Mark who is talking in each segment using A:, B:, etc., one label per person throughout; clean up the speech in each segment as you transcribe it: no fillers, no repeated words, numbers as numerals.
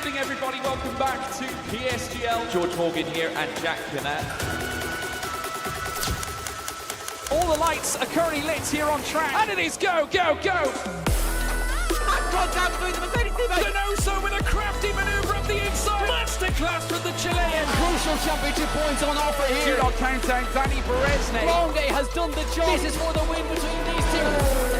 A: evening, everybody. Welcome back to PSGL. George Morgan here and Jack Canal. All the lights are currently lit here on track. And it is go, go, go! Donoso with a crafty manoeuvre up the inside. Masterclass from the Chilean.
B: Crucial championship points on offer here.
A: Do not count out Danny Berezne.
B: Longe has done the job. This is for the win between these two.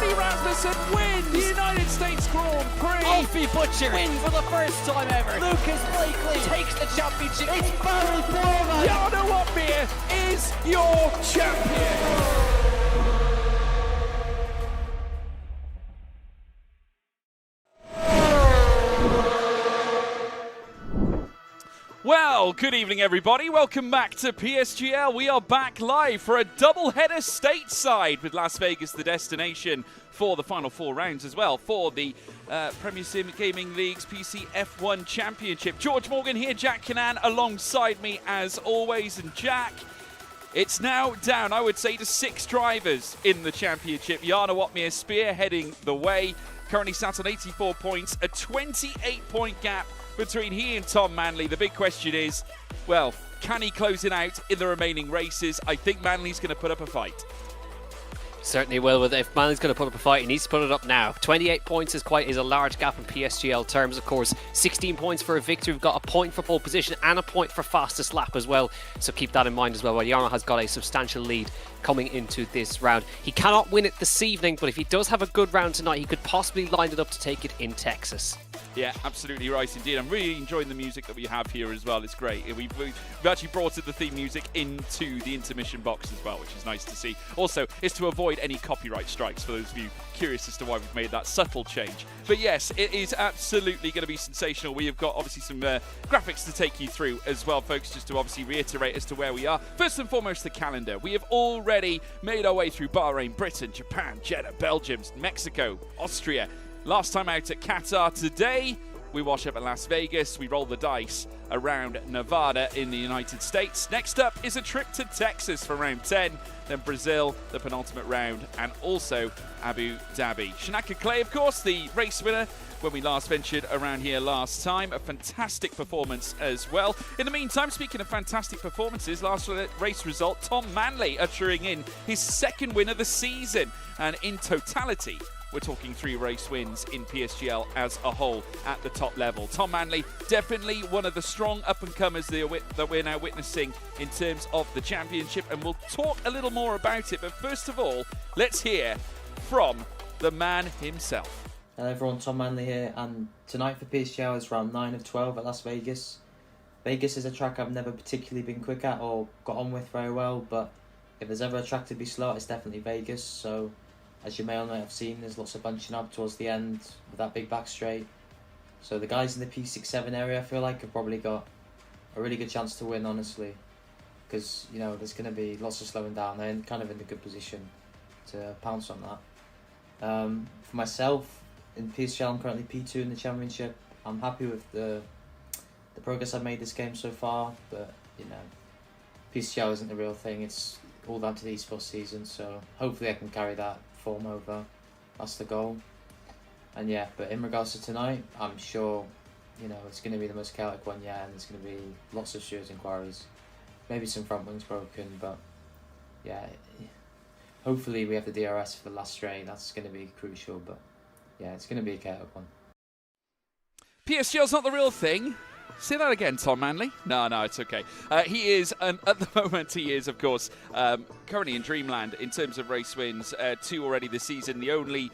A: Rasmussen wins the United States Grand Prix.
B: Alfie Butcher wins for the first time ever. Lucas Blakely takes the championship. It's Barry Foreman.
A: Jarno Opmeer is your champion. Well, good evening, everybody. Welcome back to PSGL. We are back live for a double-header stateside with Las Vegas the destination for the final 4 rounds as well for the Premier Sim Gaming League's PC F1 Championship. George Morgan here, Jack Canal alongside me as always. And Jack, it's now down, I would say, to 6 drivers in the championship. Jarno Opmeer spearheading the way, currently sat on 84 points, a 28-point gap between he and Tom Manley. The big question is, well, can he close it out in the remaining races? I think Manley's going to put up a fight.
C: Certainly will. If Manley's going to put up a fight, he needs to put it up now. 28 points is a large gap in PSGL terms, of course. 16 points for a victory. We've got a point for pole position and a point for fastest lap as well. So keep that in mind as well. While Jarno has got a substantial lead coming into this round. He cannot win it this evening, but if he does have a good round tonight, he could possibly line it up to take it in Texas.
A: Yeah, absolutely right indeed. I'm really enjoying the music that we have here as well. It's great. We've actually brought the theme music into the intermission box as well, which is nice to see. Also, it's to avoid any copyright strikes for those of you curious as to why we've made that subtle change. But yes, it is absolutely going to be sensational. We have got obviously some graphics to take you through as well, folks, just to obviously reiterate as to where we are. First and foremost, the calendar. We have already made our way through Bahrain, Britain, Japan, Jeddah, Belgium, Mexico, Austria. Last time out at Qatar. Today, we wash up at Las Vegas. We roll the dice around Nevada in the United States. Next up is a trip to Texas for round 10. Then Brazil, the penultimate round, and also Abu Dhabi. Shanaka Clay, of course, the race winner when we last ventured around here last time. A fantastic performance as well. In the meantime, speaking of fantastic performances, last race result, Tom Manley ushering in his 2nd win of the season. And in totality, we're talking 3 race wins in PSGL as a whole at the top level. Tom Manley, definitely one of the strong up-and-comers that we're now witnessing in terms of the championship, and we'll talk a little more about it. But first of all, let's hear from the man himself.
D: Hello everyone, Tom Manley here, and tonight for PSGL is round 9 of 12 at Las Vegas. Vegas is a track I've never particularly been quick at or got on with very well, but if there's ever a track to be slow at, it's definitely Vegas. So as you may or may have seen, there's lots of bunching up towards the end with that big back straight. So the guys in the P67 area, I feel like, have probably got a really good chance to win, honestly. Because, you know, there's going to be lots of slowing down. They're kind of in a good position to pounce on that. For myself, in PSGL, I'm currently P2 in the championship. I'm happy with the progress I've made this game so far. But, you know, PSGL isn't the real thing. It's all down to the esports season. So hopefully I can carry that form over. That's the goal. And yeah, but in regards to tonight, I'm sure, you know, it's going to be the most chaotic one yet, and there's going to be lots of stewards inquiries, maybe some front wings broken, but yeah, hopefully we have the DRS for the last straight. That's going to be crucial, but yeah, it's going to be a chaotic one.
A: PSGL's not the real thing. Say that again, Tom Manley. No, it's okay. He is, at the moment, he is, of course, currently in Dreamland in terms of race wins. 2 already this season. The only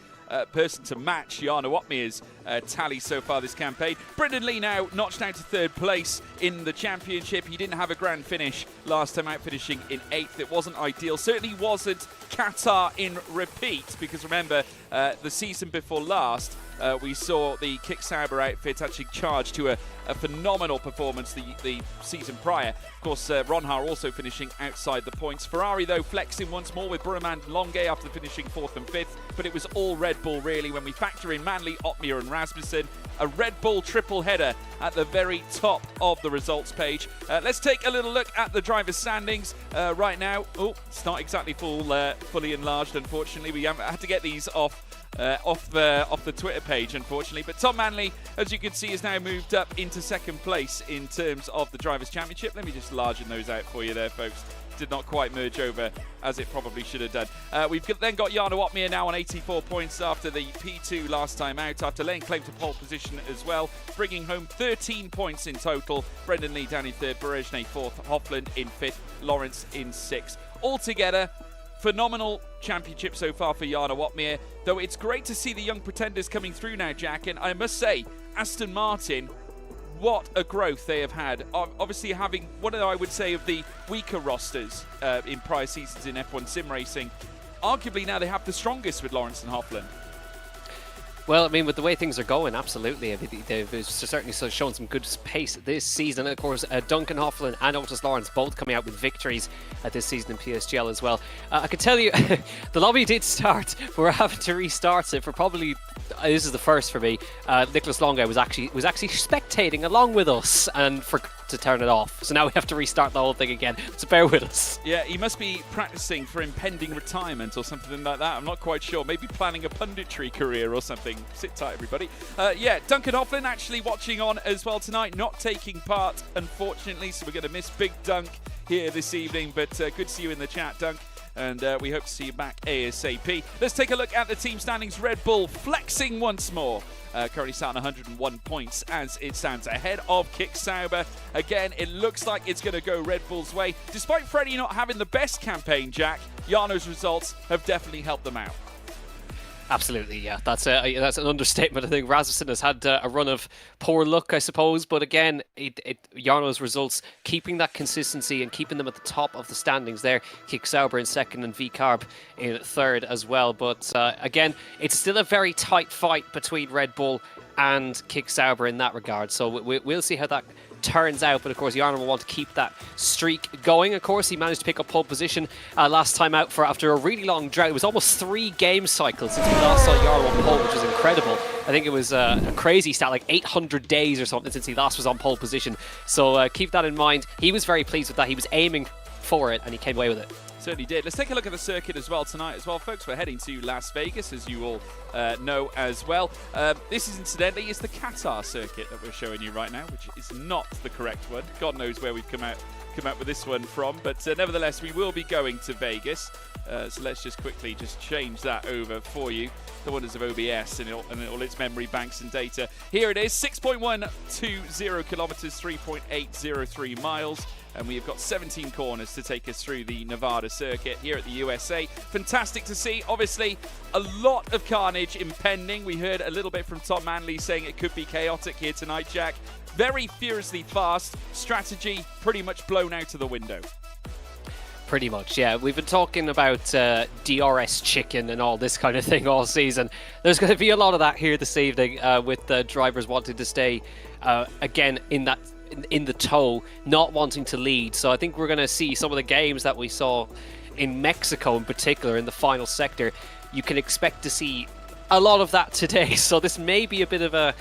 A: person to match Jarno Opmeer's tally so far this campaign. Brendan Lee now notched down to 3rd place in the championship. He didn't have a grand finish last time out, finishing in 8th. It wasn't ideal. Certainly wasn't Qatar in repeat, because remember, the season before last, we saw the Kick Sauber outfit actually charge to a phenomenal performance the season prior. Of course, Ronhar also finishing outside the points. Ferrari, though, flexing once more with Burman Longe after finishing 4th and 5th, but it was all Red Bull, really, when we factor in Manley, Opmeer and Rasmussen. a Red Bull triple header at the very top of the results page. Let's take a little look at the drivers' standings right now. Oh, it's not exactly fully enlarged, unfortunately. We haven't had to get these off the Twitter page, unfortunately. But Tom Manley, as you can see, has now moved up into second place in terms of the Drivers' Championship. Let me just largen those out for you there, folks. Did not quite merge over as it probably should have done. We've then got Jarno Opmeer now on 84 points after the P2 last time out, after laying claim to pole position as well, bringing home 13 points in total. Brendan Lee down in third, Berejne fourth, Hofland in fifth, Lawrence in sixth. Altogether, phenomenal championship so far for Jarno Opmeer, though it's great to see the young pretenders coming through now, Jack, and I must say, Aston Martin, what a growth they have had. Obviously having one of, I would say, of the weaker rosters in prior seasons in F1 sim racing. Arguably now they have the strongest with Lawrence and Hofland.
C: Well, I mean, with the way things are going, absolutely. I mean, they've certainly shown some good pace this season. And of course, Duncan Hofland and Otis Lawrence both coming out with victories this season in PSGL as well. I can tell you, the lobby did start. We're having to restart it for probably, this is the first for me. Nicholas Longa was actually spectating along with us and to turn it off. So now we have to restart the whole thing again. So bear with us.
A: Yeah, he must be practicing for impending retirement or something like that. I'm not quite sure. Maybe planning a punditry career or something. Sit tight, everybody. Yeah, Duncan Hofland actually watching on as well tonight, not taking part, unfortunately, so we're going to miss Big Dunk here this evening, but good to see you in the chat, Dunk, and we hope to see you back ASAP. Let's take a look at the team standings. Red Bull flexing once more. Currently sat on 101 points as it stands ahead of Kick Sauber. Again, it looks like it's going to go Red Bull's way. Despite Freddie not having the best campaign, Jack, Jarno's results have definitely helped them out.
C: Absolutely, yeah. That's an understatement. I think Rasmussen has had a run of poor luck, I suppose. But again, Jarno's results, keeping that consistency and keeping them at the top of the standings there. Kick Sauber in second and V-Carb in third as well. But again, it's still a very tight fight between Red Bull and Kick Sauber in that regard. So we'll see how that turns out, but of course Jarno will want to keep that streak going. Of course, he managed to pick up pole position last time out after a really long drought. It was almost 3 game cycles since we last saw Jarno on pole, which is incredible. I think it was a crazy stat, like 800 days or something since he last was on pole position. So keep that in mind. He was very pleased with that. He was aiming for it and he came away with it.
A: Certainly did. Let's take a look at the circuit as well tonight as well, folks. We're heading to Las Vegas, as you all know as well. This is incidentally is the Qatar circuit that we're showing you right now, which is not the correct one. God knows where we've come out with this one from, but nevertheless, we will be going to Vegas. So let's just quickly change that over for you. The wonders of OBS and all its memory banks and data. Here it is, 6.120 kilometers, 3.803 miles. And we have got 17 corners to take us through the Nevada circuit here at the USA. Fantastic to see. Obviously, a lot of carnage impending. We heard a little bit from Tom Manley saying it could be chaotic here tonight, Jack. Very furiously fast. Strategy pretty much blown out of the window.
C: Pretty much, yeah. We've been talking about DRS chicken and all this kind of thing all season. There's going to be a lot of that here this evening with the drivers wanting to stay, again, in the tow, not wanting to lead. So I think we're going to see some of the games that we saw in Mexico in particular in the final sector. You can expect to see a lot of that today. So this may be a bit of a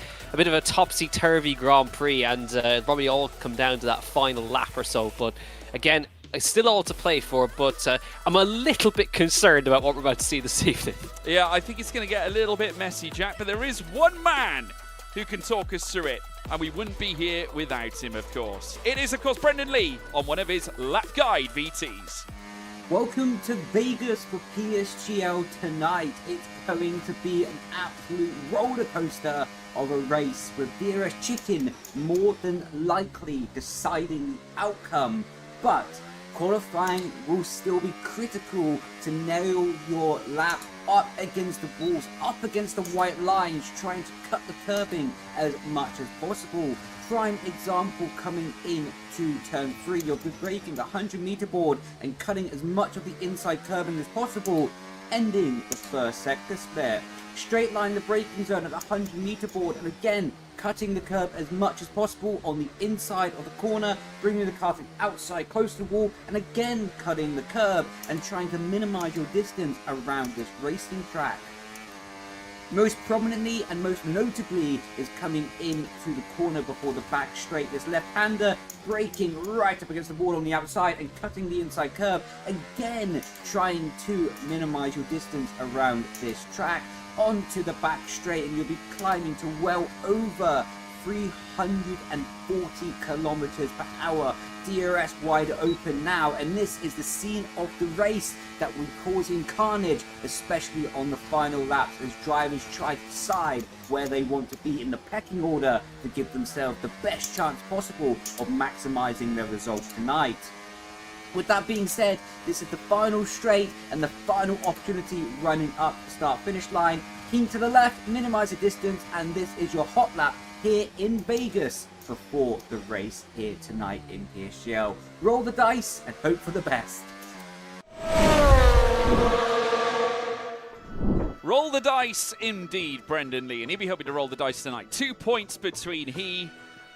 C: topsy-turvy Grand Prix, and it'll probably all come down to that final lap or so. But again, it's still all to play for, but I'm a little bit concerned about what we're about to see this evening. Yeah,
A: I think it's going to get a little bit messy, Jack, but there is one man who can talk us through it, and we wouldn't be here without him, of course. It is, of course, Brendan Lee on one of his Lap Guide VTs.
E: Welcome to Vegas for PSGL tonight. It's going to be an absolute roller coaster of a race with DRS Chicken more than likely deciding the outcome. But qualifying will still be critical to nail your lap up against the balls, up against the white lines, trying to cut the curbing as much as possible. Prime example coming in to turn 3, you'll be breaking the 100-meter board and cutting as much of the inside curbing as possible, ending the first sector spare. Straight line the braking zone at the 100-meter board, and again cutting the curb as much as possible on the inside of the corner, bringing the car to the outside close to the wall, and again cutting the curb and trying to minimize your distance around this racing track. Most prominently and most notably is coming into the corner before the back straight. This left-hander breaking right up against the wall on the outside and cutting the inside curve. Again, trying to minimize your distance around this track. Onto the back straight, and you'll be climbing to well over 340 kilometers per hour. DRS wide open now, and this is the scene of the race that will be causing carnage, especially on the final laps as drivers try to decide where they want to be in the pecking order to give themselves the best chance possible of maximizing their results tonight. With that being said, this is the final straight and the final opportunity running up the start-finish line. Keen to the left, minimize the distance, and this is your hot lap here in Vegas before the race here tonight in PSGL. Roll the dice and hope for the best.
A: Roll the dice indeed, Brendan Lee, and he'll be hoping to roll the dice tonight. 2 points between he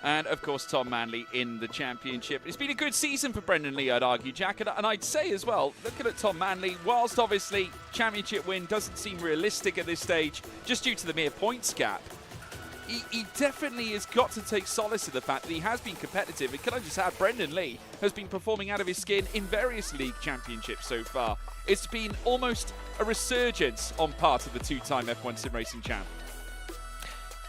A: and, of course, Tom Manley in the championship. It's been a good season for Brendan Lee, I'd argue, Jack. And I'd say as well, looking at Tom Manley, whilst obviously championship win doesn't seem realistic at this stage, just due to the mere points gap, he definitely has got to take solace in the fact that he has been competitive. And can I just add, Brendan Lee has been performing out of his skin in various league championships so far. It's been almost a resurgence on part of the two-time F1 Sim Racing champ.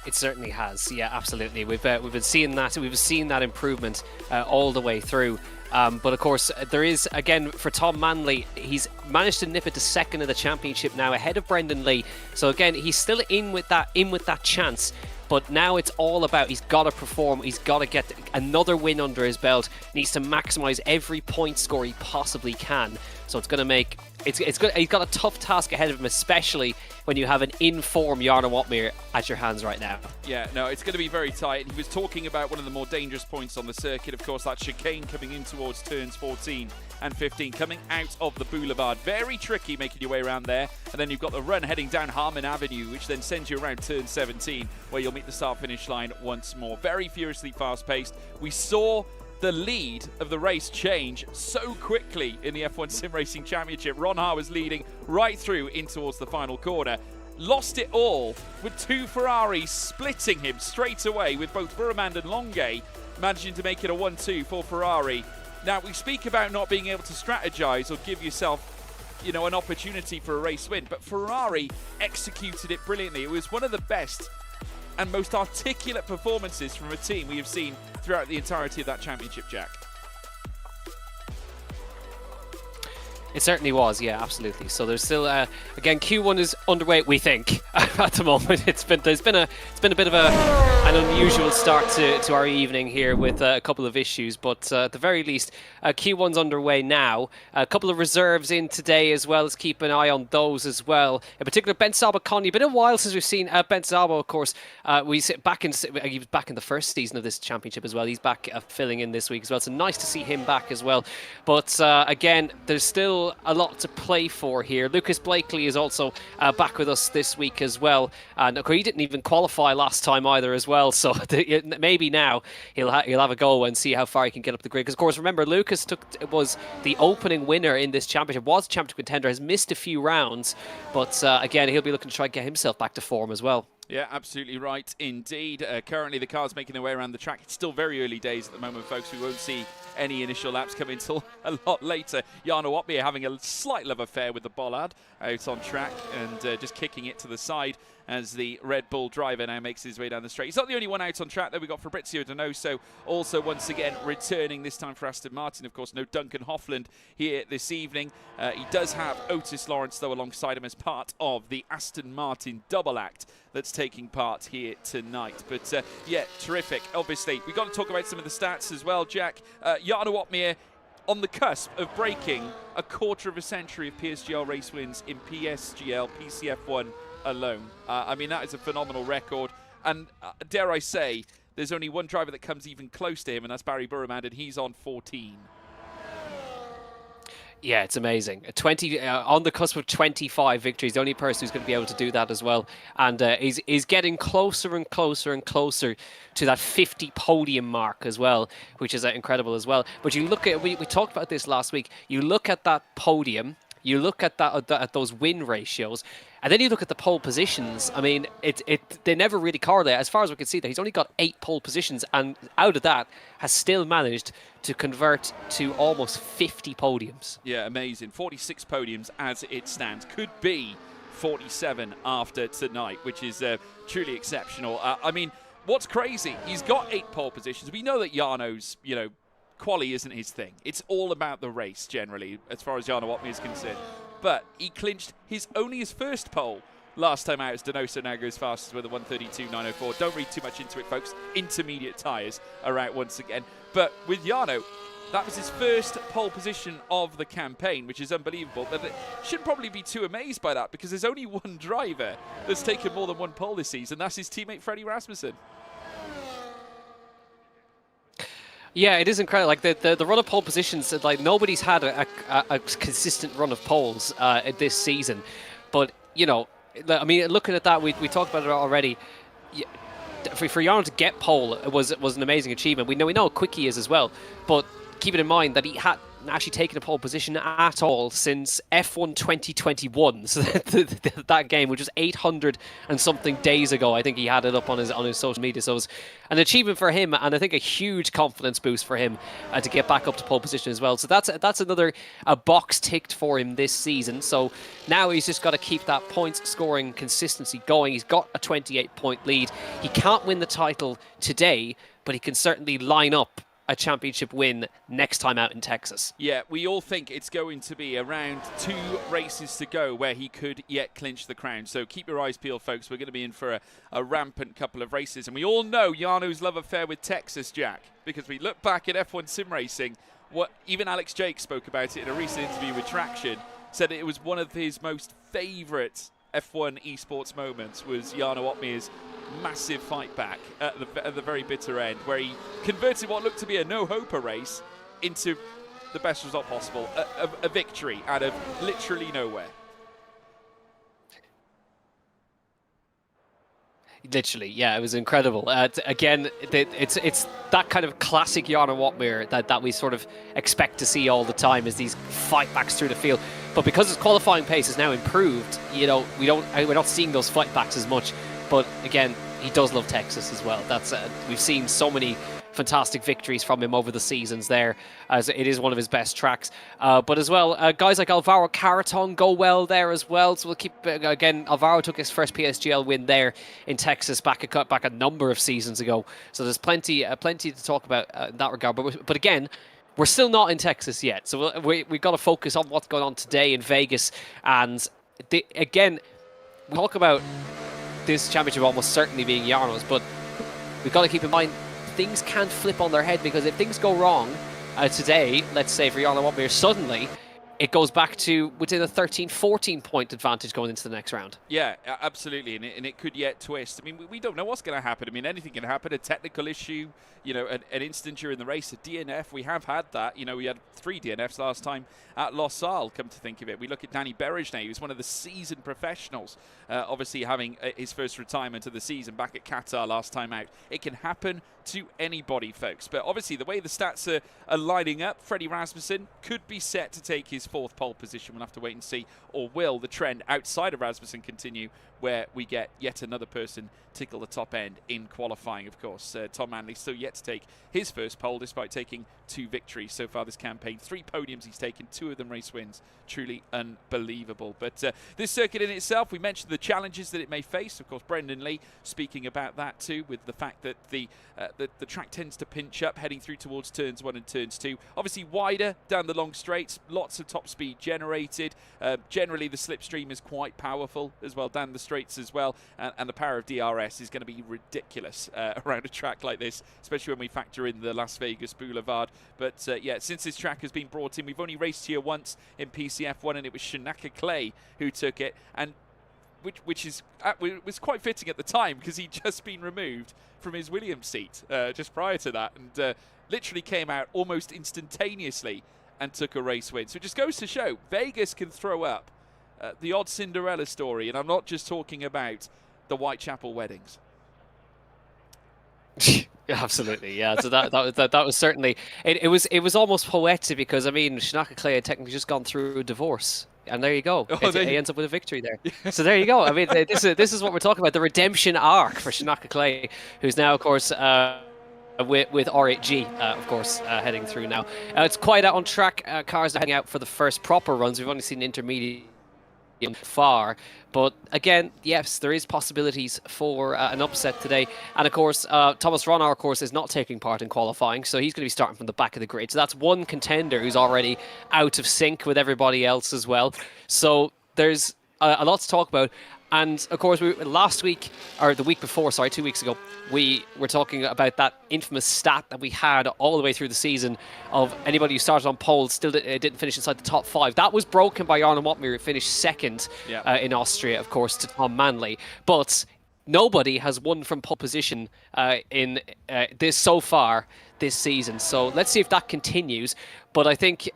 C: It certainly has, yeah, absolutely. We've been seeing that. We've seen that improvement all the way through. But of course, there is again for Tom Manley. He's managed to nip it to second in the championship now, ahead of Brendan Lee. So again, he's still in with that chance. But now it's all about he's got to perform. He's got to get another win under his belt. Needs to maximise every point score he possibly can. So it's going to make it's good. He's got a tough task ahead of him, especially when you have an in-form Jarno Opmeer at your hands right now.
A: Yeah, no, it's going to be very tight. He was talking about one of the more dangerous points on the circuit, of course, that chicane coming in towards turns 14 and 15, coming out of the boulevard. Very tricky making your way around there. And then you've got the run heading down Harmon Avenue, which then sends you around turn 17, where you'll meet the start-finish line once more. Very furiously fast-paced. We saw the lead of the race change so quickly in the F1 Sim Racing Championship. Ron Ha was leading right through in towards the final corner. Lost it all with two Ferraris splitting him straight away, with both Burmand and Longuet managing to make it a 1-2 for Ferrari. Now, we speak about not being able to strategize or give yourself, you know, an opportunity for a race win, but Ferrari executed it brilliantly. It was one of the best and most articulate performances from a team we have seen throughout the entirety of that championship, Jack.
C: It certainly was, yeah, absolutely. So there's still, again, Q1 is underway, we think, at the moment. It's been a bit of an unusual start to our evening here with a couple of issues, but at the very least, Q1's underway now. A couple of reserves in today as well. Let's keep an eye on those as well. In particular, Ben Sabo Connie. Been a while since we've seen Ben Sabo, of course. He was back in the first season of this championship as well. He's back filling in this week as well. So nice to see him back as well. But again, there's still a lot to play for here. Lucas Blakely is also back with us this week as well, and he didn't even qualify last time either as well, so maybe now he'll have a go and see how far he can get up the grid, because of course remember Lucas was the opening winner in this championship, was championship contender, has missed a few rounds, but again he'll be looking to try and get himself back to form as well.
A: Yeah, absolutely right indeed. Currently the car's making their way around the track. It's still very early days at the moment, folks. We won't see any initial laps come until a lot later. Jarno Opmeer having a slight love affair with the bollard out on track and just kicking it to the side as the Red Bull driver now makes his way down the straight. He's not the only one out on track, though. We've got Fabrizio Donoso also once again returning, this time for Aston Martin. Of course, no Duncan Hoffland here this evening. He does have Otis Lawrence, though, alongside him as part of the Aston Martin double act that's taking part here tonight. But yeah, terrific. Obviously, we've got to talk about some of the stats as well, Jack. Jarno Opmeer on the cusp of breaking a quarter of a century of PSGL race wins in PSGL, PCF1 alone. I mean, that is a phenomenal record. And dare I say, there's only one driver that comes even close to him, and that's Barry Burmand, and he's on 14.
C: Yeah, it's amazing. 20 on the cusp of 25 victories. The only person who's going to be able to do that as well, and is getting closer and closer and closer to that 50 podium mark as well, which is incredible as well. But you look at we talked about this last week. You look at that podium. you look at at those win ratios, and then you look at the pole positions. I mean, they never really correlate. As far as we can see, that he's only got 8 pole positions, and out of that, has still managed to convert to almost 50 podiums.
A: Yeah, amazing. 46 podiums as it stands. Could be 47 after tonight, which is truly exceptional. I mean, what's crazy, he's got 8 pole positions. We know that Jarno's, quali isn't his thing. It's all about the race, generally, as far as Jarno Opmeer is concerned. But he clinched his first pole last time out as Donoso now goes fastest with a 1:32.904. Don't read too much into it, folks. Intermediate tyres are out once again. But with Jarno, that was his first pole position of the campaign, which is unbelievable. But shouldn't probably be too amazed by that, because there's only one driver that's taken more than 1 pole this season. That's his teammate Freddie Rasmussen.
C: Yeah, it is incredible. Like the run of pole positions, like nobody's had a consistent run of poles this season. But I mean, looking at that, we talked about it already. For Jarno to get pole was an amazing achievement. We know how quick he is as well. But keeping in mind that he had actually taken a pole position at all since F1 2021. So that game, which was 800 and something days ago, I think he had it up on his social media. So it was an achievement for him, and I think a huge confidence boost for him to get back up to pole position as well. So that's another box ticked for him this season. So now he's just got to keep that points scoring consistency going. He's got a 28-point lead. He can't win the title today, but he can certainly line up a championship win next time out in Texas.
A: Yeah, we all think it's going to be around 2 races to go where he could yet clinch the crown. So keep your eyes peeled, folks. We're going to be in for a rampant couple of races. And we all know Jarno's love affair with Texas, Jack, because we look back at F1 sim racing. What even Alex Jake spoke about it in a recent interview with Traction, said it was one of his most favourite F1 esports moments was Jarno Opmeer's massive fight back at the very bitter end, where he converted what looked to be a no-hoper race into the best result possible, a victory out of literally nowhere.
C: Literally, yeah, it was incredible. Again, it's that kind of classic Jarno Opmeer that we sort of expect to see all the time, is these fight backs through the field. But because his qualifying pace is now improved, we're not seeing those fight backs as much. But again, he does love Texas as well. We've seen so many fantastic victories from him over the seasons there, as it is one of his best tracks. But as well, guys like Alvaro Carreton go well there as well. So we'll keep again. Alvaro took his first PSGL win there in Texas back a number of seasons ago. So there's plenty to talk about in that regard. But again, we're still not in Texas yet. So we've got to focus on what's going on today in Vegas. And again, we talk about this championship almost certainly being Jarno's, but we've got to keep in mind things can flip on their head, because if things go wrong today, let's say for Jarno Opmeer, suddenly it goes back to within a 13-14 point advantage going into the next round.
A: Yeah, absolutely, and it could yet twist. I mean, we don't know what's going to happen. I mean, anything can happen. A technical issue, an instant during the race, a DNF. We have had that. We had 3 DNFs last time at Los Sal, come to think of it. We look at Danny Berejnay, who's one of the seasoned professionals, obviously having his first retirement of the season back at Qatar last time out. It can happen to anybody, folks. But obviously, the way the stats are lining up, Freddie Rasmussen could be set to take his 4th pole position. We'll have to wait and see. Or will the trend outside of Rasmussen continue, where we get yet another person tickle the top end in qualifying, of course. Tom Manley still yet to take his first pole, despite taking 2 victories so far this campaign. 3 podiums he's taken, 2 of them race wins. Truly unbelievable. But this circuit in itself, we mentioned the challenges that it may face. Of course, Brendan Lee speaking about that too, with the fact that the track tends to pinch up heading through towards turns 1 and turns 2. Obviously wider down the long straights, lots of top speed generated. Generally, the slipstream is quite powerful as well down the straights as well, and the power of DRS is going to be ridiculous around a track like this, especially when we factor in the Las Vegas Boulevard. But yeah, since this track has been brought in, we've only raced here once in PCF1, and it was Shanaka Clay who took it, and which was quite fitting at the time, because he'd just been removed from his Williams seat just prior to that, and literally came out almost instantaneously and took a race win. So it just goes to show Vegas can throw up the odd Cinderella story, and I'm not just talking about the Whitechapel weddings.
C: Absolutely, yeah. So that was certainly it was almost poetic, because I mean, Shanaka Clay had technically just gone through a divorce And there you go.
A: Oh,
C: He ends up with a victory there. So there you go. I mean, this is what we're talking about, the redemption arc for Shinaka Clay, who's now, of course, with R8G, of course, heading through now. It's quite out on track. Cars are heading out for the first proper runs. We've only seen intermediate far, but again, yes, there is possibilities for an upset today. And of course, Thomas Ronar, of course, is not taking part in qualifying, so he's going to be starting from the back of the grid. So that's one contender who's already out of sync with everybody else as well. So there's a lot to talk about. And of course, last week, or the week before, sorry, 2 weeks ago, we were talking about that infamous stat that we had all the way through the season of anybody who started on pole still didn't finish inside the top 5. That was broken by Jarno Watmir, who finished second in Austria, of course, to Tom Manley. But nobody has won from pole position in this so far this season. So let's see if that continues. But I think,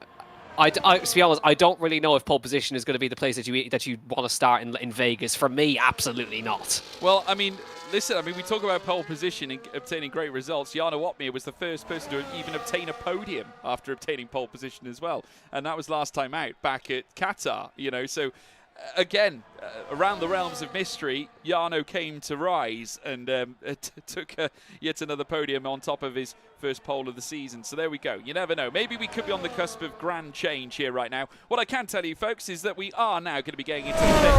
C: to be honest, I don't really know if pole position is going to be the place that you want to start in Vegas. For me, absolutely not.
A: Well, I mean, listen, I mean, we talk about pole position and obtaining great results. Jarno Watmir was the first person to even obtain a podium after obtaining pole position as well. And that was last time out, back at Qatar, you know. So, again, around the realms of mystery, Jarno came to rise and took yet another podium on top of his first pole of the season. So there we go. You never know. Maybe we could be on the cusp of grand change here right now. What I can tell you, folks, is that we are now going to be getting into the thick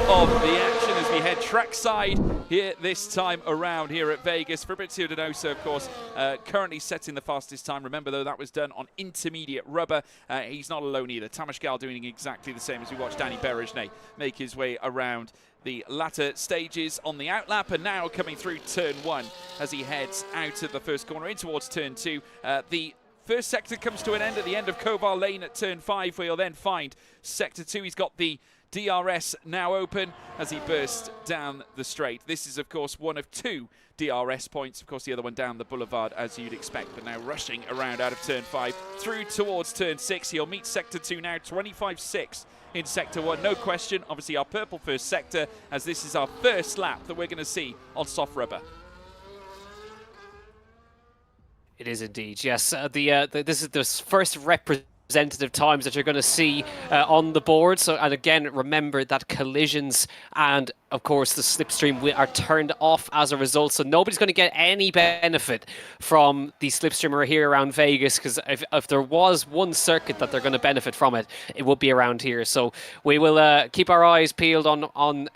A: of the action as we head trackside here this time around here at Vegas. Fabrizio Donoso, of course, currently setting the fastest time. Remember, though, that was done on intermediate rubber. He's not alone either. Tamas Gal doing exactly the same as we watched Danny Berejne make his way around the latter stages on the outlap, and now coming through turn 1 as he heads out of the first corner in towards turn 2. The first sector comes to an end at the end of Kovar Lane at turn 5, where you'll then find sector 2. He's got the DRS now open as he bursts down the straight. This is, of course, one of 2 DRS points. Of course, the other one down the boulevard, as you'd expect. But now rushing around out of turn 5 through towards turn 6. He'll meet sector 2 now, 25.6 in sector 1. No question, obviously, our purple first sector, as this is our first lap that we're going to see on soft rubber.
C: It is indeed, yes. This is the first representative times that you're going to see on the board. So, and again, remember that collisions and, of course, the slipstream are turned off as a result. So nobody's going to get any benefit from the slipstreamer here around Vegas, because if there was one circuit that they're going to benefit from it, it would be around here. So we will keep our eyes peeled on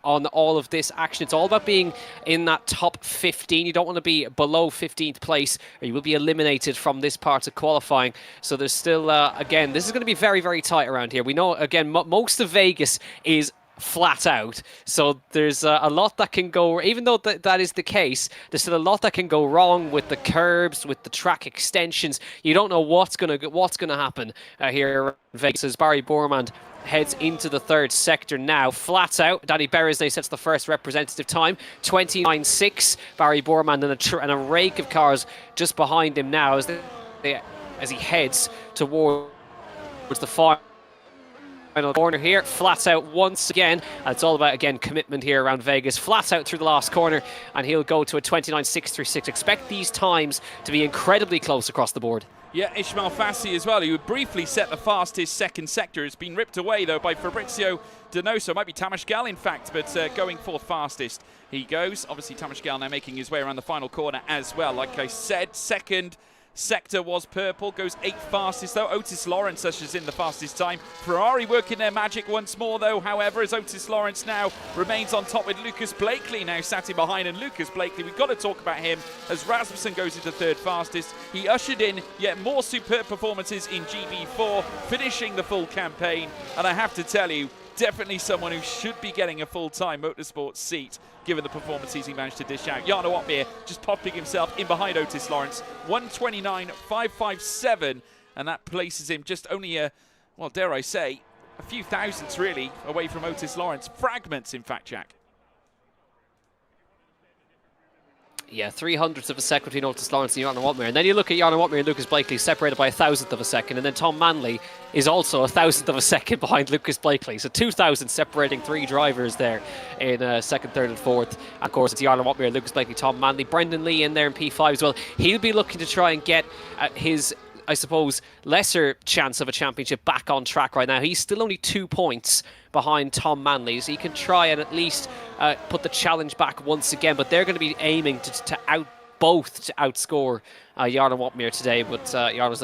C: all of this action. It's all about being in that top 15. You don't want to be below 15th place, or you will be eliminated from this part of qualifying. So there's still, again, this is going to be very, very tight around here. We know, again, most of Vegas is flat out, so there's a lot that can go, even though that is the case, there's still a lot that can go wrong with the curbs, with the track extensions. You don't know what's gonna happen here in Vegas as Barry Bormand heads into the third sector now. Flat out, Danny Berejne sets the first representative time, 29.6. Barry Bormand and a rake of cars just behind him now as he heads towards the final corner here. Flat out once again, and it's all about, again, commitment here around Vegas. Flat out through the last corner, and he'll go to a 29.636. Expect these times to be incredibly close across the board.
A: Yeah, Ismail Fassi as well, who would briefly set the fastest second sector. Has been ripped away, though, by Fabrizio Donoso. Might be Tamas Gal, in fact, but going forth fastest he goes. Obviously, Tamas Gal now making his way around the final corner as well. Like I said, second sector was purple, goes 8th fastest though. Otis Lawrence ushers in the fastest time. Ferrari working their magic once more though, however, as Otis Lawrence now remains on top with Lucas Blakely now sat in behind. And Lucas Blakely, we've got to talk about him as Rasmussen goes into 3rd fastest. He ushered in yet more superb performances in GB4, finishing the full campaign, and I have to tell you, definitely someone who should be getting a full-time motorsport seat given the performances he managed to dish out. Jarno Watmir just popping himself in behind Otis Lawrence, 129.557, and that places him just only well, dare I say, a few thousandths really away from Otis Lawrence. Fragments, in fact, Jack.
C: Yeah, 300ths of a second between Otis Lawrence and Jarno Watmir. And then you look at Jarno Watmir and Lucas Blakely separated by 1,000th of a second. And then Tom Manley is also 1,000th of a second behind Lucas Blakely. So 2,000 separating 3 drivers there in 2nd, 3rd and 4th. And of course, it's Jarno Watmir, Lucas Blakely, Tom Manley. Brendan Lee in there in P5 as well. He'll be looking to try and get his I suppose, lesser chance of a championship back on track right now. He's still only 2 points behind Tom Manley, so he can try and at least put the challenge back once again, but they're going to be aiming to outscore Jarno Wotmere today, but Jarno's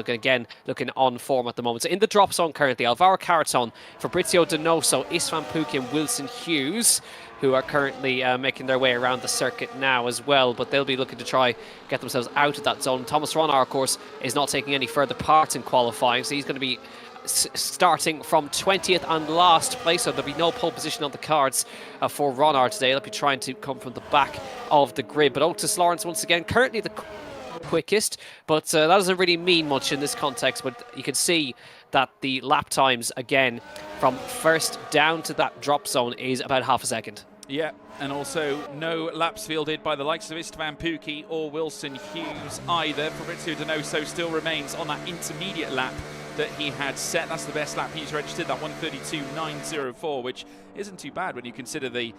C: looking on form at the moment. So in the drop zone currently, Alvaro Caraton, Fabrizio Donoso, Istvan Pukki and Wilson Hughes, who are currently making their way around the circuit now as well, but they'll be looking to try get themselves out of that zone. Thomas Ronar, of course, is not taking any further part in qualifying, so he's going to be starting from 20th and last place, so there'll be no pole position on the cards for Ronar today. They'll be trying to come from the back of the grid, but Otis Lawrence once again currently the quickest, but that doesn't really mean much in this context. But you can see that the lap times again from first down to that drop zone is about half a second.
A: Yeah, and also no laps fielded by the likes of Istvan Pukki or Wilson Hughes either. Fabrizio Donoso still remains on that intermediate lap that he had set. That's the best lap he's registered, that 1:32.904, which isn't too bad when you consider the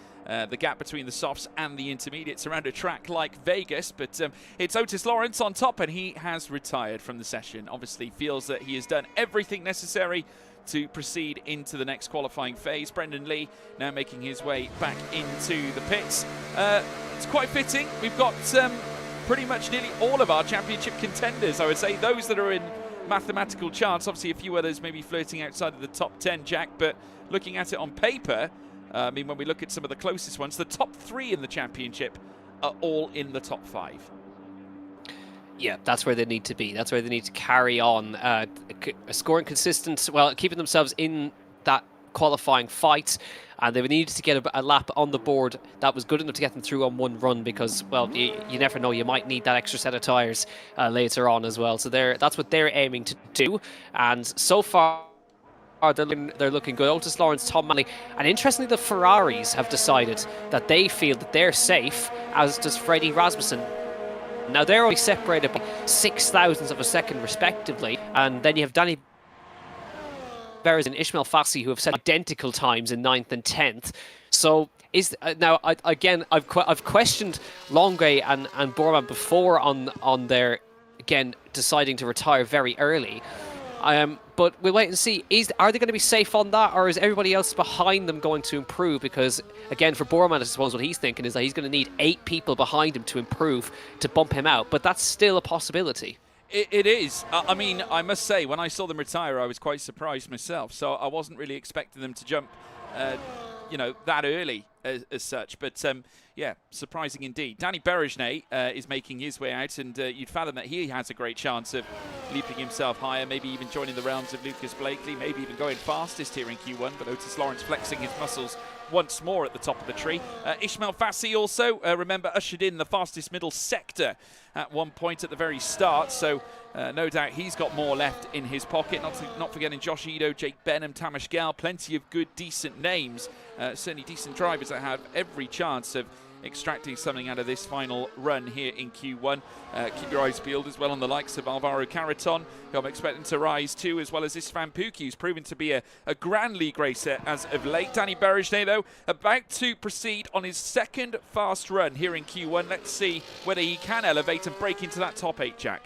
A: gap between the softs and the intermediates around a track like Vegas. But it's Otis Lawrence on top, and he has retired from the session. Obviously feels that he has done everything necessary to proceed into the next qualifying phase. Brendan Lee now making his way back into the pits. It's quite fitting. We've got pretty much nearly all of our championship contenders, I would say, those that are in mathematical chance. Obviously a few others maybe flirting outside of the top 10, Jack, but looking at it on paper, I mean, when we look at some of the closest ones, the top 3 in the championship are all in the top 5.
C: Yeah, that's where they need to be. That's where they need to carry on, scoring consistent, well, keeping themselves in that qualifying fight, and they needed to get a lap on the board that was good enough to get them through on one run, because, well, you never know, you might need that extra set of tyres later on as well. So that's what they're aiming to do, and so far they're looking good. Otis Lawrence, Tom Manley, and interestingly the Ferraris have decided that they feel that they're safe, as does Freddie Rasmussen. Now they're only separated by 0.06 of a second respectively, and then you have Danny Beres and Ishmael Fassi, who have set identical times in 9th and 10th. So I've questioned Longue and Borman before on their, again, deciding to retire very early. But we'll wait and see. Are they going to be safe on that, or is everybody else behind them going to improve? Because, again, for Borman, I suppose what he's thinking is that he's going to need 8 people behind him to improve, to bump him out. But that's still a possibility.
A: It is. I mean, I must say, when I saw them retire, I was quite surprised myself. So I wasn't really expecting them to jump, that early as such. But yeah, surprising indeed. Danny Berejne is making his way out, and you'd fathom that he has a great chance of leaping himself higher, maybe even joining the realms of Lucas Blakely, maybe even going fastest here in Q1. But Otis Lawrence flexing his muscles once more at the top of the tree. Ishmael Fassi also, remember, ushered in the fastest middle sector at one point at the very start, so no doubt he's got more left in his pocket. Not forgetting Josh Edo, Jake Benham, Tamas Gal, plenty of good, decent names, certainly decent drivers that have every chance of extracting something out of this final run here in Q1. Keep your eyes peeled as well on the likes of Alvaro Caraton, who I'm expecting to rise too, as well as Istvan Pukki, who's proven to be a Grand League racer as of late. Danny Berejne, though, about to proceed on his second fast run here in Q1. Let's see whether he can elevate and break into that top 8, Jack.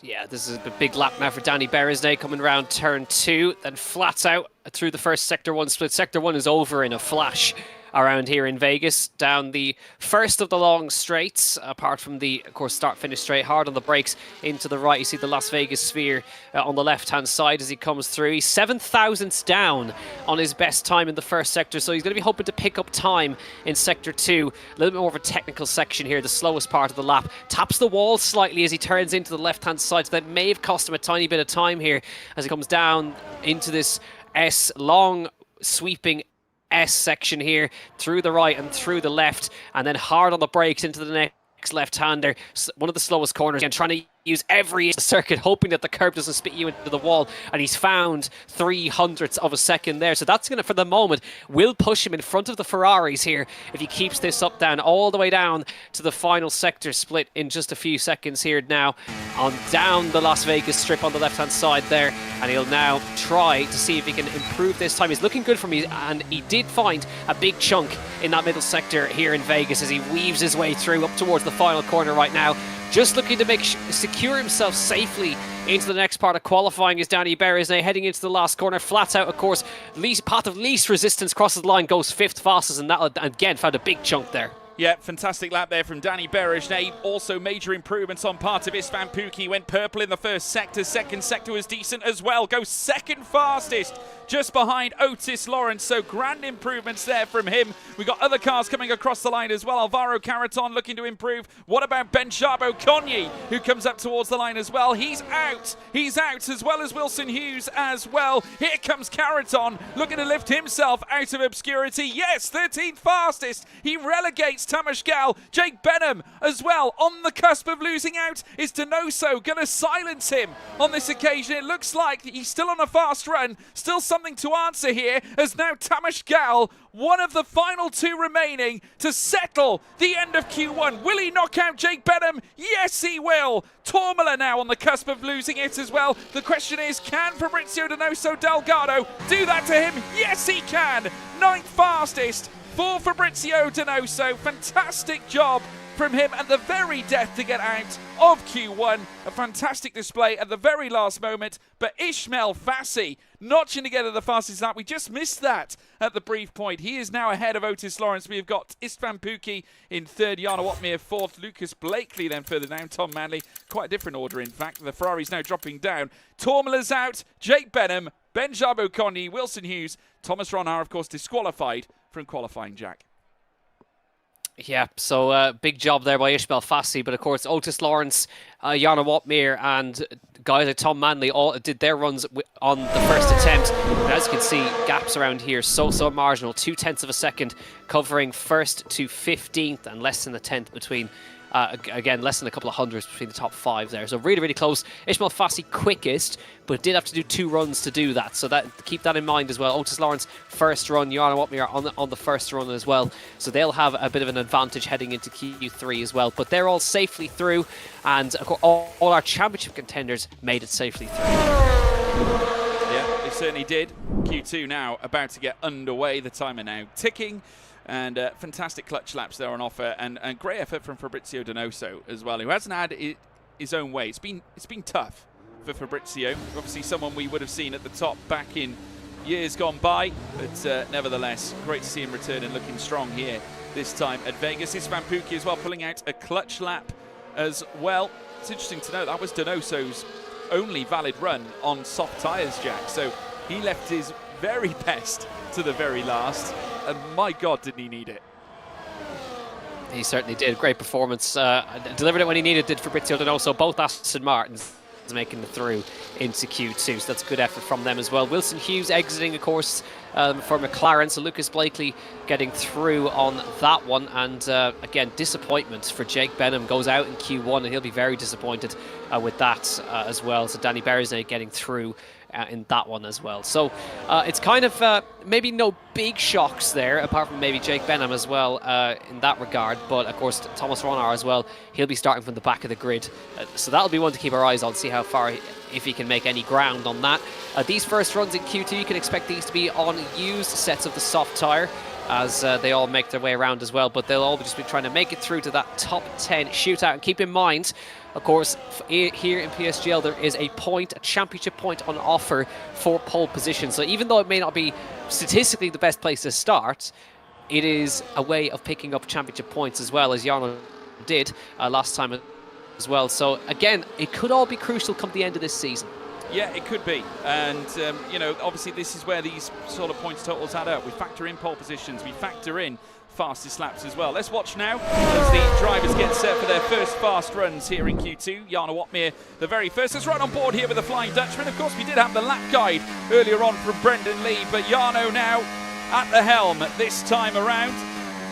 C: Yeah, this is a big lap now for Danny Berejne, coming around turn 2, then flat out through the first Sector 1 split. Sector 1 is over in a flash around here in Vegas, down the first of the long straights, apart from the, of course, start-finish straight, hard on the brakes into the right. You see the Las Vegas sphere on the left-hand side as he comes through. He's 7 thousandths down on his best time in the first sector, so he's going to be hoping to pick up time in Sector 2. A little bit more of a technical section here, the slowest part of the lap. Taps the wall slightly as he turns into the left-hand side, so that may have cost him a tiny bit of time here as he comes down into this long, sweeping S section here, through the right and through the left, and then hard on the brakes into the next left-hander. One of the slowest corners, again, trying to use every circuit, hoping that the curb doesn't spit you into the wall, and he's found 0.03 of a second there. So that's going to, for the moment, will push him in front of the Ferraris here if he keeps this up down all the way down to the final sector split in just a few seconds here now, on down the Las Vegas strip on the left-hand side there, and he'll now try to see if he can improve this time. He's looking good for me, and he did find a big chunk in that middle sector here in Vegas as he weaves his way through up towards the final corner right now. just looking to secure himself safely into the next part of qualifying is Danny Berezne, heading into the last corner, flat out, of course. Path of least resistance crosses the line, goes 5th fastest, and that again found a big chunk there.
A: Yeah, fantastic lap there from Danny Berezne. Also major improvements on part of Istvan Pukki. Went purple in the first sector. Second sector was decent as well. Goes second fastest, just behind Otis Lawrence. So grand improvements there from him. We got other cars coming across the line as well. Alvaro Caraton looking to improve. What about Benjabo Konyi, who comes up towards the line as well? He's out. He's out, as well as Wilson Hughes as well. Here comes Caraton, looking to lift himself out of obscurity. Yes, 13th fastest. He relegates Tamas Gal. Jake Benham as well on the cusp of losing out. Is Donoso going to silence him on this occasion? It looks like he's still on a fast run. Still something to answer here, as now Tamas Gal, one of the final 2 remaining to settle the end of Q1. Will he knock out Jake Benham? Yes, he will. Tormala now on the cusp of losing it as well. The question is, can Fabrizio Donoso Delgado do that to him? Yes, he can. 9th fastest for Fabrizio Donoso. Fantastic job from him at the very death to get out of Q1. A fantastic display at the very last moment. But Ishmael Fassi notching together the fastest lap. We just missed that at the brief point. He is now ahead of Otis Lawrence. We've got Istvan Pukki in 3rd, Jana Watmere 4th, Lucas Blakely then further down, Tom Manley. Quite a different order, in fact. The Ferrari's now dropping down. Tormala's out, Jake Benham, Benjabo Konyi, Wilson Hughes, Thomas Ronhar, of course, disqualified from qualifying, Jack.
C: Yeah, so big job there by Ishmael Fassi, but of course Otis Lawrence, Jana Watmere and guys like Tom Manley all did their runs on the first attempt. And as you can see, gaps around here so marginal, 0.2 of a second covering 1st to 15th and less than a 10th between again, less than a couple of hundreds between the top 5 there. So really close. Ishmael Fassi quickest, but did have to do 2 runs to do that. So keep that in mind as well. Otis Lawrence first run, Jana Watmere on the first run as well. So they'll have a bit of an advantage heading into Q3 as well. But they're all safely through, and of course, all our championship contenders made it safely through.
A: Yeah, they certainly did. Q2 now about to get underway. The timer now ticking. And fantastic clutch laps there on offer, and great effort from Fabrizio Donoso as well, who hasn't had his own way. It's been tough for Fabrizio. Obviously, someone we would have seen at the top back in years gone by, but nevertheless, great to see him return and looking strong here this time at Vegas. Istvan Pukki as well pulling out a clutch lap as well. It's interesting to note that was Donoso's only valid run on soft tyres, Jack. So he left his very best to the very last. And my God, didn't he need it?
C: He certainly did. Great performance. Delivered it when he needed, did Fabrizio Donoso. Both Aston Martins making it through into Q2. So that's a good effort from them as well. Wilson Hughes exiting, of course, for McLaren. So Lucas Blakely getting through on that one. And again, disappointment for Jake Benham. Goes out in Q1 and he'll be very disappointed with that as well. So Danny Berezne getting through in that one as well. So it's kind of maybe no big shocks there, apart from maybe Jake Benham as well in that regard. But of course, Thomas Ronhar as well, he'll be starting from the back of the grid. So that'll be one to keep our eyes on, see how far, if he can make any ground on that. These first runs in Q2, you can expect these to be on used sets of the soft tyre, as they all make their way around as well. But they'll all just be trying to make it through to that top 10 shootout. And keep in mind, of course, here in PSGL, there is a championship point on offer for pole position. So even though it may not be statistically the best place to start, it is a way of picking up championship points as well, as Jarno did last time as well. So again, it could all be crucial come the end of this season.
A: Yeah, it could be. And, you know, obviously this is where these sort of points totals add up. We factor in pole positions, we factor in fastest laps as well. Let's watch now as the drivers get set for their first fast runs here in Q2. Jana Watmere, the very first. Let's right on board here with the Flying Dutchman. Of course, we did have the lap guide earlier on from Brendan Lee, but Jarno now at the helm this time around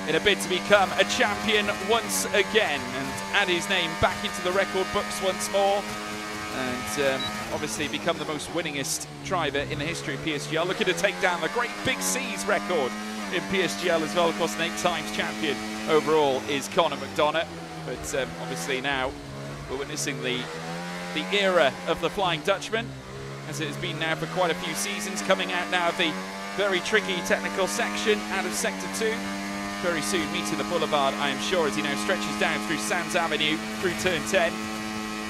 A: in a bid to become a champion once again and add his name back into the record books once more. And obviously become the most winningest driver in the history of PSGL. Looking to take down the great Big C's record in PSGL as well. Of course, an 8 times champion overall is Conor McDonough. But obviously now we're witnessing the era of the Flying Dutchman, as it has been now for quite a few seasons, coming out now of the very tricky technical section out of Sector 2. very soon meeting the boulevard, I am sure, as he now stretches down through Sands Avenue, through turn 10,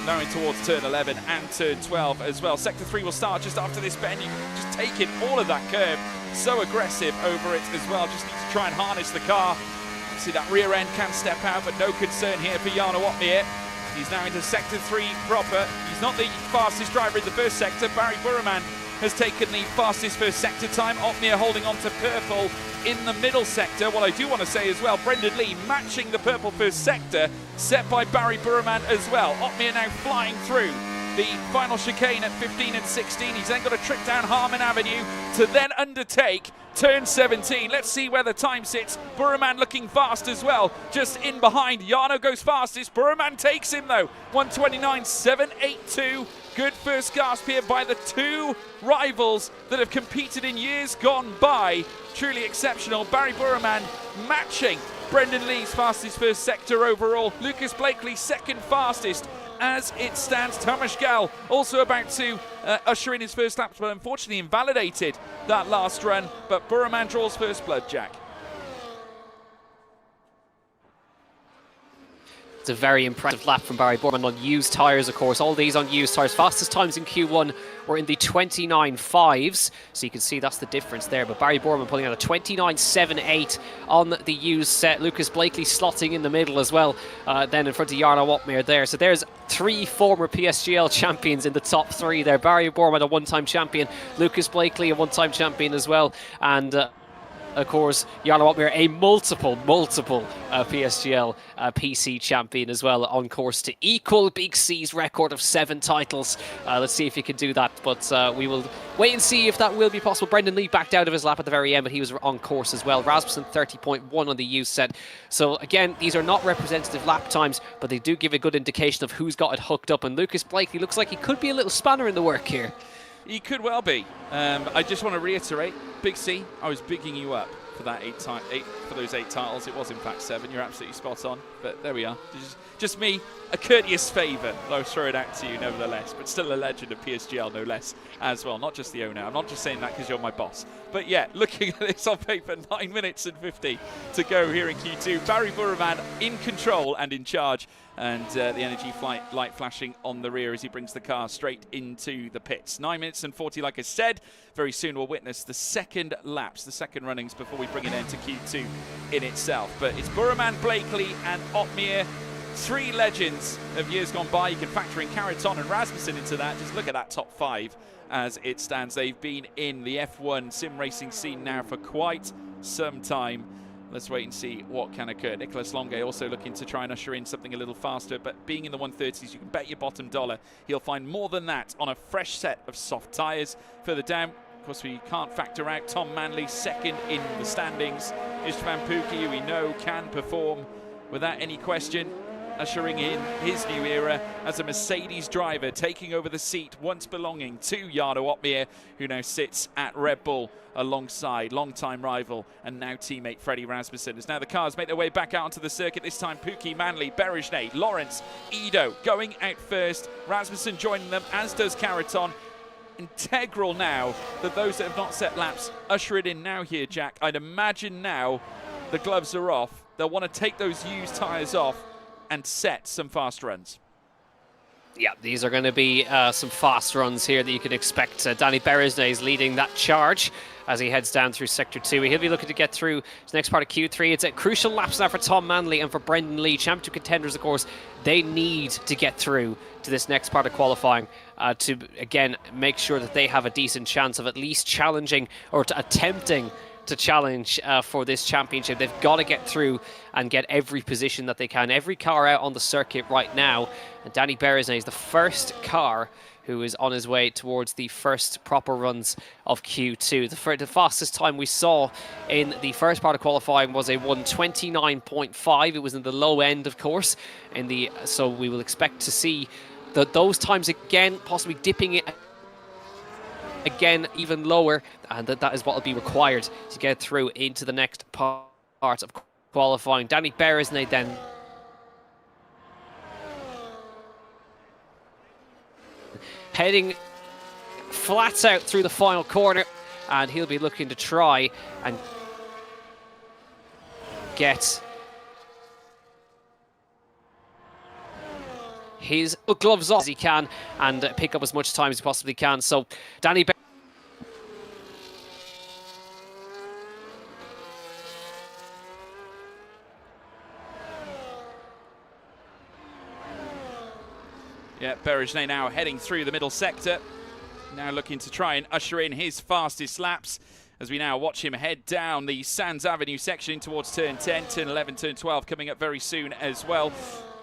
A: now in towards turn 11 and turn 12 as well. Sector 3 will start just after this bend. You can just take in all of that curve. So aggressive over it as well. Just need to try and harness the car. See that rear end can step out, but no concern here for Jarno Opmeer. He's now into sector 3 proper. He's not the fastest driver in the first sector. Barry Burman has taken the fastest first sector time. Opmeer holding on to purple in the middle sector. What I do want to say as well, Brendan Lee matching the purple first sector set by Barry Burman as well. Opmeer now flying through the final chicane at 15 and 16. He's then got a trip down Harmon Avenue to then undertake turn 17. Let's see where the time sits. Burman looking fast as well, just in behind. Jarno goes fastest. Burman takes him though. 129.782. Good first gasp here by the two rivals that have competed in years gone by. Truly exceptional. Barry Burman matching Brendan Lee's fastest first sector overall. Lucas Blakely second fastest as it stands. Tomasz Gal also about to usher in his first lap, but unfortunately invalidated that last run. But Burman draws first blood, Jack.
C: It's a very impressive lap from Barry Burman on used tyres, of course. All these on used tyres. Fastest times in Q1 were in the 29.5s. So you can see that's the difference there. But Barry Burman pulling out a 29.78 on the used set. Lucas Blakely slotting in the middle as well. Then in front of Jarno Opmeer there. So there's three former PSGL champions in the top three there. Barry Burman, a one-time champion. Lucas Blakely, a one-time champion as well. And of course, Jarno Opmeer, a multiple PSGL PC champion as well, on course to equal Big C's record of 7 titles. Let's see if he can do that, but we will wait and see if that will be possible. Brendan Lee backed out of his lap at the very end, but he was on course as well. Rasmussen 30.1 on the used set. So again, these are not representative lap times, but they do give a good indication of who's got it hooked up, and Lucas Blakely looks like he could be a little spanner in the work here.
A: He could well be. I just want to reiterate, Big C, I was bigging you up for that for those 8 titles. It was in fact 7. You're absolutely spot on. But there we are. Just me, a courteous favour that I was throwing out to you, nevertheless. But still a legend of PSGL, no less, as well. Not just the owner. I'm not just saying that because you're my boss. But yeah, looking at this on paper, 9 minutes and 50 to go here in Q2. Barry Burman in control and in charge. And the energy light flashing on the rear as he brings the car straight into the pits. 9 minutes and 40, like I said. Very soon we'll witness the second laps, the second runnings before we bring it into Q2 in itself. But it's Burman, Blakely and Opmeer. 3 legends of years gone by. You can factor in Carreton and Rasmussen into that. Just look at that top 5 as it stands. They've been in the F1 sim racing scene now for quite some time. Let's wait and see what can occur. Nicholas Longue also looking to try and usher in something a little faster, but being in the 130s, you can bet your bottom dollar he'll find more than that on a fresh set of soft tyres. Further down, of course, we can't factor out Tom Manley, second in the standings. Istvan Pukki, who we know can perform without any question, ushering in his new era as a Mercedes driver, taking over the seat once belonging to Jarno Opmeer, who now sits at Red Bull alongside long-time rival and now teammate Freddie Rasmussen. As now the cars make their way back out onto the circuit, this time Pukki, Manley, Berejnay, Lawrence, Ido going out first. Rasmussen joining them, as does Carreton. Integral now that those that have not set laps usher it in now here, Jack. I'd imagine now the gloves are off. They'll want to take those used tyres off and set some fast runs.
C: Yeah, these are going to be some fast runs here that you can expect. Danny Berejnay is leading that charge as he heads down through Sector 2. He'll be looking to get through the next part of Q3. It's a crucial laps now for Tom Manley and for Brendan Lee. Championship contenders, of course, they need to get through to this next part of qualifying to, again, make sure that they have a decent chance of at least challenging or attempting to challenge for this championship. They've got to get through and get every position that they can. Every car out on the circuit right now. And Danny Berejnay is the first car who is on his way towards the first proper runs of Q2. The fastest time we saw in the first part of qualifying was a 1:29.5. It was in the low end, of course. So we will expect to see those times again, possibly dipping it again even lower, and that is what will be required to get through into the next part of qualifying. Danny Berejnay then heading flat out through the final corner, and he'll be looking to try and get his gloves off as he can and pick up as much time as he possibly can. So Danny
A: Yeah, Berejnay now heading through the middle sector. Now looking to try and usher in his fastest laps as we now watch him head down the Sands Avenue section towards turn 10, turn 11, turn 12 coming up very soon as well.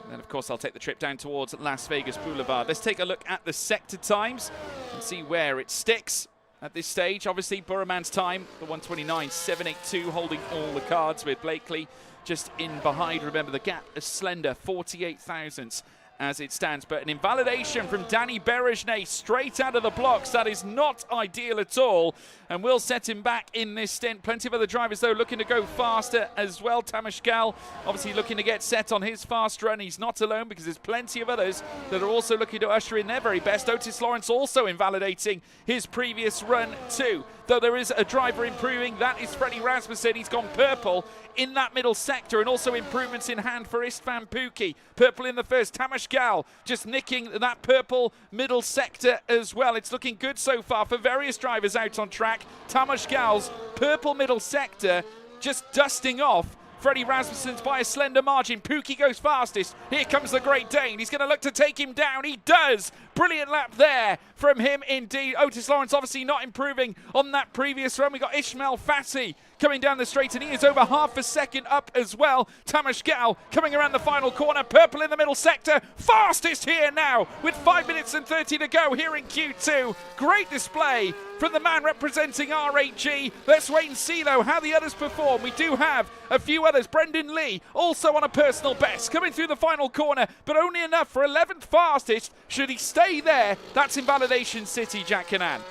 A: And then, of course, I'll take the trip down towards Las Vegas Boulevard. Let's take a look at the sector times and see where it sticks at this stage. Obviously, Burraman's time, the 129.782, holding all the cards with Blakely just in behind. Remember, the gap is slender, 48 thousandths as it stands. But an invalidation from Danny Berejnay straight out of the blocks. That is not ideal at all and will set him back in this stint. Plenty of other drivers, though, looking to go faster as well. Tamas Gal obviously looking to get set on his fast run. He's not alone because there's plenty of others that are also looking to usher in their very best. Otis Lawrence also invalidating his previous run too. Though there is a driver improving, that is Freddie Rasmussen. He's gone purple in that middle sector, and also improvements in hand for Istvan Pukki. Purple in the first. Tamas Gal just nicking that purple middle sector as well. It's looking good so far for various drivers out on track. Tamas Gal's purple middle sector just dusting off Freddie Rasmussen's by a slender margin. Pukki goes fastest. Here comes the Great Dane. He's going to look to take him down. He does. Brilliant lap there from him indeed. Otis Lawrence obviously not improving on that previous run. We got Ishmael Fassi coming down the straight, and he is over half a second up as well. Tamas Gal coming around the final corner. Purple in the middle sector. Fastest here now with 5 minutes and 30 to go here in Q2. Great display from the man representing R8G. Let's wait and see, though, how the others perform. We do have a few others. Brendan Lee also on a personal best, coming through the final corner, but only enough for 11th fastest. Should he stay there? That's Invalidation City, Jack Canan.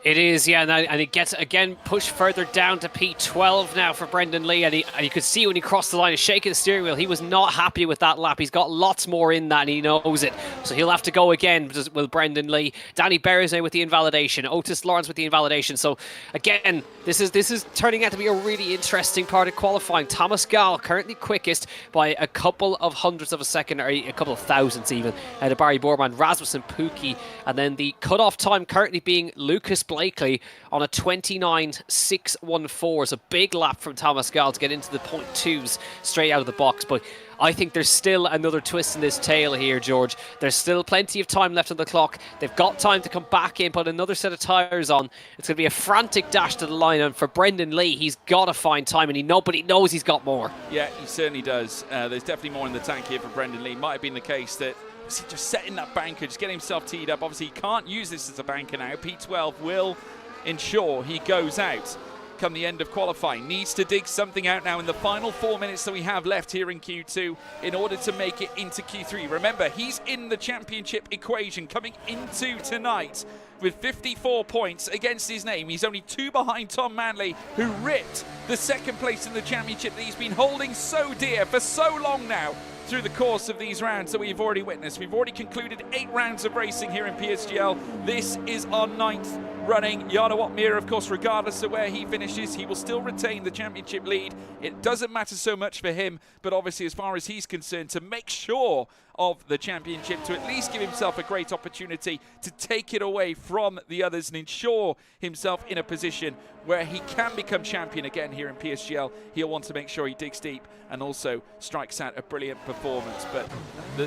C: It is, yeah, and it gets again pushed further down to P12 now for Brendan Lee, and you could see when he crossed the line, he's shaking the steering wheel. He was not happy with that lap. He's got lots more in that, and he knows it. So he'll have to go again with Brendan Lee. Danny Berejnay with the invalidation, Otis Lawrence with the invalidation. So again, this is turning out to be a really interesting part of qualifying. Tamas Gal currently quickest by a couple of hundredths of a second, or a couple of thousandths even, out of Barry Borman, Rasmussen, Pukki, and then the cut-off time currently being Lucas Blakely on a 29.614. It's a big lap from Tamas Gal to get into the 0.2s straight out of the box, but I think there's still another twist in this tail here, George. There's still plenty of time left on the clock. They've got time to come back in, put another set of tyres on. It's going to be a frantic dash to the line, and for Brendan Lee, he's got to find time, and nobody knows he's got more.
A: Yeah, he certainly does. There's definitely more in the tank here for Brendan Lee. Might have been the case that just setting that banker, just getting himself teed up. Obviously, he can't use this as a banker now. P12 will ensure he goes out come the end of qualifying. Needs to dig something out now in the final 4 minutes that we have left here in Q2 in order to make it into Q3. Remember, he's in the championship equation coming into tonight with 54 points against his name. He's only 2 behind Tom Manley, who ripped the second place in the championship that he's been holding so dear for so long now through the course of these rounds that we've already witnessed. We've already concluded 8 rounds of racing here in PSGL. This is our 9th running. Jarno Opmeer, of course, regardless of where he finishes, he will still retain the championship lead. It doesn't matter so much for him, but obviously as far as he's concerned, to make sure of the championship, to at least give himself a great opportunity to take it away from the others and ensure himself in a position where he can become champion again here in PSGL. He'll want to make sure he digs deep and also strikes out a brilliant performance. But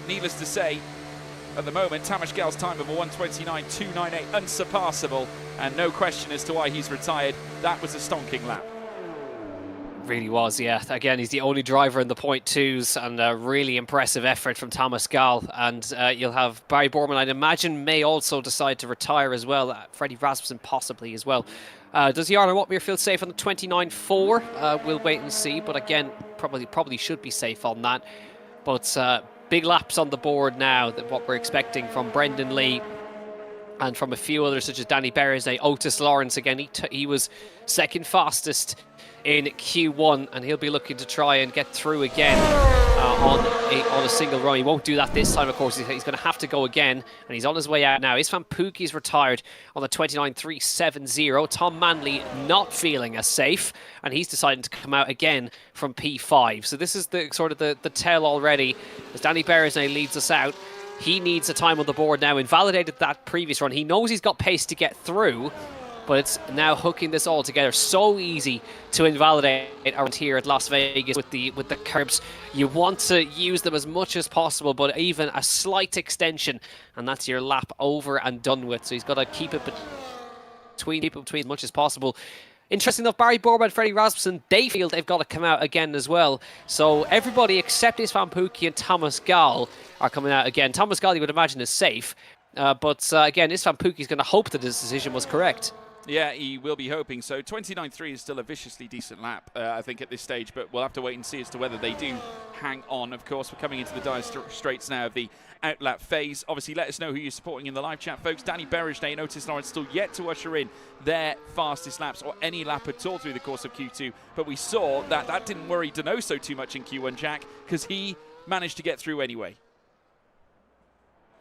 A: needless to say, at the moment, Tamas Gal's time of a 129.298, unsurpassable, and no question as to why he's retired. That was a stonking lap.
C: Really was, yeah. Again, he's the only driver in the 0.2s, and a really impressive effort from Tamas Gal. And you'll have Barry Borman, I'd imagine, may also decide to retire as well. Freddie Rasmussen possibly as well. Does Jarno Opmeer feel safe on the 29.4? We'll wait and see, but again, probably should be safe on that. But big laps on the board now, that what we're expecting from Brendan Lee and from a few others such as Danny Berezne, Otis Lawrence again. He was second fastest in Q1, and he'll be looking to try and get through again on a single run. He won't do that this time, of course. He's going to have to go again, and he's on his way out now. Isfan Pukki's retired on the 29.370. Tom Manley not feeling as safe, and he's deciding to come out again from P5. So this is the sort of the tell already, as Danny Berezne leads us out. He needs a time on the board now. Invalidated that previous run. He knows he's got pace to get through, but it's now hooking this all together. So easy to invalidate around here at Las Vegas with the curbs. You want to use them as much as possible, but even a slight extension, and that's your lap over and done with. So he's got to keep it between as much as possible. Interesting enough, Barry Borman and Freddie Rasmussen, they feel they've got to come out again as well. So everybody except Isfan Pukki and Thomas Gall are coming out again. Thomas Gall, you would imagine, is safe. But again, Isfan Pukki is going to hope that his decision was correct.
A: Yeah, he will be hoping so. 29.3 is still a viciously decent lap, I think, at this stage, but we'll have to wait and see as to whether they do hang on. Of course, we're coming into the dire straits now of the outlap phase. Obviously, let us know who you're supporting in the live chat, folks. Danny Berejne and Otis Lawrence still yet to usher in their fastest laps or any lap at all through the course of Q2, but we saw that didn't worry Donoso too much in Q1, Jack, because he managed to get through anyway.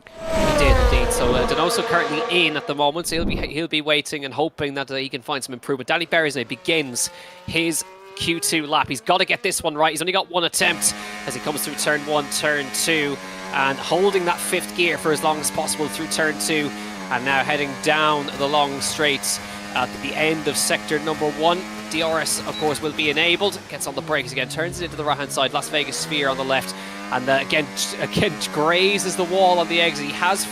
C: He did indeed. So Donoso currently in at the moment, so he'll be waiting and hoping that he can find some improvement. Danny Berezne begins his Q2 lap. He's got to get this one right. He's only got one attempt as he comes through turn 1, turn 2, and holding that fifth gear for as long as possible through turn 2, and now heading down the long straights at the end of sector number 1. DRS, of course, will be enabled. Gets on the brakes again, turns it into the right-hand side. Las Vegas Sphere on the left, and again grazes the wall on the exit. He has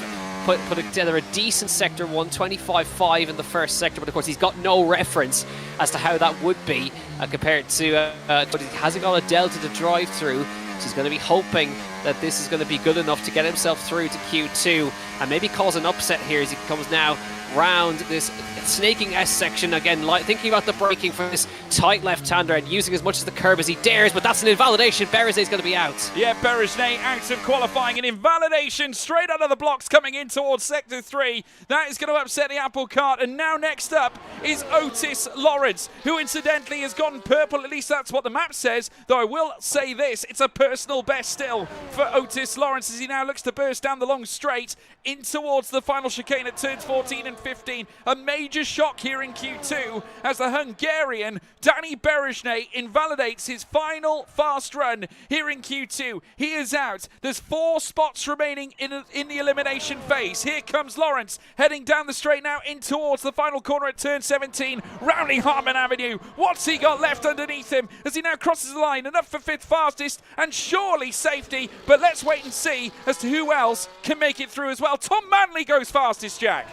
C: put together a decent sector 1, 25.5 in the first sector, but of course he's got no reference as to how that would be compared to, but he hasn't got a delta to drive through. So he's going to be hoping that this is going to be good enough to get himself through to Q2 and maybe cause an upset here as he comes now round this snaking S section again, thinking about the braking for this tight left-hander and using as much as the curb as he dares, but that's an invalidation. Berezne's going to be out.
A: Yeah, Berezne out of qualifying, an invalidation straight out of the blocks coming in towards sector 3. That is going to upset the apple cart, and now next up is Otis Lawrence, who incidentally has gotten purple, at least that's what the map says, though I will say this, it's a personal best still for Otis Lawrence as he now looks to burst down the long straight in towards the final chicane at turns 14 and 15. A major shock here in Q2 as the Hungarian Danny Berezne invalidates his final fast run here in Q2. He is out. There's 4 spots remaining in the elimination phase. Here comes Lawrence heading down the straight now in towards the final corner at turn 17, rounding Harman Avenue. What's he got left underneath him as he now crosses the line? Enough for 5th fastest and surely safety, but let's wait and see as to who else can make it through as well. Tom Manley goes fastest, Jack.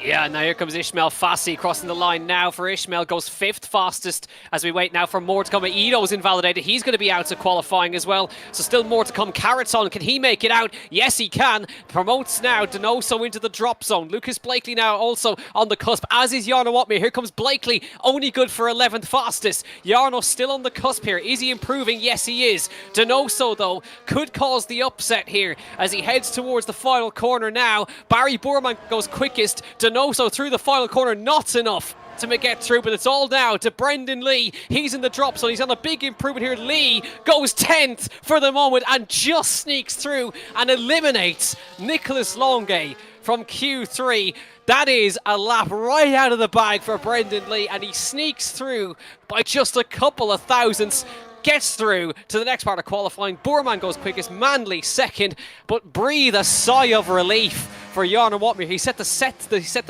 C: Yeah, now here comes Ishmael Fassi crossing the line now for Ishmael. Goes 5th fastest as we wait now for more to come. Ito's invalidated. He's going to be out of qualifying as well. So still more to come. Carroton, can he make it out? Yes, he can. Promotes now Donoso into the drop zone. Lucas Blakely now also on the cusp, as is Jarno Watmir. Here comes Blakely, only good for 11th fastest. Jarno still on the cusp here. Is he improving? Yes, he is. Donoso, though, could cause the upset here as he heads towards the final corner now. Barry Boorman goes quickest. Donoso through the final corner, not enough to get through, but it's all now to Brendan Lee. He's in the drop zone. He's on a big improvement here. Lee goes 10th for the moment and just sneaks through and eliminates Nicholas Longue from Q3. That is a lap right out of the bag for Brendan Lee, and he sneaks through by just a couple of thousandths. Gets through to the next part of qualifying. Boorman goes quickest, Manley second, but breathe a sigh of relief for Jarno Watmir. He set the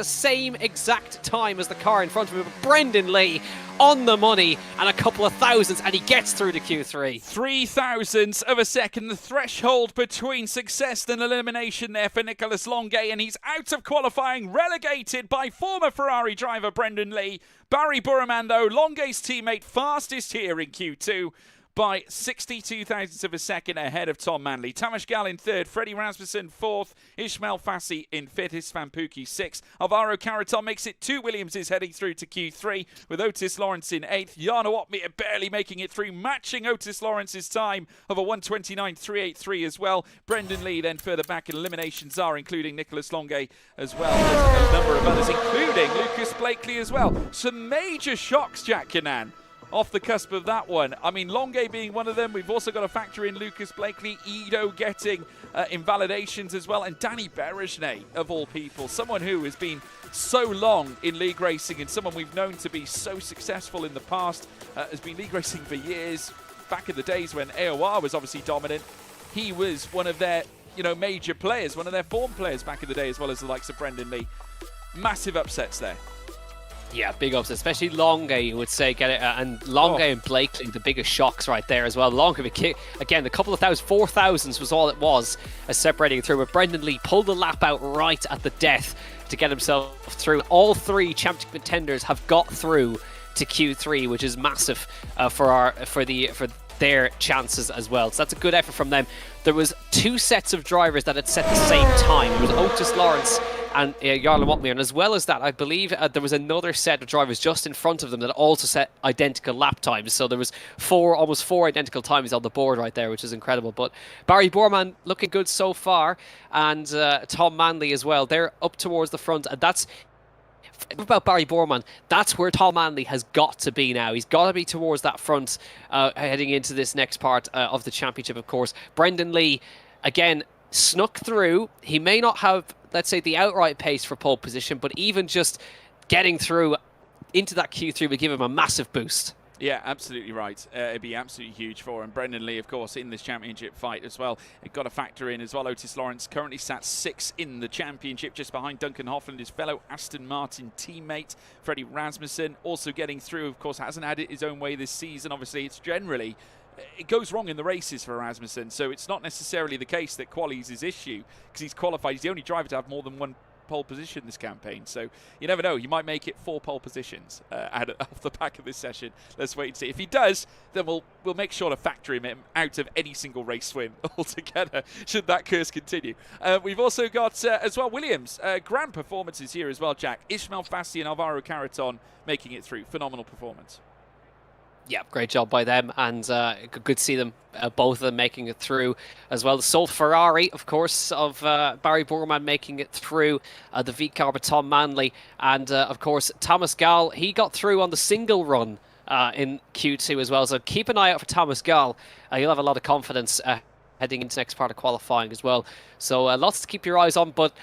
C: same exact time as the car in front of him, but Brendan Lee on the money and a couple of thousandths, and he gets through to Q3. 3
A: thousandths of a second, the threshold between success and elimination there for Nicholas Longue, and he's out of qualifying, relegated by former Ferrari driver Brendan Lee. Barry Burman, though, Longue's teammate, fastest here in Q2. by 62 thousandths of a second ahead of Tom Manley. Tamas Gal in third, Freddie Rasmussen fourth, Ismail Fassi in fifth, Istvan Pukki sixth. Alvaro Caraton makes it 2 Williamses heading through to Q3 with Otis Lawrence in eighth. Jarno Opmeer barely making it through, matching Otis Lawrence's time of a 1:29.383 as well. Brendan Lee then further back, and eliminations are including Nicholas Longue as well as a number of others, including Lucas Blakely as well. Some major shocks, Jack Cannan, off the cusp of that one. I mean, Longue being one of them. We've also got to factor in Lucas Blakely, Ido getting invalidations as well, and Danny Berejne, of all people, someone who has been so long in league racing and someone we've known to be so successful in the past, has been league racing for years. Back in the days when AOR was obviously dominant, he was one of their major players, one of their form players back in the day, as well as the likes of Brendan Lee. Massive upsets there.
C: Yeah, big upset, especially Longue, you would say, get it, and Longue and Blakely, the biggest shocks right there as well. Longue, again, a couple of thousand, 4,000s was all it was as separating through, but Brendan Lee pulled the lap out right at the death to get himself through. All three championship contenders have got through to Q3, which is massive for their chances as well. So that's a good effort from them. There was 2 sets of drivers that had set the same time. It was Otis Lawrence and Jarno Opmeer, and as well as that, I believe there was another set of drivers just in front of them that also set identical lap times. So there was almost four identical times on the board right there, which is incredible. But Barry Borman looking good so far, and Tom Manley as well. They're up towards the front, and that's about Barry Borman. That's where Tom Manley has got to be now. He's got to be towards that front heading into this next part of the championship, of course. Brendan Lee, again, snuck through. He may not have, let's say, the outright pace for pole position, but even just getting through into that Q3 would give him a massive boost.
A: Yeah, absolutely right. It'd be absolutely huge for him. Brendan Lee, of course, in this championship fight as well. It got to factor in as well. Otis Lawrence currently sat 6th in the championship, just behind Duncan Hoffland, his fellow Aston Martin teammate. Freddie Rasmussen also getting through, of course, hasn't had it his own way this season. Obviously, it goes wrong in the races for Rasmussen, so it's not necessarily the case that quali is his issue, because he's qualified. He's the only driver to have more than one pole position this campaign, so you never know, he might make it 4 pole positions off the back of this session. Let's wait and see. If he does, then we'll make sure to factor him out of any single race win altogether, should that curse continue. We've also got as well Williams, grand performances here as well, Jack. Ismail Fassi and Alvaro Caraton making it through. Phenomenal performance.
C: Yeah, great job by them, and good to see them, both of them making it through as well. The sole Ferrari, of course, of Barry Borman making it through, the V-car by Tom Manley, and of course Thomas Gall, he got through on the single run in Q2 as well, so keep an eye out for Thomas Gall. He'll have a lot of confidence heading into next part of qualifying as well. So lots to keep your eyes on, but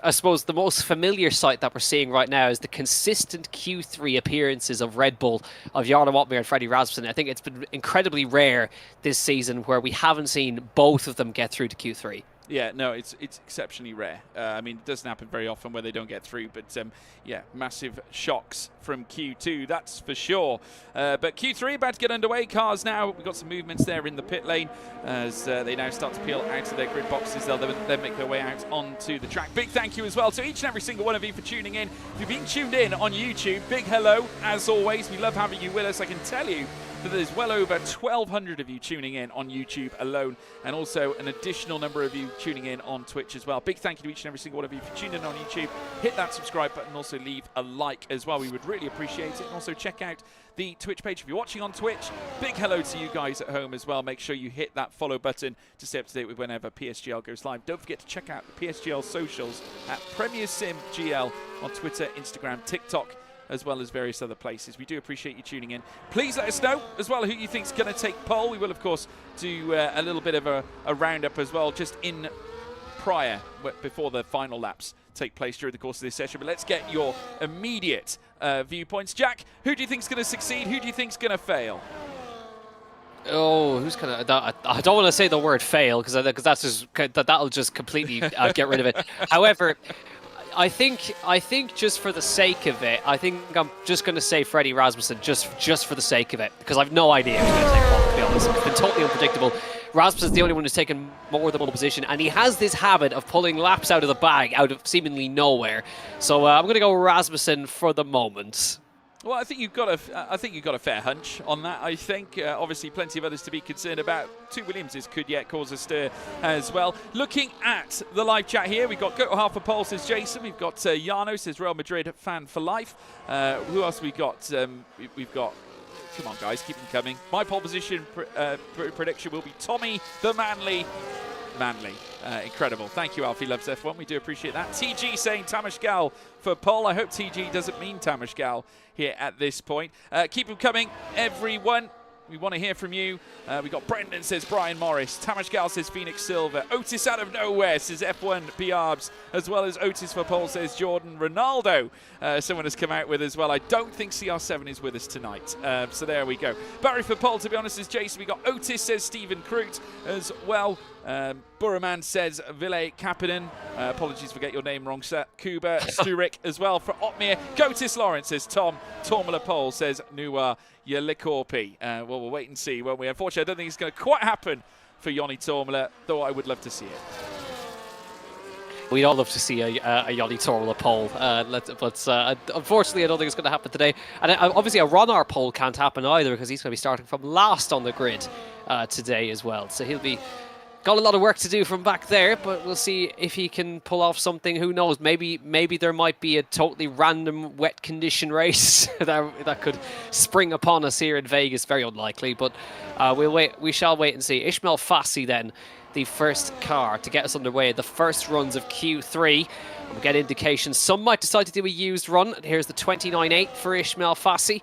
C: I suppose the most familiar sight that we're seeing right now is the consistent Q3 appearances of Red Bull, of Jarno Opmeer and Freddie Rasmussen. I think it's been incredibly rare this season where we haven't seen both of them get through to Q3.
A: Yeah, no, it's exceptionally rare. I mean, it doesn't happen very often where they don't get through, but yeah, massive shocks from Q2, that's for sure. But Q3 about to get underway. Cars now, we've got some movements there in the pit lane as they now start to peel out of their grid boxes. They'll then make their way out onto the track. Big thank you as well to each and every single one of you for tuning in. If you've been tuned in on YouTube, big hello, as always. We love having you with us. I can tell you that there's well over 1,200 of you tuning in on YouTube alone, and also an additional number of you tuning in on Twitch as well. Big thank you to each and every single one of you for tuning in on YouTube. Hit that subscribe button, also leave a like as well. We would really appreciate it. And also check out the Twitch page if you're watching on Twitch. Big hello to you guys at home as well. Make sure you hit that follow button to stay up to date with whenever PSGL goes live. Don't forget to check out the PSGL socials at Premier Sim GL on Twitter, Instagram, TikTok, as well as various other places. We do appreciate you tuning in. Please let us know as well who you think's going to take pole. We will, of course, do a little bit of a roundup as well, just in before the final laps take place during the course of this session. But let's get your immediate viewpoints. Jack, who do you think's going to succeed? Who do you think's going to fail?
C: Oh, who's gonna? I don't want to say the word fail because that'll just completely get rid of it. However, I think just for the sake of it, I think I'm just going to say Freddie Rasmussen just for the sake of it, because I've no idea who's going to take one, to be honest. It's been totally unpredictable. Rasmussen's the only one who's taken more than one position, and he has this habit of pulling laps out of the bag, out of seemingly nowhere. So I'm going to go Rasmussen for the moment.
A: Well, I think you've got a fair hunch on that. I think obviously plenty of others to be concerned about. Two Williamses could yet cause a stir as well. Looking at the live chat here, we've got Go to Half a Pole, says Jason. We've got Yano, says Real Madrid fan for life. Who else we got? We've got. Come on, guys, keep them coming. My pole position prediction will be Tommy the Manly. Incredible. Thank you, Alfie Loves F1. We do appreciate that. TG saying Tamas Gal for pole. I hope TG doesn't mean Tamas Gal here at this point. Keep them coming, everyone. We want to hear from you. We got Brendan says Brian Morris. Tamas Gal says Phoenix Silver. Otis out of nowhere says F1 Piarbs, as well as Otis for pole says Jordan Ronaldo. Someone has come out with as well. I don't think CR7 is with us tonight. So there we go. Barry for pole, to be honest, is Jason. We got Otis says Stephen Kroot as well. Buraman says Ville Kapanen. Apologies for getting your name wrong, sir. Kuba Sturik as well for Otmir. Gotis Lawrence says Tom. Tormula Pole says Nuwa Yelikorpi. Well, we'll wait and see, won't we? Unfortunately, I don't think it's going to quite happen for Yoni Tormula, though I would love to see it.
C: We'd all love to see a Yoni Tormula pole, but unfortunately I don't think it's going to happen today. And obviously a Ronar pole can't happen either, because he's going to be starting from last on the grid today as well. So he'll be got a lot of work to do from back there, but we'll see if he can pull off something. Who knows? Maybe there might be a totally random wet condition race that could spring upon us here in Vegas. Very unlikely, but we'll wait. We shall wait and see. Ishmael Fassi then, the first car to get us underway. The first runs of Q3. We get indications some might decide to do a used run. Here's the 29.8 for Ishmael Fassi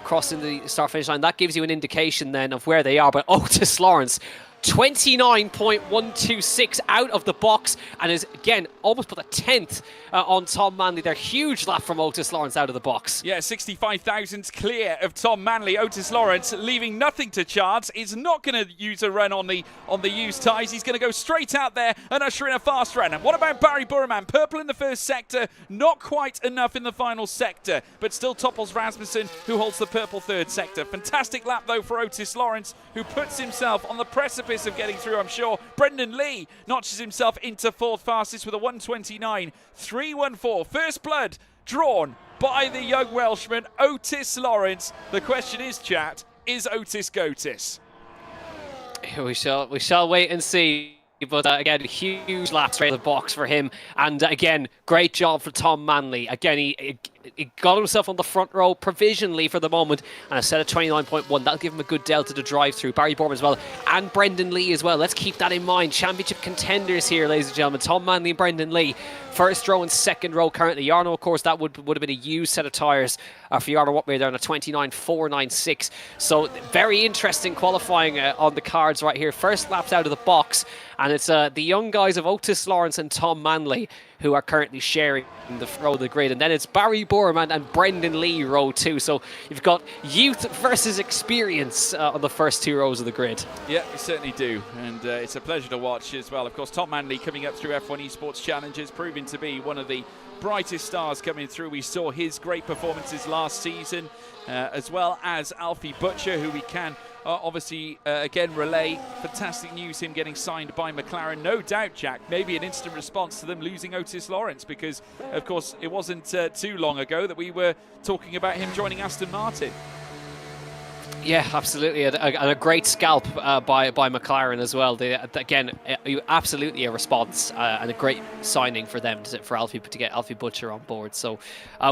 C: crossing the start finish line. That gives you an indication then of where they are. But Otis Lawrence, 29.126 out of the box, and is again almost put a 10th on Tom Manley. They're huge lap from Otis Lawrence out of the box.
A: Yeah, 65,000's clear of Tom Manley. Otis Lawrence leaving nothing to chance. Is not going to use a run on the used tyres. He's going to go straight out there and usher in a fast run. And what about Barry Buraman? Purple in the first sector, not quite enough in the final sector, but still topples Rasmussen, who holds the purple third sector. Fantastic lap though for Otis Lawrence, who puts himself on the precipice of getting through, I'm sure. Brendan Lee notches himself into fourth fastest with a 129.314. First blood drawn by the young Welshman, Otis Lawrence. The question is, chat, is Otis Gotis?
C: We shall wait and see. But again, huge lap straight out of the box for him. And again, great job for Tom Manley. Again, he got himself on the front row provisionally for the moment, and a set of 29.1. That'll give him a good delta to drive through. Barry Borman as well, and Brendan Lee as well. Let's keep that in mind. Championship contenders here, ladies and gentlemen. Tom Manley and Brendan Lee. First row and second row currently. Yarno, of course, that would have been a used set of tyres for Yarno Watmere there on a 29.496. So very interesting qualifying on the cards right here. First laps out of the box, and it's the young guys of Otis Lawrence and Tom Manley who are currently sharing the row of the grid. And then it's Barry Borman and Brendan Lee row 2. So you've got youth versus experience on the first two rows of the grid.
A: Yeah, we certainly do. And it's a pleasure to watch as well. Of course, Tom Manley coming up through F1 Esports Challenges, proving to be one of the brightest stars coming through. We saw his great performances last season, as well as Alfie Butcher, who we can obviously again relay. Fantastic news, him getting signed by McLaren. No doubt, Jack, maybe an instant response to them losing Otis Lawrence, because of course it wasn't too long ago that we were talking about him joining Aston Martin.
C: Yeah, absolutely, and a great scalp by McLaren as well. Again, absolutely a response and a great signing for them, for Alfie, to get Alfie Butcher on board. So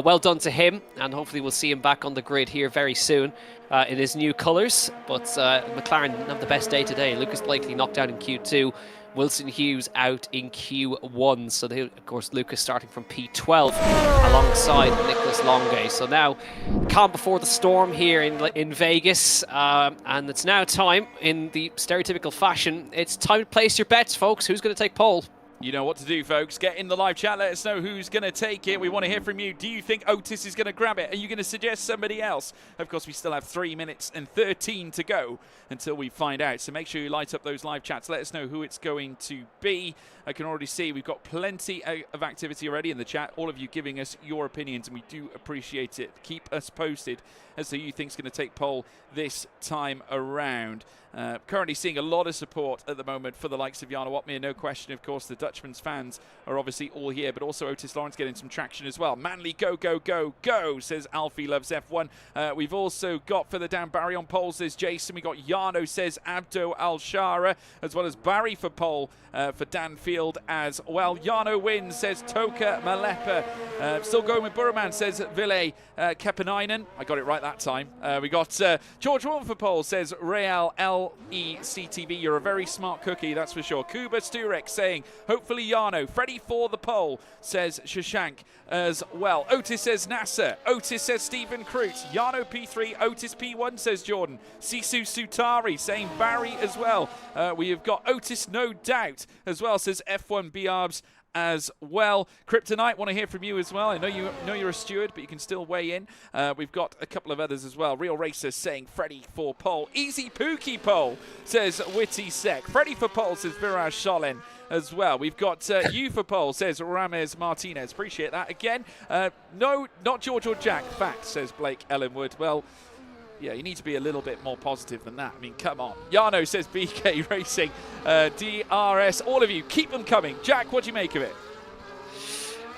C: well done to him, and hopefully we'll see him back on the grid here very soon in his new colours. But McLaren didn't have the best day today. Lucas Blakely knocked out in Q2. Wilson Hughes out in Q1. So, of course, Lucas starting from P12 alongside Nicholas Longue. So now, calm before the storm here in Vegas. And it's now time, in the stereotypical fashion, it's time to place your bets, folks. Who's going to take pole?
A: You know what to do, folks. Get in the live chat. Let us know who's going to take it. We want to hear from you. Do you think Otis is going to grab it? Are you going to suggest somebody else? Of course, we still have 3 minutes and 13 to go until we find out. So make sure you light up those live chats. Let us know who it's going to be. I can already see we've got plenty of activity already in the chat. All of you giving us your opinions, and we do appreciate it. Keep us posted as to who you think is going to take pole this time around. Currently seeing a lot of support at the moment for the likes of Jana Watmere. No question, of course, the Dutchman's fans are obviously all here, but also Otis Lawrence getting some traction as well. Manly, go, go, go, go, says Alfie loves F1. We've also got further down Barry on pole, says Jason. We got Yarno, says Abdo Al-Shara, as well as Barry for pole for Danfield as well. Yarno wins, says Toka Malepa. Still going with Burman, says Ville Kepenainen. I got it right that time. We got George Warren for pole, says Real LECTV. You're a very smart cookie, that's for sure. Kuba Sturek saying, hopefully Yarno. Freddie for the pole, says Shashank as well. Otis says NASA. Otis says Stephen Crute. Yarno P3, Otis P1, says Jordan. Sisu Sutari saying Barry as well. We have got Otis No Doubt as well, says F1 Biarbs as well. Kryptonite, want to hear from you as well. I know you're a steward, but you can still weigh in. We've got a couple of others as well. Real Racer saying Freddie for pole. Easy Pookie pole, says Witty Sec. Freddie for pole, says Viraj Sholin as well. We've got you for pole, says Ramirez Martinez. Appreciate that again. No, not George or Jack. Fact, says Blake Ellenwood. Well, yeah, you need to be a little bit more positive than that. I mean, come on. Yarno says BK Racing. DRS, all of you, keep them coming. Jack, what do you make of it?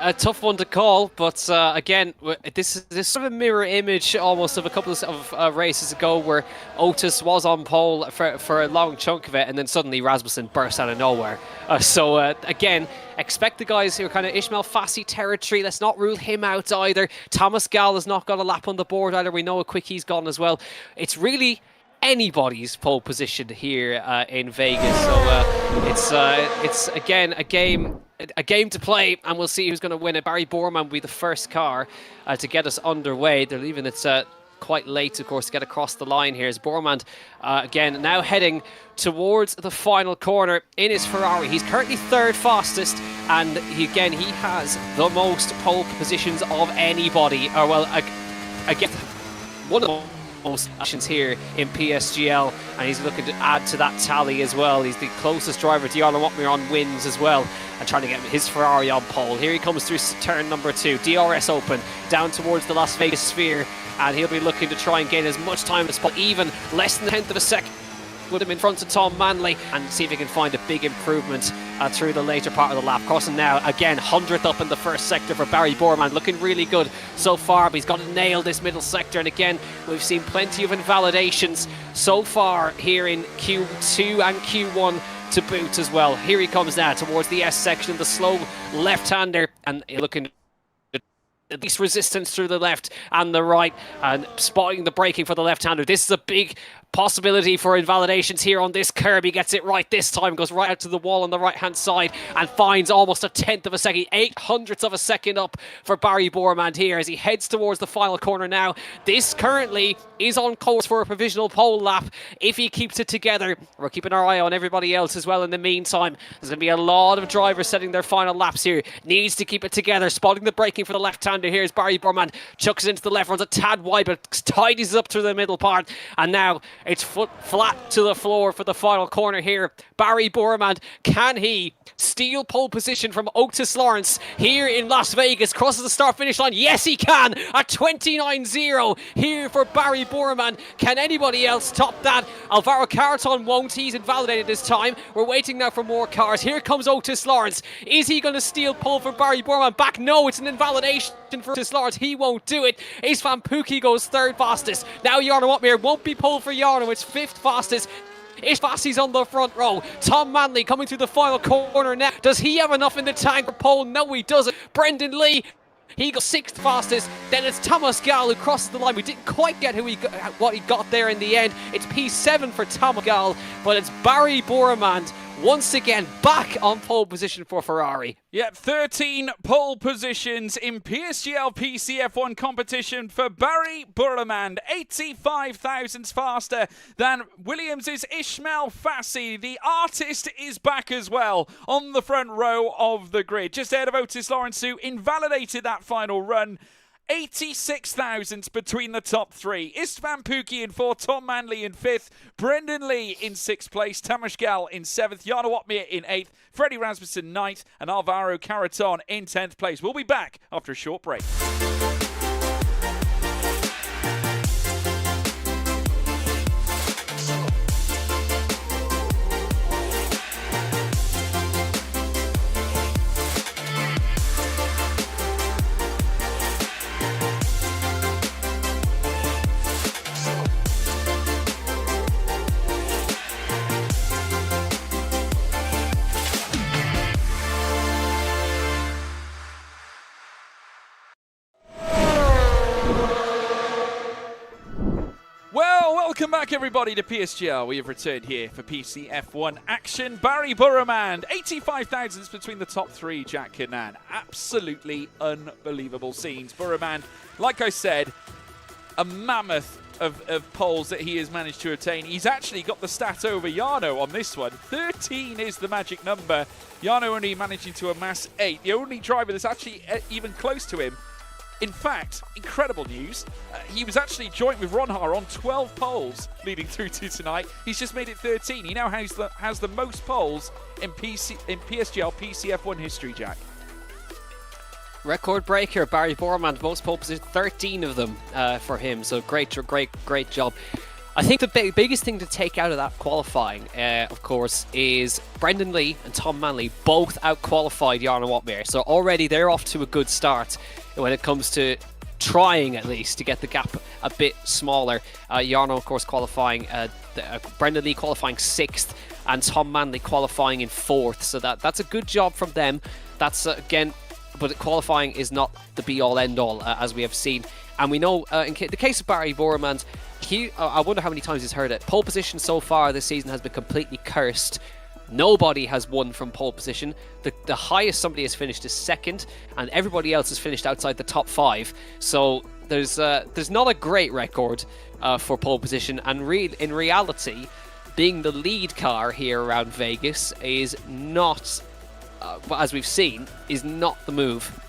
C: A tough one to call, but again, this is sort of a mirror image almost of a couple of races ago where Otis was on pole for a long chunk of it, and then suddenly Rasmussen burst out of nowhere. Again, expect the guys who are kind of Ishmael Fassi territory. Let's not rule him out either. Thomas Gall has not got a lap on the board either. We know how quick he's gone as well. It's really anybody's pole position here in Vegas. So it's again a game to play, and we'll see who's going to win it. Barry Borman will be the first car to get us underway. They're leaving it quite late, of course, to get across the line here. As Borman again now heading towards the final corner in his Ferrari. He's currently third fastest, and he has the most pole positions of anybody. Or well, again, one of the most actions here in PSGL, and he's looking to add to that tally as well. He's the closest driver. Diarlo Watmir on wins as well, and trying to get his Ferrari on pole. Here he comes through turn number 2. DRS open down towards the Las Vegas Sphere, and he'll be looking to try and gain as much time as possible, even less than a tenth of a second with him in front of Tom Manley, and see if he can find a big improvement through the later part of the lap. Crossing now, again, 100th up in the first sector for Barry Borman, looking really good so far, but he's got to nail this middle sector. And again, we've seen plenty of invalidations so far here in Q2 and Q1 to boot as well. Here he comes now towards the S section, the slow left-hander, and looking at least resistance through the left and the right, and spotting the braking for the left-hander. This is a big possibility for invalidations here on this curb. He gets it right this time, goes right out to the wall on the right-hand side and finds almost a tenth of a second, 800ths of a second up for Barry Borman here as he heads towards the final corner now. This currently is on course for a provisional pole lap if he keeps it together. We're keeping our eye on everybody else as well in the meantime. There's going to be a lot of drivers setting their final laps here. Needs to keep it together. Spotting the braking for the left-hander here is Barry Borman. Chucks it into the left, runs a tad wide, but tidies up through the middle part. And now it's foot flat to the floor for the final corner here. Barry Borman, can he steal pole position from Otis Lawrence here in Las Vegas? Crosses the start-finish line. Yes, he can. A 29.0 here for Barry Borman. Can anybody else top that? Alvaro Carreton won't. He's invalidated this time. We're waiting now for more cars. Here comes Otis Lawrence. Is he going to steal pole for Barry Borman? Back? No, it's an invalidation for Otis Lawrence. He won't do it. Ace Van Pookie goes third fastest. Now Jarno Watmir won't be pole for Jarno. It's fifth fastest. Ishvassi's on the front row. Tom Manley coming through the final corner now. Does he have enough in the tank for pole? No, he doesn't. Brendan Lee, he got sixth fastest. Then it's Thomas Gall who crosses the line. We didn't quite get what he got there in the end. It's P7 for Thomas Gall, but it's Barry Borman once again back on pole position for Ferrari.
A: Yep, 13 pole positions in PSGL PCF1 competition for Barry Borman. 85 thousandths faster than Williams' Ishmael Fassi. The artist is back as well on the front row of the grid. Just ahead of Otis Lawrence, who invalidated that final run. 86 thousandths between the top three. Istvan Pookie in fourth, Tom Manley in fifth, Brendan Lee in sixth place, Tamas Gall in seventh, Jarno Watmir in eighth, Freddie Rasmussen ninth, and Alvaro Carreton in 10th place. We'll be back after a short break. Welcome back, everybody, to PSGL. We have returned here for PCF1 action. Barry Burrowman, 85 thousandths between the top three, Jack Kernan. Absolutely unbelievable scenes. Burrowman, like I said, a mammoth of poles that he has managed to attain. He's actually got the stat over Jarno on this one. 13 is the magic number. Jarno only managing to amass 8. The only driver that's actually even close to him. In fact, incredible news, he was actually joint with Ronhar on 12 poles leading through to tonight. He's just made it 13. He now has the most poles in PSGL PCF1 history, Jack.
C: Record breaker, Barry Borman, most pole positions, 13 of them for him. So great job. I think the biggest thing to take out of that qualifying, of course, is Brendan Lee and Tom Manley both out-qualified Jarno Watmere. So already they're off to a good start when it comes to trying, at least, to get the gap a bit smaller. Jarno, of course, qualifying, Brendan Lee qualifying 6th, and Tom Manley qualifying in 4th. So that's a good job from them. That's, again... But qualifying is not the be-all, end-all, as we have seen. And we know, in the case of Barry Borremand, I wonder how many times he's heard it. Pole position so far this season has been completely cursed. Nobody has won from pole position. The highest somebody has finished is 2nd, and everybody else has finished outside the top 5. So there's not a great record for pole position. And in reality, being the lead car here around Vegas is not... as we've seen, is not the move.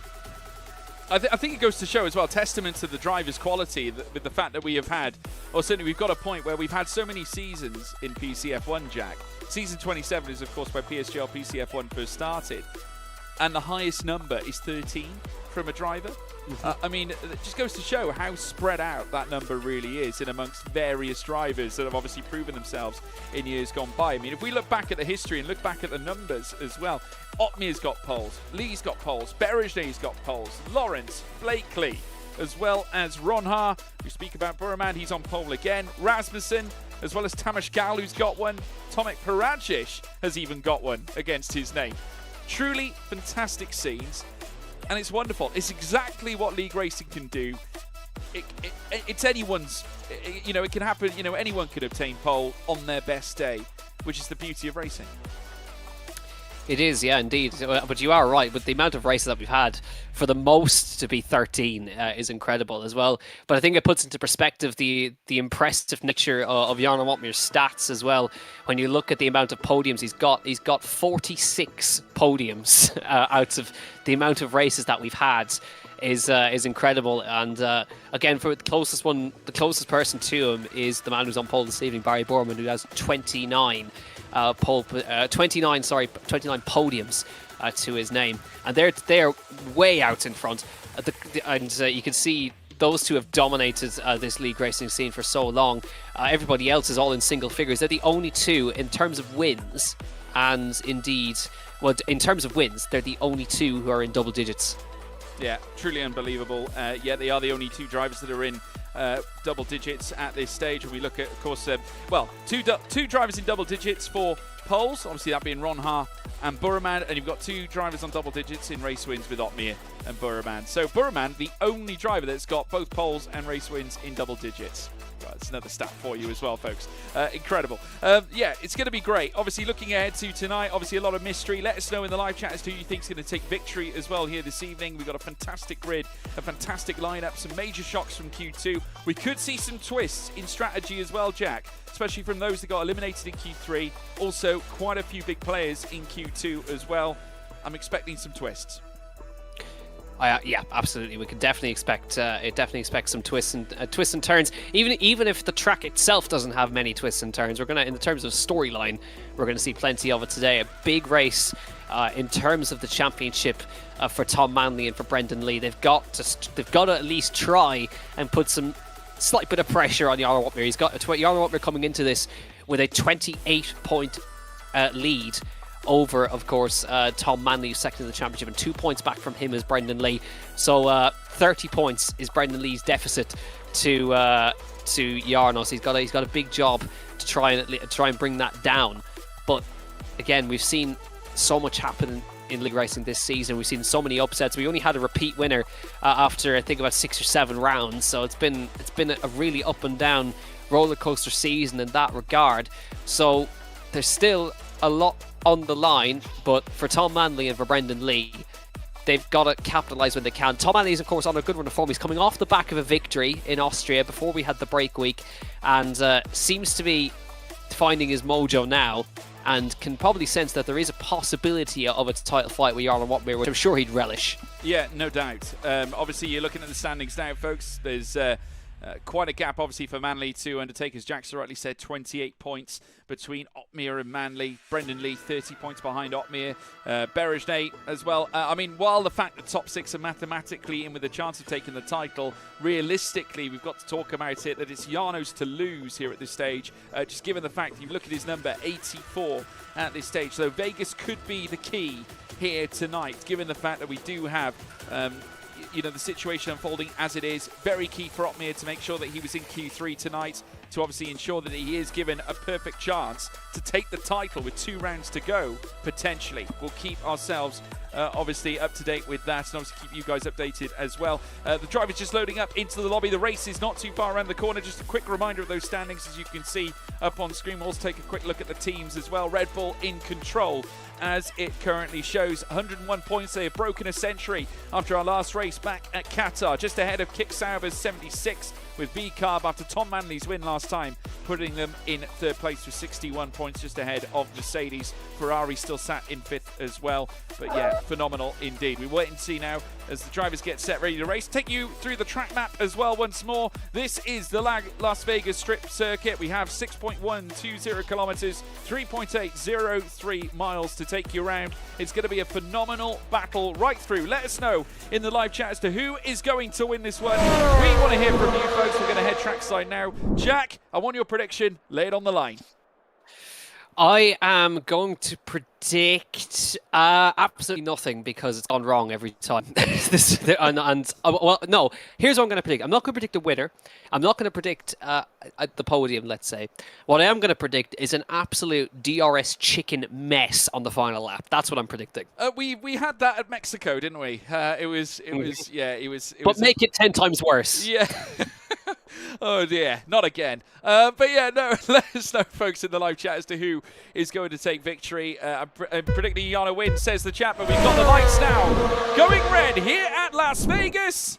A: I think it goes to show as well, testament to the driver's quality with the fact that we have had, or certainly we've got a point where we've had so many seasons in PCF1, Jack. Season 27 is, of course, where PSGL PCF1 first started, and the highest number is 13 from a driver. I mean, it just goes to show how spread out that number really is in amongst various drivers that have obviously proven themselves in years gone by. I mean, if we look back at the history and look back at the numbers as well, Otmir's got poles, Lee's got poles, Berejney's got poles, Lawrence, Blakely, as well as Ronhar. We speak about Burrowman, he's on pole again. Rasmussen, as well as Tamas Gal, who's got one. Tomek Paradzic has even got one against his name. Truly fantastic scenes. And it's wonderful. It's exactly what League Racing can do. It's anyone's, it can happen. Anyone could obtain pole on their best day, which is the beauty of racing.
C: It is, yeah, indeed. But you are right. With the amount of races that we've had, for the most to be 13 is incredible as well. But I think it puts into perspective the impressive nature of Jarno Watmere's stats as well. When you look at the amount of podiums he's got 46 podiums out of the amount of races that we've had is incredible. And again, for the closest person to him is the man who's on pole this evening, Barry Borman, who has 29 podiums to his name, and they're way out in front. And you can see those two have dominated this league racing scene for so long. Everybody else is all in single figures. They're the only two in terms of wins, and indeed, well, in terms of wins, they're the only two who are in double digits.
A: Yeah, truly unbelievable. Yeah, they are the only two drivers that are in double digits at this stage. And we look at, of course, two drivers in double digits for poles, obviously that being Ronhar and Burrowman, and you've got two drivers on double digits in race wins with Otmir and Burrowman. So Burrowman, the only driver that's got both poles and race wins in double digits. Well, that's another stat for you as well, folks. Incredible. Yeah, it's going to be great. Obviously, looking ahead to tonight, obviously a lot of mystery. Let us know in the live chat as to who you think is going to take victory as well here this evening. We've got a fantastic grid, a fantastic lineup, some major shocks from Q2. We could see some twists in strategy as well, Jack, especially from those that got eliminated in Q3. Also, quite a few big players in Q2 as well. I'm expecting some twists.
C: Yeah, absolutely. We can definitely expect some twists and turns. Even if the track itself doesn't have many twists and turns, in terms of storyline, we're gonna see plenty of it today. A big race in terms of the championship for Tom Manley and for Brendan Lee. They've got to at least try and put some slight bit of pressure on Jarno Watmere. He's got Jarno Watmere coming into this with a 28-point lead over, of course, Tom Manley, who's second in the championship, and 2 points back from him is Brendan Lee. So 30 points is Brendan Lee's deficit to Jarno. So he's got a big job to try and bring that down. But again, we've seen so much happen in league racing this season. We've seen so many upsets. We only had a repeat winner after I think about 6 or 7 rounds. So it's been a really up and down roller coaster season in that regard. So there's still a lot on the line, but for Tom Manley and for Brendan Lee, they've got to capitalise when they can. Tom Manley is, of course, on a good run of form. He's coming off the back of a victory in Austria before we had the break week, and seems to be finding his mojo now, and can probably sense that there is a possibility of a title fight with Jarno Opmeer, which I'm sure he'd relish.
A: Yeah, no doubt. Obviously, you're looking at the standings now, folks. There's quite a gap, obviously, for Manley to undertake. As Jackson rightly said, 28 points between Opmeer and Manley. Brendan Lee, 30 points behind Opmeer. Berejnay as well. I mean, while the fact that top 6 are mathematically in with a chance of taking the title, realistically, we've got to talk about it, that it's Jarno's to lose here at this stage, just given the fact that you look at his number, 84 at this stage. So Vegas could be the key here tonight, given the fact that we do have the situation unfolding as it is. Very key for Opmeer to make sure that he was in Q3 tonight, to obviously ensure that he is given a perfect chance to take the title with 2 rounds to go, potentially. We'll keep ourselves obviously up to date with that, and obviously keep you guys updated as well. The driver's just loading up into the lobby. The race is not too far around the corner. Just a quick reminder of those standings, as you can see up on screen. We'll also take a quick look at the teams as well. Red Bull in control as it currently shows. 101 points. They have broken a century after our last race back at Qatar, just ahead of Kick Sauber's 76 with B-Carb after Tom Manley's win last time, putting them in 3rd place with 61 points, just ahead of Mercedes. Ferrari still sat in 5th as well. But yeah, phenomenal indeed. We wait and see now as the drivers get set ready to race. Take you through the track map as well once more. This is the Las Vegas Strip Circuit. We have 6.120 kilometers, 3.803 miles to take you around. It's going to be a phenomenal battle right through. Let us know in the live chat as to who is going to win this one. We want to hear from you folks. We're going to head trackside now. Jack, I want your prediction. Lay it on the line.
C: I am going to predict absolutely nothing, because it's gone wrong every time. Well, no, here's what I'm going to predict. I'm not going to predict a winner. I'm not going to predict the podium, let's say. What I am going to predict is an absolute DRS chicken mess on the final lap. That's what I'm predicting.
A: We had that at Mexico, didn't we? It was
C: make it 10 times worse.
A: Yeah. Oh dear, not again. But yeah, no, let us know, folks, in the live chat as to who is going to take victory. I'm predicting Jarno wins, says the chat, but we've got the lights now going red here at Las Vegas.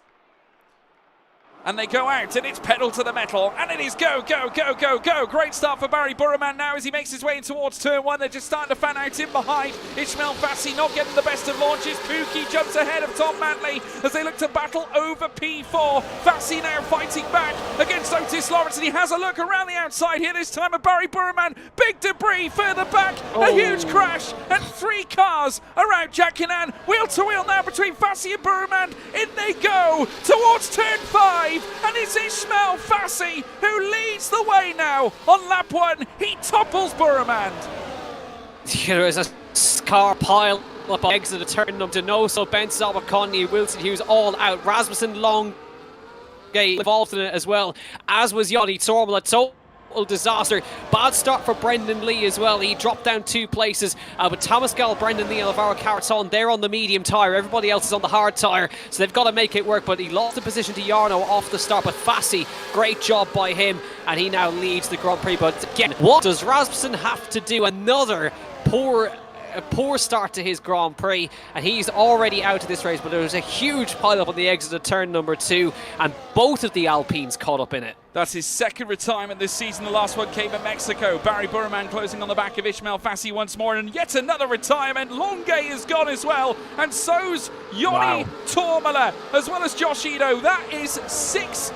A: And they go out, and it's pedal to the metal, and it is go, go, go, go, go. Great start for Barry Burman now as he makes his way in towards turn 1. They're just starting to fan out in behind. Ishmael Fassi not getting the best of launches. Pookie jumps ahead of Tom Manley as they look to battle over P4. Fassi now fighting back against Otis Lawrence, and he has a look around the outside here this time of Barry Burman. Big debris further back, a huge crash, and 3 cars are out. Jack Kinnan, wheel to wheel now between Fassi and Burman. In they go towards turn 5. And it's Ishmael Fassi who leads the way now on lap 1. He topples Burman.
C: There is a car pile up on exit of turn number Donoso, Benson, Connie, Wilson Hughes all out. Rasmussen Long involved in it as well, as was Joni Tormala. Total disaster. Bad start for Brendan Lee as well. He dropped down 2 places. But Thomas Gall, Brendan Lee, and Alvaro Caraton, they're on the medium tyre. Everybody else is on the hard tyre. So they've got to make it work. But he lost the position to Jarno off the start. But Fassi, great job by him. And he now leads the Grand Prix. But again, what does Rasmussen have to do? Another poor start to his Grand Prix, and he's already out of this race. But there was a huge pile-up on the exit of turn number 2, and both of the Alpines caught up in it.
A: That's his 2nd retirement this season. The last one came at Mexico. Barry Burman closing on the back of Ishmael Fassi once more, and yet another retirement. Longay is gone as well, and so's Joni Tormala, as well as Josh Ito. That is 7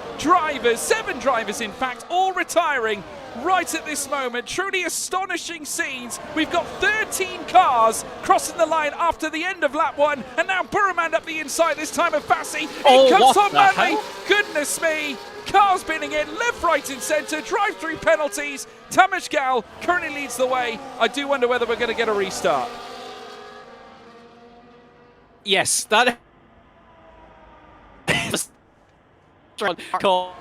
A: drivers in fact, all retiring right at this moment. Truly astonishing scenes. We've got 13 cars crossing the line after the end of lap 1, and now Burman up the inside, this time of Fassi. In comes Tom Manley. Goodness me. Cars spinning in, left, right and centre, drive-through penalties. Tamas Gal currently leads the way. I do wonder whether we're going to get a restart.
C: Yes, that call.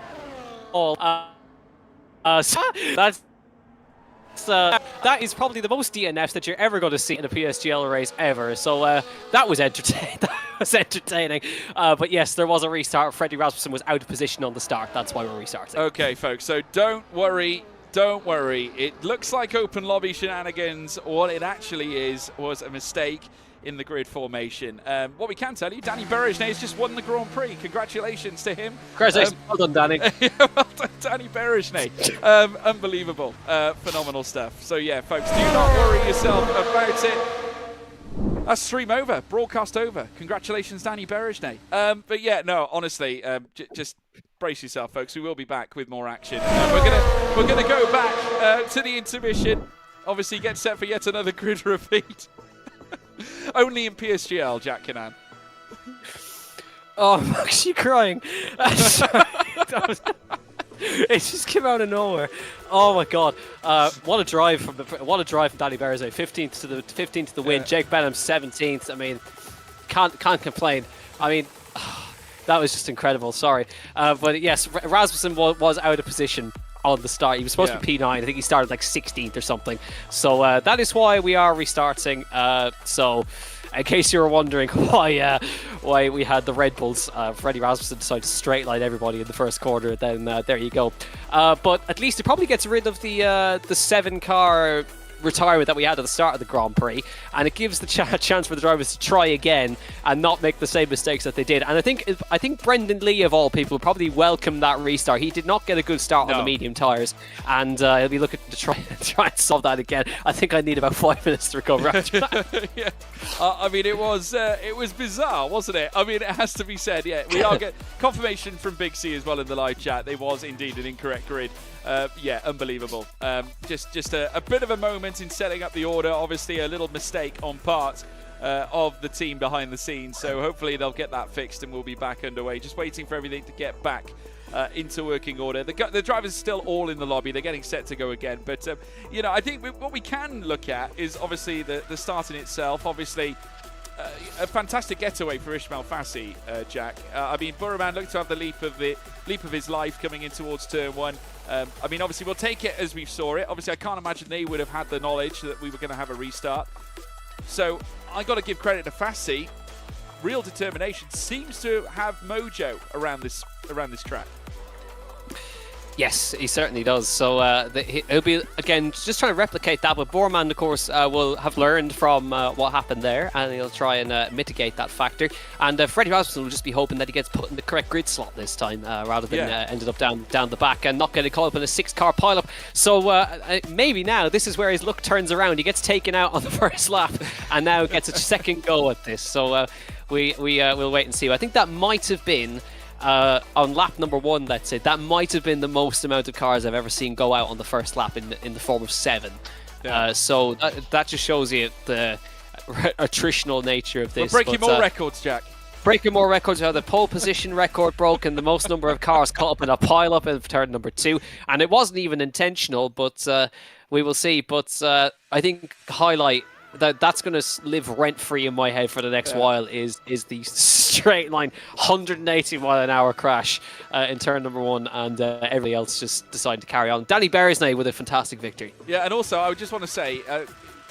C: That's That is probably the most DNFs that you're ever going to see in a PSGL race ever. So that was entertaining. But yes, there was a restart. Freddie Rasmussen was out of position on the start. That's why we're restarting.
A: Okay, folks. So don't worry. Don't worry. It looks like open lobby shenanigans. What it actually is was a mistake in the grid formation. What we can tell you, Danny Berejnay has just won the Grand Prix. Congratulations to him.
C: Congratulations. Well done, Danny.
A: Yeah, well done, Danny Berejnay. Unbelievable. Phenomenal stuff. So yeah, folks, do not worry yourself about it. That's stream over. Broadcast over. Congratulations, Danny Berejnay. But yeah, no, honestly, just brace yourself, folks. We will be back with more action. We're gonna go back to the intermission. Obviously, get set for yet another grid repeat. Only in PSGL, Jack Canan.
C: Oh, I'm actually crying. It just came out of nowhere. Oh my god! What a drive from Danny Berejnay. 15th to the win. Jake Benham 17th. I mean, can't complain. I mean, that was just incredible. Sorry, but yes, Rasmussen was out of position on the start. He was supposed to be P9. I think he started like 16th or something. So that is why we are restarting. So in case you were wondering why we had the Red Bulls, Freddie Rasmussen decided to straight line everybody in the first quarter, then there you go. But at least it probably gets rid of the 7-car retirement that we had at the start of the Grand Prix, and it gives the chance for the drivers to try again and not make the same mistakes that they did. And I think Brendan Lee, of all people, probably welcomed that restart. He did not get a good start on the medium tyres, and he'll be looking to try and solve that again. I think I need about 5 minutes to recover after that.
A: Yeah. I mean, it was bizarre, wasn't it? I mean, it has to be said. Yeah, we are getting confirmation from Big C as well in the live chat. There was indeed an incorrect grid. Yeah, unbelievable. Just a bit of a moment in setting up the order. Obviously, a little mistake on part of the team behind the scenes. So hopefully they'll get that fixed and we'll be back underway. Just waiting for everything to get back into working order. The drivers are still all in the lobby. They're getting set to go again. But, you know, I think what we can look at is obviously the start in itself. Obviously, a fantastic getaway for Ismail Fassi, Jack. I mean, Burraman looked to have the leap of his life coming in towards turn 1. I mean, obviously, we'll take it as we saw it. Obviously, I can't imagine they would have had the knowledge that we were going to have a restart. So I got to give credit to Fassi. Real determination, seems to have mojo around this track.
C: Yes, he certainly does. So he'll be, again, just trying to replicate that. But Borman, of course, will have learned from what happened there, and he'll try and mitigate that factor. And Freddie Rasmussen will just be hoping that he gets put in the correct grid slot this time, rather than ended up down the back and not getting caught up in a 6-car pileup. So maybe now this is where his luck turns around. He gets taken out on the first lap, and now gets a second go at this. So we'll wait and see. I think that might have been. On lap number 1, let's say, that might have been the most amount of cars I've ever seen go out on the first lap in the form of 7. Yeah. So that just shows you the attritional nature of this.
A: We're breaking more records, Jack.
C: Breaking more records. The pole position record broken, the most number of cars caught up in a pile-up in turn number 2. And it wasn't even intentional, but we will see. But I think highlight that's going to live rent-free in my head for the next while is the straight line 180 mile an hour crash in turn number 1, and everybody else just decided to carry on. Danny Berejnay with a fantastic victory.
A: Yeah, and also I would just want to say,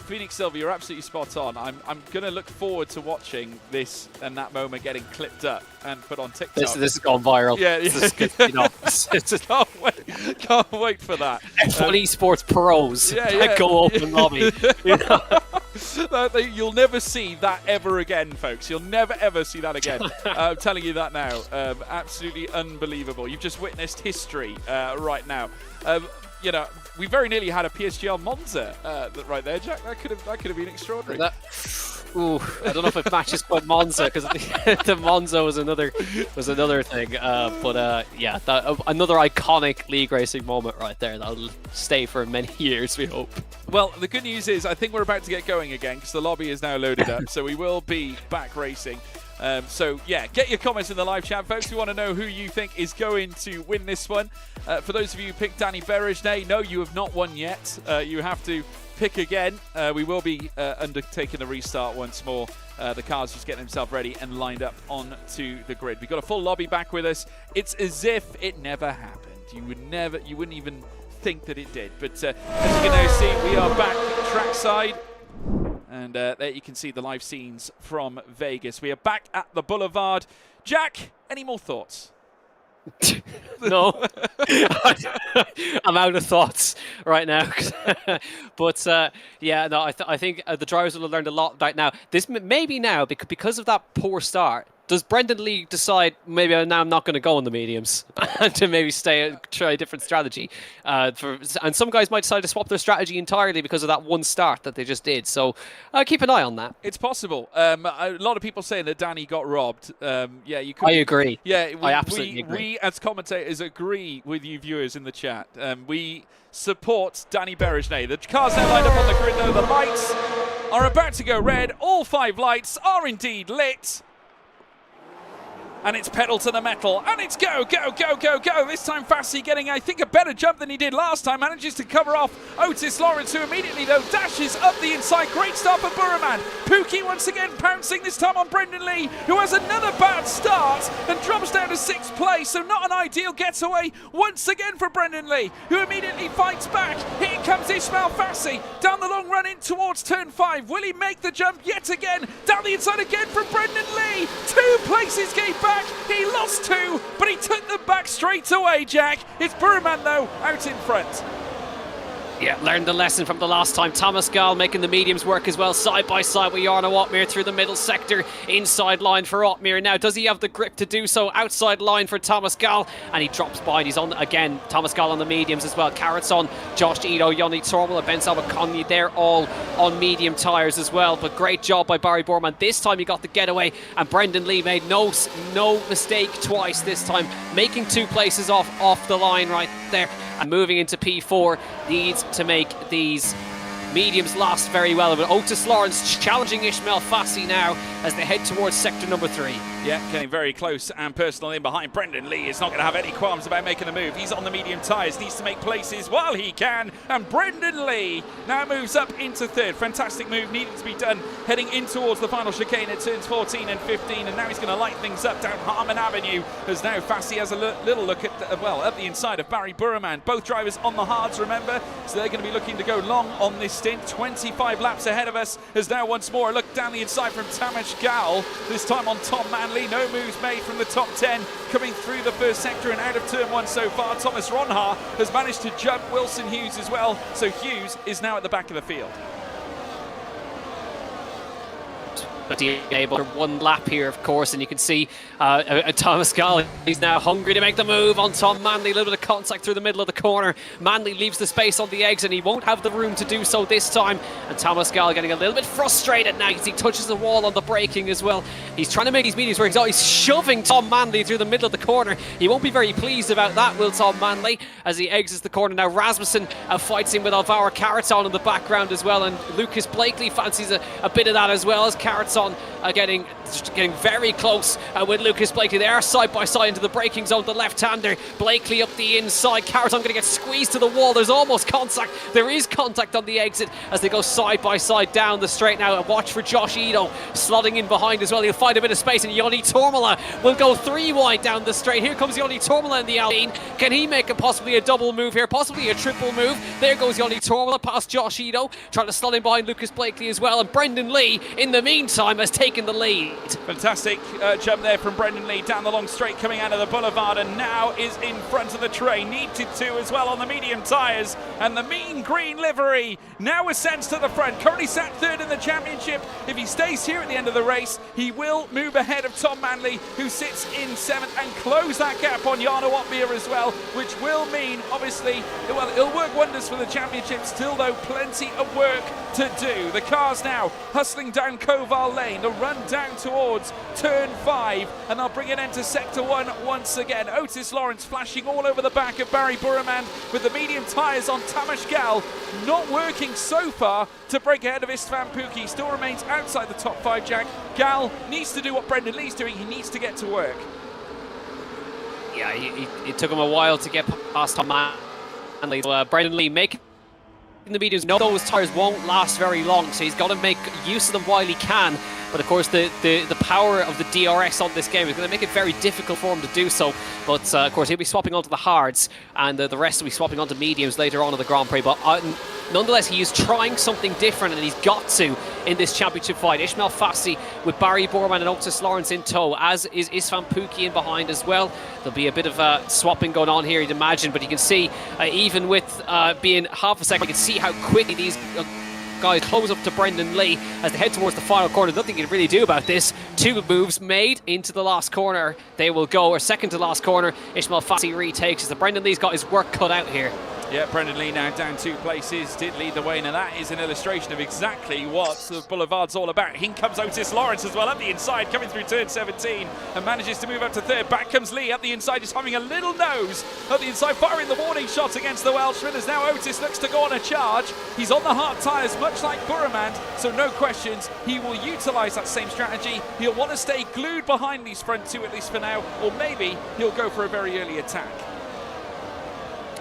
A: Phoenix Silva, you're absolutely spot on. I'm going to look forward to watching this and that moment getting clipped up and put on TikTok.
C: This has gone viral.
A: Yeah. Can't wait for that.
C: F1 esports pros that go open lobby.
A: You'll never see that ever again, folks. You'll never ever see that again. I'm telling you that now. Absolutely unbelievable. You've just witnessed history right now. You know, we very nearly had a PSGL Monza right there, Jack. That could have been extraordinary.
C: I don't know if it matches quite Monza, because the Monza was another thing. But another iconic league racing moment right there. That'll stay for many years, we hope.
A: Well, the good news is I think we're about to get going again, because the lobby is now loaded up, so we will be back racing. So yeah, get your comments in the live chat, folks. We want to know who you think is going to win this one. For those of you who picked Danny Berejnay, no, you have not won yet. You have to pick again. We will be undertaking the restart once more. The cars just getting themselves ready and lined up onto the grid. We've got a full lobby back with us. It's as if it never happened. You wouldn't even think that it did. But as you can now see, we are back trackside. And there you can see the live scenes from Vegas. We are back at the Boulevard. Jack, any more thoughts?
C: No, I'm out of thoughts right now. But yeah, no, I think the drivers will have learned a lot right now. This maybe now because of that poor start. Does Brendan Lee decide maybe now I'm not going to go on the mediums to maybe try a different strategy? And some guys might decide to swap their strategy entirely because of that one start that they just did. So keep an eye on that.
A: It's possible. A lot of people saying that Danny got robbed. Yeah, you could.
C: I agree.
A: Yeah,
C: I absolutely agree.
A: We as commentators agree with you viewers in the chat. We support Danny Berejnay. The cars now lined up on the grid though. The lights are about to go red. All 5 lights are indeed lit. And it's pedal to the metal, and it's go, go, go, go, go. This time Fassi getting, I think, a better jump than he did last time. Manages to cover off Otis Lawrence, who immediately, though, dashes up the inside. Great start for Burman. Pookie once again pouncing, this time on Brendan Lee, who has another bad start and drops down to 6th place. So not an ideal getaway once again for Brendan Lee, who immediately fights back. Here comes Ismail Fassi down the long run in towards turn 5. Will he make the jump yet again? Down the inside again from Brendan Lee. 2 places gave back. He lost 2, but he took them back straight away, Jack. It's Burman, though, out in front.
C: Yeah, learned the lesson from the last time. Thomas Gall making the mediums work as well, side by side with Jarno Otmir through the middle sector. Inside line for Otmir now. Does he have the grip to do so? Outside line for Thomas Gall, and he drops by, and he's on again. Thomas Gall on the mediums as well. Carrots on Josh Ito, Yoni Tormel, Ben Salvaconyi. They're all on medium tyres as well. But great job by Barry Borman. This time he got the getaway, and Brendan Lee made no mistake twice this time, making 2 places off the line right there. And moving into P4, needs to make these mediums last very well. But Otis Lawrence challenging Ismail Fassi now as they head towards sector number 3.
A: Yeah, getting very close and personal in behind. Brendan Lee is not going to have any qualms about making a move. He's on the medium tyres, needs to make places while he can. And Brendan Lee now moves up into 3rd. Fantastic move needed to be done heading in towards the final chicane at turns 14 and 15. And now he's going to light things up down Harmon Avenue as now Fassi has a little look at the inside of Barry Burman. Both drivers on the hards, remember, so they're going to be looking to go long on this stint. 25 laps ahead of us as now once more a look down the inside from Tamesh Gal, this time on Tom Manley. No moves made from the top 10 coming through the first sector and out of turn 1 so far. Thomas Ronha has managed to jump Wilson Hughes as well, so Hughes is now at the back of the field.
C: But able for 1 lap here, of course, and you can see Thomas Gall, he's now hungry to make the move on Tom Manley. A little bit of contact through the middle of the corner. Manley leaves the space on the exit, and he won't have the room to do so this time. And Thomas Gall getting a little bit frustrated now as he touches the wall on the braking as well. He's trying to make his mediums work. He's shoving Tom Manley through the middle of the corner. He won't be very pleased about that, will Tom Manley, as he exits the corner. Now Rasmussen fights in with Alvaro Carreton in the background as well, and Lucas Blakely fancies a bit of that as well, as Carreton getting very close with Lucas Blakely. They are side by side into the braking zone. The left-hander, Blakely up the inside. Carreton going to get squeezed to the wall. There's almost contact. There is contact on the exit as they go side by side down the straight now. And watch for Josh Ito slotting in behind as well. He'll find a bit of space, and Yoni Tormala will go 3 wide down the straight. Here comes Yoni Tormala in the Alpine. Can he make possibly a double move here? Possibly a triple move. There goes Yoni Tormala past Josh Ito, trying to slot in behind Lucas Blakely as well. And Brendan Lee, in the meantime, has taken the lead.
A: Fantastic jump there from Brendan Lee down the long straight coming out of the boulevard, and now is in front of the train. Needed to as well on the medium tyres, and the mean green livery now ascends to the front. Currently sat 3rd in the championship. If he stays here at the end of the race, he will move ahead of Tom Manley, who sits in 7th, and close that gap on Jarno Otmir as well, which will mean, obviously, well, it'll work wonders for the championship. Still, though, plenty of work to do. The cars now hustling down Koval Lane, the run down towards turn 5, and they'll bring it into sector 1 once again. Otis Lawrence flashing all over the back of Barry Burman with the medium tyres on Tamesh Gal, not working so far to break ahead of Istvan Pookie. Still remains outside the top 5, Jack. Gal needs to do what Brendan Lee's doing. He needs to get to work.
C: Yeah, it took him a while to get past Tom Manley. Brendan Lee making the mediums. No, those tyres won't last very long, so he's got to make use of them while he can. but of course the power of the DRS on this game is going to make it very difficult for him to do so. But of course he'll be swapping onto the hards, and the rest will be swapping onto mediums later on in the Grand Prix. But nonetheless, he is trying something different, and he's got to in this championship fight. Ismail Fassi with Barry Borman and Otis Lawrence in tow, as is Istvan Pukki in behind as well. There'll be a bit of swapping going on here, you'd imagine, but you can see even with being half a second, you can see how quickly these guys close up to Brendan Lee as they head towards the final corner. Nothing you can really do about this. 2 moves made into the last corner. They will go, or second to last corner. Ismail Fassi retakes as the Brendan Lee's got his work cut out here.
A: Yeah, Brendan Lee now down 2 places, did lead the way, and that is an illustration of exactly what the Boulevard's all about. In comes Otis Lawrence as well up the inside, coming through turn 17, and manages to move up to third. Back comes Lee up the inside, just having a little nose up the inside, firing the warning shot against the Welshman, as now Otis looks to go on a charge. He's on the hard tyres, much like Burremand, so no questions. He will utilise that same strategy. He'll want to stay glued behind these front 2, at least for now, or maybe he'll go for a very early attack.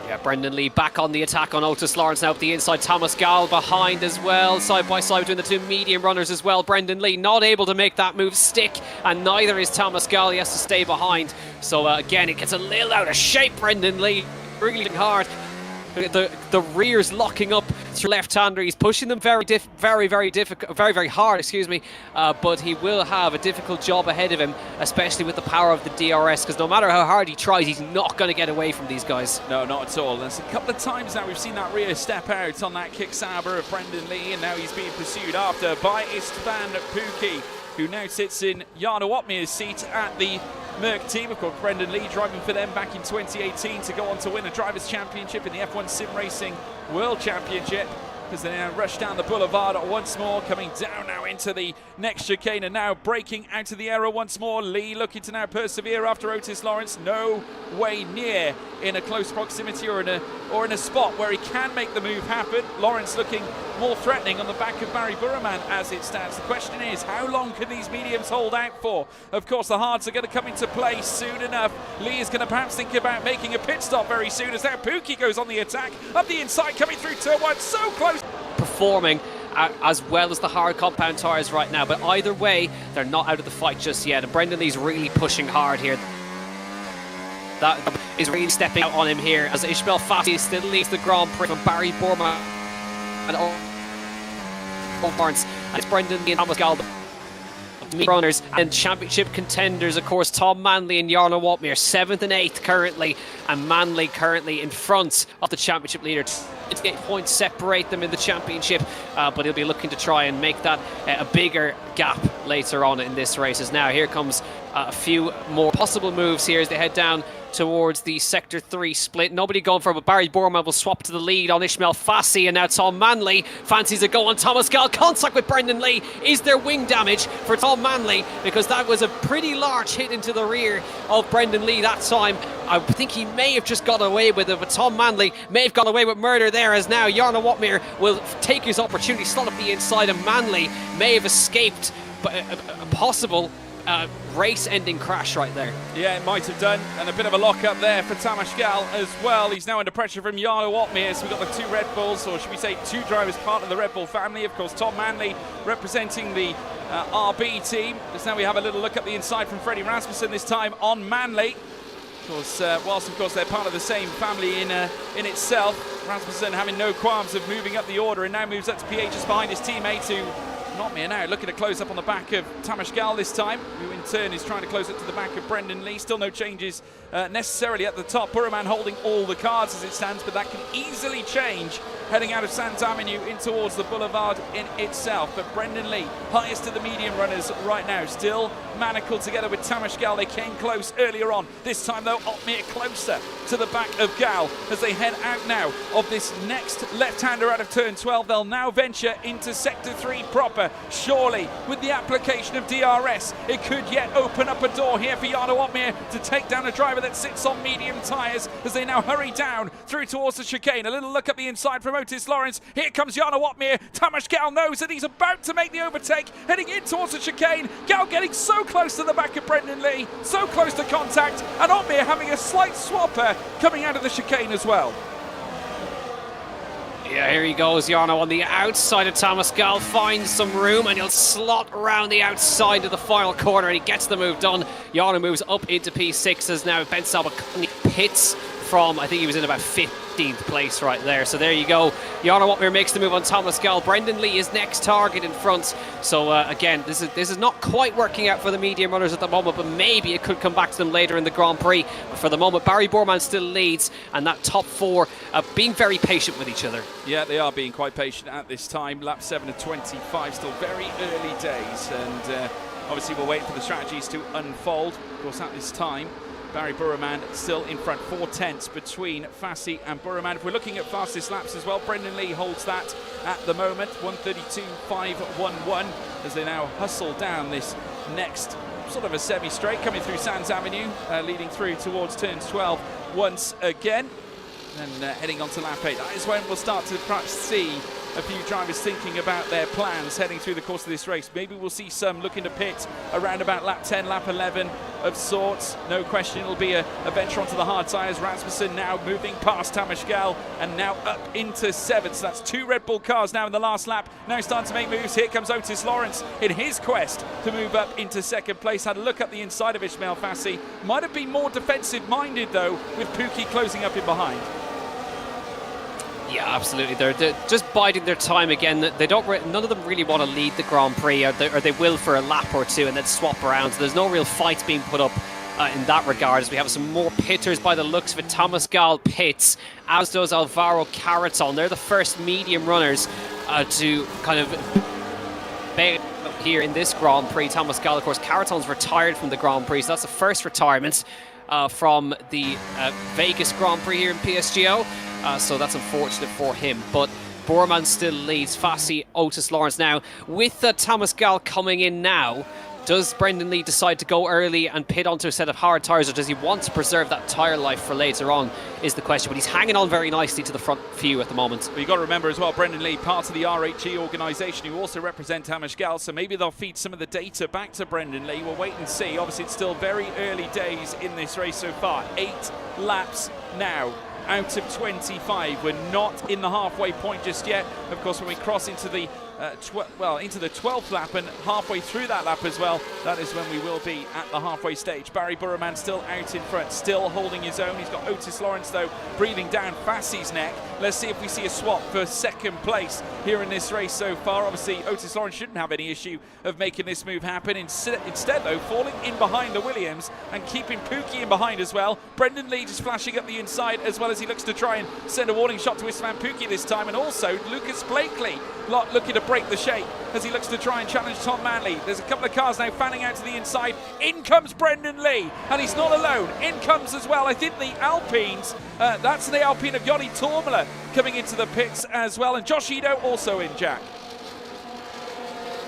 C: Yeah, Brendan Lee back on the attack on Otis Lawrence now up the inside. Thomas Gall behind as well, side by side between the 2 medium runners as well. Brendan Lee not able to make that move stick, and neither is Thomas Gall. He has to stay behind. So again, it gets a little out of shape. Brendan Lee really hard. The rear's locking up to left-hander. He's pushing them very hard, excuse me. But he will have a difficult job ahead of him, especially with the power of the DRS, because no matter how hard he tries, he's not going to get away from these guys.
A: No, not at all. There's a couple of times now we've seen that rear step out on that kick sabre of Brendan Lee, and now he's being pursued after by Istvan Pukki, who now sits in Jarno Opmeer's seat at the Merck team. Of course, Brendan Lee driving for them back in 2018 to go on to win a Drivers' Championship in the F1 Sim Racing World Championship, as they now rush down the boulevard once more, coming down now into the next chicane, and now breaking out of the error once more. Lee looking to now persevere after Otis Lawrence, no way near in a close proximity or in a spot where he can make the move happen. Lawrence looking more threatening on the back of Barry Burrman as it stands. The question is, how long can these mediums hold out for? Of course, the hards are going to come into play soon enough. Lee is going to perhaps think about making a pit stop very soon, as now Pukki goes on the attack up the inside, coming through turn 1, so close.
C: Performing as well as the hard compound tyres right now, but either way, they're not out of the fight just yet, and Brendan Lee's really pushing hard here. That is really stepping out on him here, as Ismail Fassi still leads the Grand Prix from Barry Borman and Lawrence, and it's Brendan Lee and Thomas Gall, runners and championship contenders. Of course, Tom Manley and Jarno Opmeer 7th and 8th currently, and Manley currently in front of the championship leader. 28 points separate them in the championship, but he'll be looking to try and make that a bigger gap later on in this race. As now here comes a few more possible moves here as they head down towards the Sector 3 split. Nobody going for it, but Barry Borman will swap to the lead on Ismail Fassi, and now Tom Manley fancies a go on Thomas Gall. Contact with Brendan Lee. Is there wing damage for Tom Manley? Because that was a pretty large hit into the rear of Brendan Lee that time. I think he may have just got away with it, but Tom Manley may have got away with murder there, as now Jarno Opmeer will take his opportunity, slot up the inside, and Manley may have escaped a possible race-ending crash right there.
A: Yeah, it might have done, and a bit of a lock-up there for Tamas Gall as well. He's now under pressure from Jarno Opmeer, so we've got the 2 Red Bulls, or should we say 2 drivers part of the Red Bull family. Of course, Tom Manley representing the RB team. Just now we have a little look up the inside from Freddie Rasmussen, this time on Manley. Of course, whilst of course they're part of the same family in itself, Rasmussen having no qualms of moving up the order, and now moves up to P8 just behind his teammate, who Not me now, looking to close up on the back of Tamas Gall this time, who in turn is trying to close it to the back of Brendan Lee. Still no changes necessarily at the top. Burrman holding all the cards as it stands, but that can easily change heading out of Sands Avenue in towards the boulevard in itself. But Brendan Lee, highest of the medium runners right now, still manacled together with Tamas Gall. They came close earlier on. This time though, Opmeer closer to the back of Gall as they head out now of this next left-hander out of turn 12. They'll now venture into sector 3 proper. Surely with the application of DRS, it could yet open up a door here for Jarno Opmeer to take down a driver that sits on medium tyres as they now hurry down through towards the chicane. A little look at the inside from Otis Lawrence. Here comes Jarno Opmeer. Tamas Gall knows that he's about to make the overtake, heading in towards the chicane. Gall getting so close to the back of Brendan Lee, so close to contact, and Opmeer having a slight swapper coming out of the chicane as well.
C: Yeah, here he goes, Jarno on the outside of Thomas Gall, finds some room and he'll slot around the outside of the final corner and he gets the move done. Jarno moves up into P6 as now Ben Sabakani pits from, I think he was in about 15th place right there. So there you go. Jarno Wotmere makes the move on Thomas Gall. Brendan Lee is next target in front. So again, this is not quite working out for the medium runners at the moment, but maybe it could come back to them later in the Grand Prix. But for the moment, Barry Borman still leads, and that top four being very patient with each other.
A: Yeah, they are being quite patient at this time. Lap 7 of 25, still very early days, and obviously we're waiting for the strategies to unfold. Of course, at this time, Barry Burman still in front, 4 tenths between Fassi and Burman. If we're looking at fastest laps as well, Brendan Lee holds that at the moment, 1:32.511, as they now hustle down this next sort of a semi-straight coming through Sands Avenue, leading through towards turns 12 once again, and heading on to lap 8. That is when we'll start to perhaps see a few drivers thinking about their plans heading through the course of this race. Maybe we'll see some looking to pit around about lap 10, lap 11 of sorts. No question it'll be a venture onto the hard tyres. Rasmussen now moving past Tamas Gall and now up into 7th. So that's 2 Red Bull cars now in the last lap. Now starting to make moves. Here comes Otis Lawrence in his quest to move up into 2nd place. Had a look at the inside of Ismail Fassi. Might have been more defensive minded though, with Pookie closing up in behind.
C: Yeah, absolutely. They're just biding their time again. They don't. None of them really want to lead the Grand Prix, or they will for a lap or two and then swap around. So there's no real fights being put up in that regard. As we have some more pitters by the looks of it. Thomas Gall pits, as does Alvaro Caraton. They're the first medium runners to kind of bail here in this Grand Prix. Thomas Gall, of course, Caraton's retired from the Grand Prix, so that's the first retirement from the Vegas Grand Prix here in PSGL. So that's unfortunate for him. But Borman still leads. Fassi, Otis Lawrence now. With Thomas Gall coming in now, does Brendan Lee decide to go early and pit onto a set of hard tyres, or does he want to preserve that tyre life for later on, is the question. But he's hanging on very nicely to the front few at the moment.
A: Well, you've got to remember as well, Brendan Lee, part of the RHE organisation, who also represent Tamas Gall, so maybe they'll feed some of the data back to Brendan Lee. We'll wait and see. Obviously, it's still very early days in this race so far. 8 laps now out of 25. We're not in the halfway point just yet. Of course, when we cross into the into the 12th lap and halfway through that lap as well, that is when we will be at the halfway stage. Barry Burman still out in front, still holding his own. He's got Otis Lawrence though breathing down Fassi's neck. Let's see if we see a swap for 2nd place here in this race so far. Obviously Otis Lawrence shouldn't have any issue of making this move happen. Instead though, falling in behind the Williams and keeping Pookie in behind as well. Brendan Lee just flashing up the inside, as well as he looks to try and send a warning shot to Ismail Pookie this time, and also Lucas Blakely looking to break the shape as he looks to try and challenge Tom Manley. There's a couple of cars now fanning out to the inside. In comes Brendan Lee, and he's not alone. In comes as well, I think, the Alpines. That's the Alpine of Joni Tormela coming into the pits as well, and Josh Ito also in, Jack.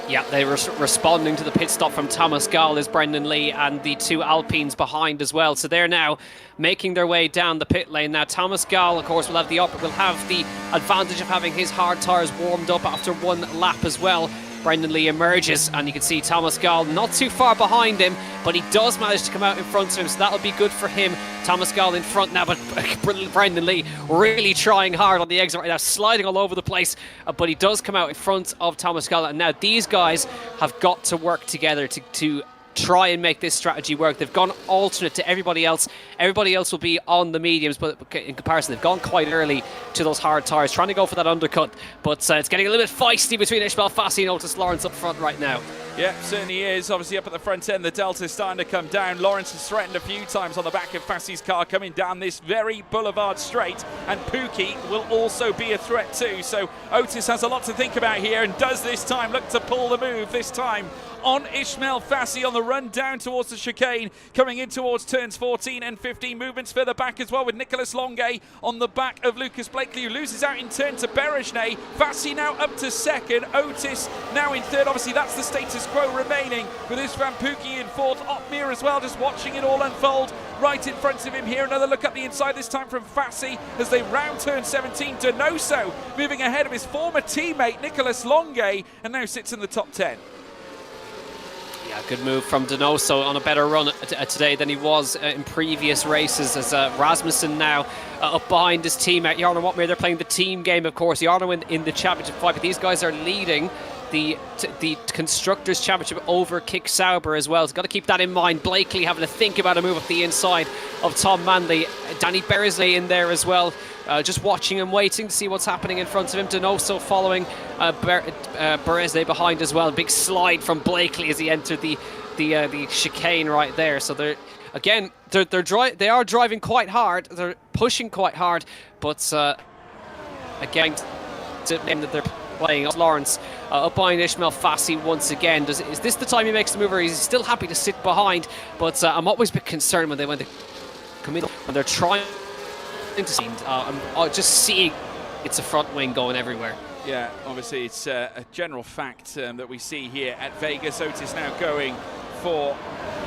C: Yeah, they were responding to the pit stop from Thomas Gall is Brendan Lee, and the 2 Alpines behind as well. So they're now making their way down the pit lane. Now Thomas Gall, of course, will have the advantage of having his hard tyres warmed up after 1 lap as well. Brendan Lee emerges, and you can see Thomas Gall not too far behind him, but he does manage to come out in front of him, so that'll be good for him. Thomas Gall in front now, but Brendan Lee really trying hard on the exit right now, sliding all over the place, but he does come out in front of Thomas Gall. And now these guys have got to work together to try and make this strategy work. They've gone alternate to everybody else. Everybody else will be on the mediums, but in comparison, they've gone quite early to those hard tyres, trying to go for that undercut. But it's getting a little bit feisty between Ismail Fassi and Otis Lawrence up front right now.
A: Yeah, certainly is. Obviously up at the front end, the Delta's starting to come down. Lawrence has threatened a few times on the back of Fassi's car coming down this very boulevard straight, and Pookie will also be a threat too. So Otis has a lot to think about here, and does this time look to pull the move this time on Ismail Fassi on the run down towards the chicane, coming in towards turns 14 and 15. Movements further back as well, with Nicholas Longuet on the back of Lucas Blakely, who loses out in turn to Berejnay. Fassi now up to 2nd, Otis now in 3rd. Obviously that's the status quo remaining, with Isvan Pookie in 4th. Otmir as well, just watching it all unfold right in front of him here. Another look up the inside, this time from Fassi as they round turn 17. Donoso moving ahead of his former teammate Nicholas Longuet, and now sits in the top 10.
C: Yeah, good move from Donoso on a better run today than he was in previous races, as Rasmussen now up behind his teammate Jarno Watmere. They're playing the team game, of course. Jarno in the championship fight, but these guys are leading the Constructors' Championship over Kick Sauber as well. So got to keep that in mind. Blakely having to think about a move up the inside of Tom Manley. Danny Beresley in there as well, just watching and waiting to see what's happening in front of him. Donoso following Beresley behind as well. Big slide from Blakely as he entered the chicane right there. So they are driving quite hard. They're pushing quite hard, but again, that they're playing Lawrence up behind Ishmael Fassi once again. Is this the time he makes the move, or is he still happy to sit behind? But I'm always a bit concerned when they come in, when they're trying to see. I'm just seeing it's a front wing going everywhere.
A: Yeah, obviously it's a general fact that we see here at Vegas. Otis now going for,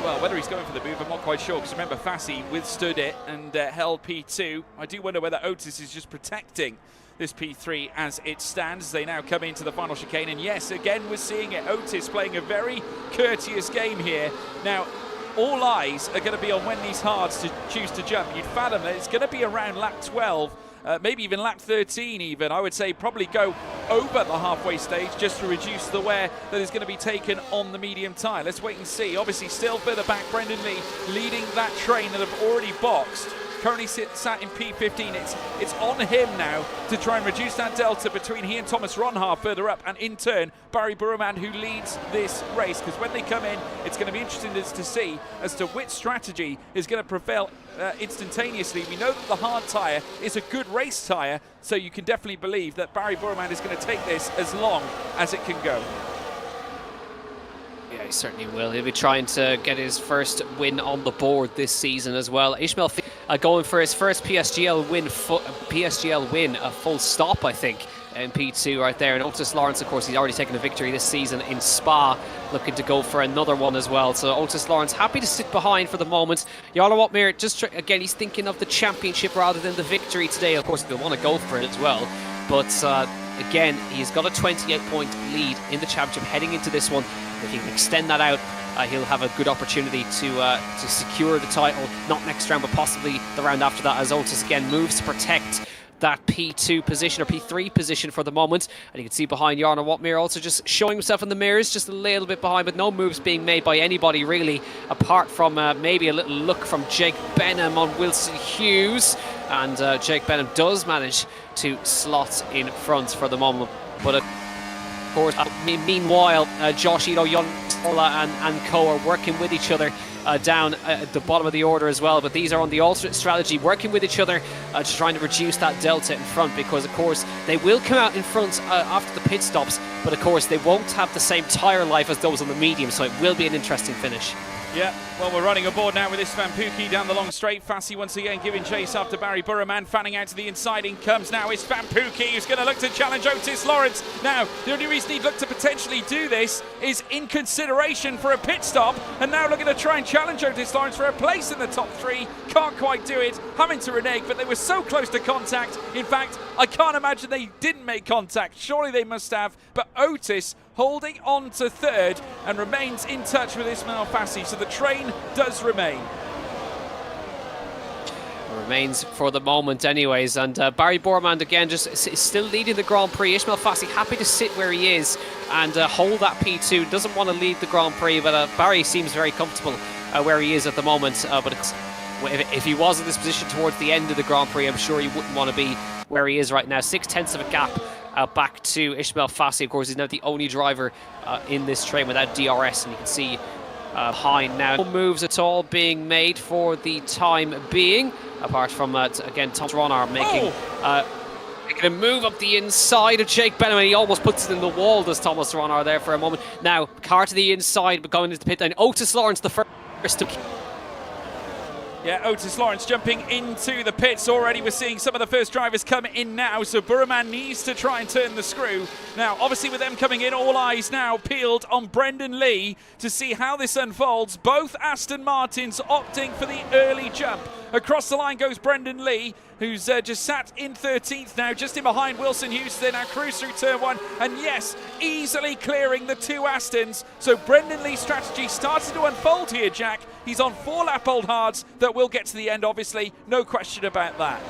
A: well, whether he's going for the move, I'm not quite sure, because remember, Fassi withstood it and held P2. I do wonder whether Otis is just protecting this P3 as it stands. They now come into the final chicane, and yes, again we're seeing it. Otis playing a very courteous game here. Now, all eyes are going to be on when these hards to choose to jump. You'd fathom that it's going to be around lap 12, maybe even lap 13 even. I would say probably go over the halfway stage just to reduce the wear that is going to be taken on the medium tyre. Let's wait and see. Obviously still further back, Brendan Lee leading that train that have already boxed. Currently sat in P15. It's on him now to try and reduce that delta between he and Thomas Ronhaar further up, and in turn Barry Burman, who leads this race, because when they come in, it's going to be interesting to see as to which strategy is going to prevail instantaneously. We know that the hard tyre is a good race tyre, so you can definitely believe that Barry Burman is going to take this as long as it can go.
C: Yeah, he certainly will. He'll be trying to get his first win on the board this season as well. Ishmael going for his first PSGL win, a full stop, I think, in P2 right there. And Otis Lawrence, of course, he's already taken a victory this season in Spa, looking to go for another one as well. So Otis Lawrence happy to sit behind for the moment. Jarno Watmere, just again, he's thinking of the championship rather than the victory today. Of course, he'll want to go for it as well. But again, he's got a 28-point lead in the championship heading into this one. If he can extend that out, he'll have a good opportunity to secure the title, not next round, but possibly the round after that, as Otis again moves to protect that P2 position, or P3 position for the moment. And you can see behind Jarno Watmere also just showing himself in the mirrors, just a little bit behind, but no moves being made by anybody really, apart from maybe a little look from Jake Benham on Wilson Hughes. And Jake Benham does manage to slot in front for the moment. But of course, meanwhile, Josh Ito, Jon Orla and co are working with each other down at the bottom of the order as well. But these are on the alternate strategy, working with each other, just trying to reduce that delta in front, because of course they will come out in front after the pit stops, but of course they won't have the same tyre life as those on the medium, so it will be an interesting finish.
A: Yeah, well, we're running aboard now with this Van Pookie down the long straight. Fassi once again giving chase after Barry Burman, fanning out to the inside. In comes now is Van Pookie, who's going to look to challenge Otis Lawrence. Now, the only reason he'd look to potentially do this is in consideration for a pit stop, and now looking to try and challenge Otis Lawrence for a place in the top three. Can't quite do it, having to renege, but they were so close to contact. In fact, I can't imagine they didn't make contact. Surely they must have, but Otis holding on to third and remains in touch with Ismail Fassi, so the train does remain.
C: Remains for the moment anyways, and Barry Bormand again just is still leading the Grand Prix. Ismail Fassi happy to sit where he is and hold that P2, doesn't want to lead the Grand Prix, but Barry seems very comfortable where he is at the moment, but if he was in this position towards the end of the Grand Prix, I'm sure he wouldn't want to be where he is right now. 0.6 of a gap back to Ishmael Fassi. Of course, he's now the only driver in this train without DRS, and you can see behind now. No moves at all being made for the time being, apart from, again, Thomas Ronhaar making a move up the inside of Jake Benham, and he almost puts it in the wall, does Thomas Ronhaar there for a moment. Now, car to the inside, but going into the pit lane. Otis Lawrence, the first to...
A: Yeah, Otis Lawrence jumping into the pits already. We're seeing some of the first drivers come in now, so Burman needs to try and turn the screw. Now, obviously with them coming in, all eyes now peeled on Brendan Lee to see how this unfolds. Both Aston Martins opting for the early jump. Across the line goes Brendan Lee, who's just sat in 13th now, just in behind Wilson Hughes. They now cruise through turn 1, and yes, easily clearing the 2 Astons. So Brendan Lee's strategy started to unfold here, Jack. He's on 4 lap old hards that will get to the end, obviously, no question about that.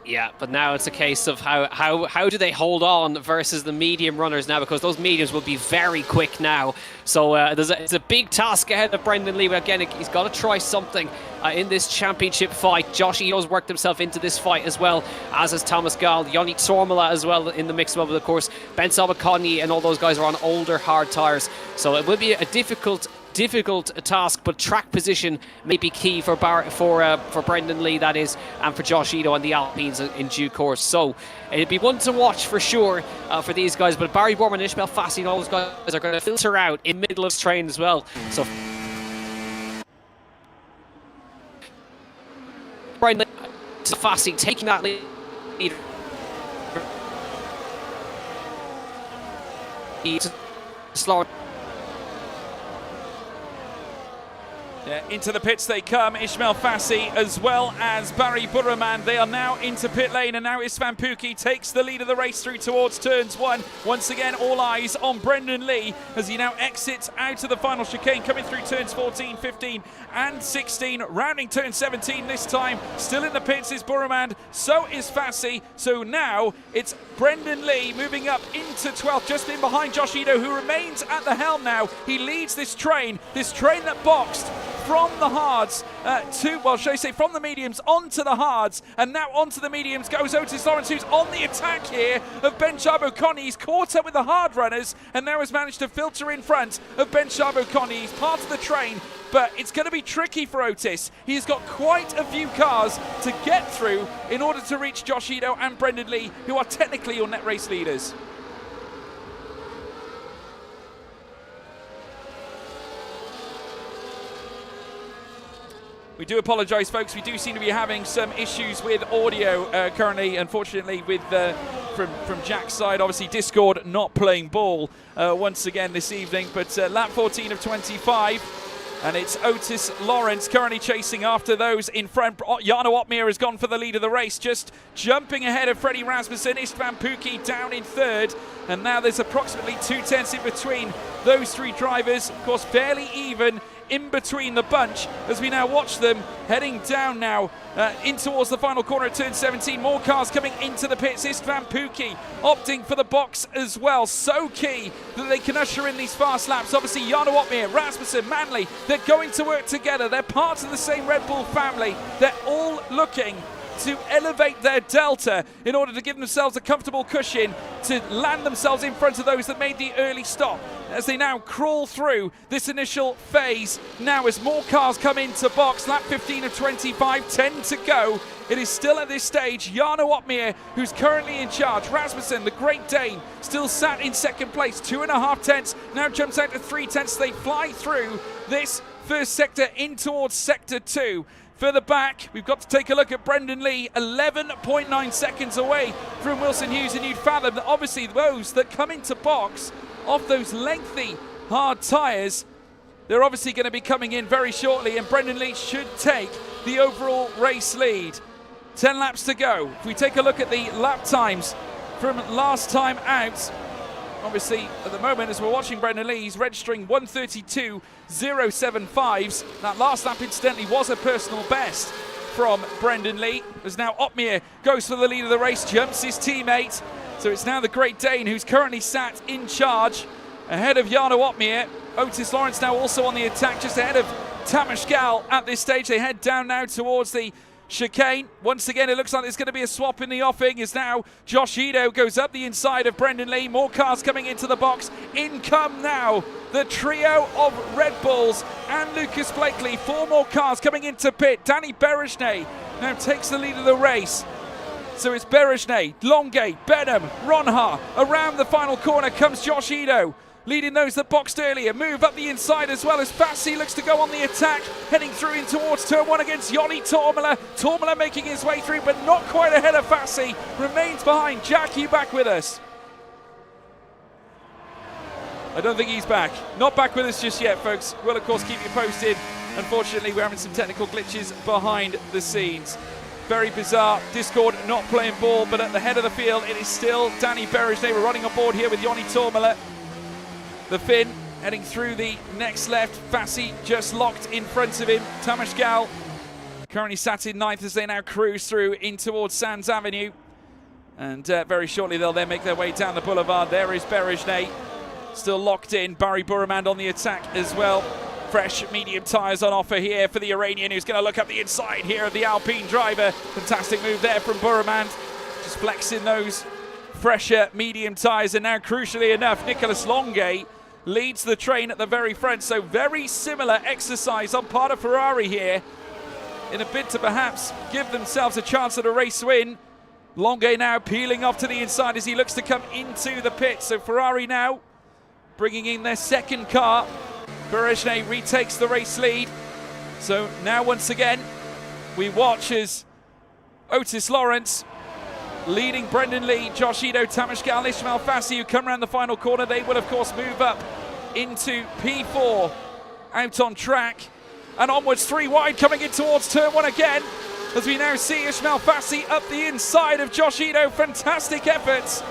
C: Yeah, but now it's a case of how do they hold on versus the medium runners now, because those mediums will be very quick now. So it's a big task ahead of Brendan Lee. But again, he's got to try something in this championship fight. Josh Ito's worked himself into this fight as well, as has Thomas Gall, Joni Tormala as well in the mix. Of course, Ben Sabakoni and all those guys are on older hard tyres. So it will be a difficult task, but track position may be key for Brendan Lee, that is, and for Josh Ito and the Alpines in due course. So it'd be one to watch for sure for these guys. But Barry Borman, Ishmael Fassi, and all those guys are going to filter out in the middle of this train as well. So Brendan Fassi taking that lead. Slow.
A: Yeah, into the pits they come, Ishmael Fassi as well as Barry Burman. They are now into pit lane, and now Istvan Pukki takes the lead of the race through towards turns 1. Once again, all eyes on Brendan Lee as he now exits out of the final chicane, coming through turns 14, 15 and 16, rounding turn 17 this time. Still in the pits is Burman, so is Fassi. So now it's Brendan Lee moving up into 12th, just in behind Josh Ito, who remains at the helm now. He leads this train that boxed from the hards from the mediums onto the hards, and now onto the mediums goes Otis Lawrence, who's on the attack here of Ben Charbonneau. He's caught up with the hard runners and now has managed to filter in front of Ben Charbonneau. He's part of the train, but it's going to be tricky for Otis. He's got quite a few cars to get through in order to reach Josh Ito and Brendan Lee, who are technically your net race leaders. We do apologise, folks. We do seem to be having some issues with audio currently, unfortunately, with from Jack's side. Obviously, Discord not playing ball once again this evening. But lap 14 of 25, and it's Otis Lawrence currently chasing after those in front. Jarno Opmeer has gone for the lead of the race, just jumping ahead of Freddie Rasmussen. Istvan Pukki down in 3rd, and now there's approximately 2 tenths in between those 3 drivers. Of course, fairly even in between the bunch as we now watch them heading down now in towards the final corner at turn 17. More cars coming into the pits. Istvan Pukki opting for the box as well. So key that they can usher in these fast laps. Obviously, Jarno Opmeer, Rasmussen, Manley, they're going to work together. They're part of the same Red Bull family. They're all looking to elevate their delta in order to give themselves a comfortable cushion to land themselves in front of those that made the early stop, as they now crawl through this initial phase. Now as more cars come into box, lap 15 of 25, 10 to go. It is still at this stage Jarno Opmeer who's currently in charge. Rasmussen, the Great Dane, still sat in 2nd place, 2.5 tenths, now jumps out to 3 tenths. They fly through this first sector in towards sector 2. Further back, we've got to take a look at Brendan Lee, 11.9 seconds away from Wilson Hughes, and you'd fathom that obviously those that come into box off those lengthy, hard tyres, they're obviously going to be coming in very shortly, and Brendan Lee should take the overall race lead. 10 laps to go. If we take a look at the lap times from last time out, obviously, at the moment, as we're watching Brendan Lee, he's registering 1:32.075s. That last lap, incidentally, was a personal best from Brendan Lee. As now Opmeer goes for the lead of the race, jumps his teammate. So it's now the Great Dane who's currently sat in charge ahead of Jarno Opmeer. Otis Lawrence now also on the attack, just ahead of Tamas Gal at this stage. They head down now towards the chicane. Once again, it looks like there's going to be a swap in the offing as now Josh Ito goes up the inside of Brendan Lee. More cars coming into the box. In come now the trio of Red Bulls and Lucas Blakely. 4 more cars coming into pit. Danny Berejnay now takes the lead of the race. So it's Berejnay, Longate, Benham, Ronha. Around the final corner comes Josh Ito. leading those that boxed earlier. Move up the inside as well as Fassi looks to go on the attack, heading through in towards turn 1 against Joni Tormela. Tormela making his way through, but not quite ahead of Fassi. Remains behind. Jack, you back with us? I don't think he's back. Not back with us just yet, folks. We'll, of course, keep you posted. Unfortunately, we're having some technical glitches behind the scenes. Very bizarre. Discord not playing ball, but at the head of the field, it is still Danny Berejne. We're running on board here with Joni Tormela. The Finn heading through the next left. Fassi just locked in front of him. Tamas Gal currently sat in 9th as they now cruise through in towards Sands Avenue. And very shortly, they'll then make their way down the boulevard. There is Berejne. Still locked in. Barry Burremand on the attack as well. Fresh medium tyres on offer here for the Iranian, who's going to look up the inside here of the Alpine driver. Fantastic move there from Burremand. Just flexing those fresher medium tyres. And now, crucially enough, Nicolas Longuet leads the train at the very front. So very similar exercise on part of Ferrari here in a bid to perhaps give themselves a chance at a race win. Longuet now peeling off to the inside as he looks to come into the pit. So Ferrari now bringing in their second car. Berejne retakes the race lead. So now once again, we watch as Otis Lawrence leading Brendan Lee, Josh Ito, Tamas Gal, Ishmael Fassi, who come around the final corner. They will, of course, move up into P4 out on track. And onwards, 3 wide, coming in towards turn 1 again, as we now see Ishmael Fassi up the inside of Josh Ito. Fantastic efforts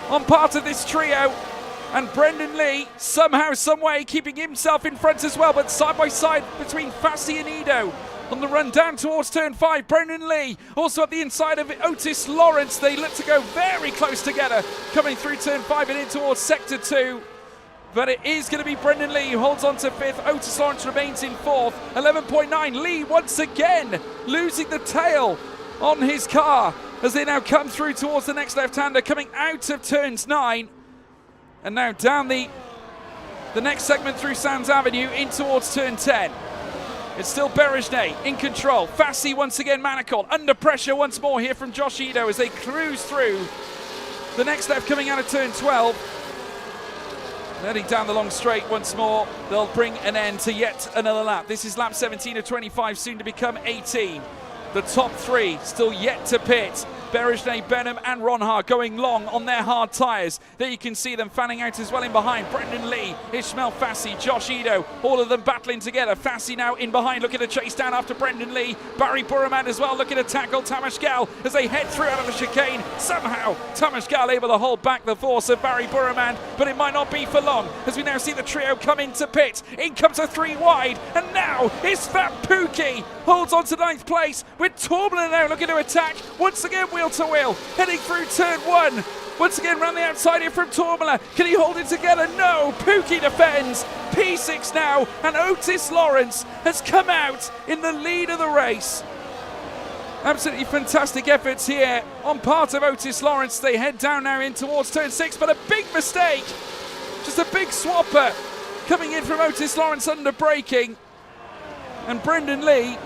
A: on part of this trio. And Brendan Lee, somehow, someway, keeping himself in front as well, but side by side between Fassi and Ito. On the run down towards turn 5, Brendan Lee also at the inside of Otis Lawrence. They look to go very close together, coming through turn 5 and in towards sector 2. But it is going to be Brendan Lee who holds on to 5th. Otis Lawrence remains in 4th. 11.9. Lee once again losing the tail on his car as they now come through towards the next left-hander, coming out of turns 9. And now down the next segment through Sands Avenue in towards turn 10. It's still Berejne in control. Fassi once again manacled. Under pressure once more here from Josh Ito as they cruise through the next left coming out of turn 12. Heading down the long straight once more. They'll bring an end to yet another lap. This is lap 17 of 25, soon to become 18. The top 3 still yet to pit. Berejne, Benham and Ronhar going long on their hard tyres. There you can see them fanning out as well in behind. Brendan Lee, Ishmael Fassi, Josh Ito, all of them battling together. Fassi now in behind, looking to chase down after Brendan Lee. Barry Burremand as well, looking to tackle Tamas Gal as they head through out of the chicane. Somehow, Tamas Gal able to hold back the force of Barry Burremand, but it might not be for long as we now see the trio come into pit. In comes a 3 wide, and now it's Pookie holds on to 9th place with Tormela now looking to attack. Once again, wheel to wheel, heading through turn 1. Once again, round the outside here from Tormela. Can he hold it together? No. Pookie defends. P6 now, and Otis Lawrence has come out in the lead of the race. Absolutely fantastic efforts here on part of Otis Lawrence. They head down now in towards turn 6, but a big mistake. Just a big swapper coming in from Otis Lawrence under braking. And Brendan Lee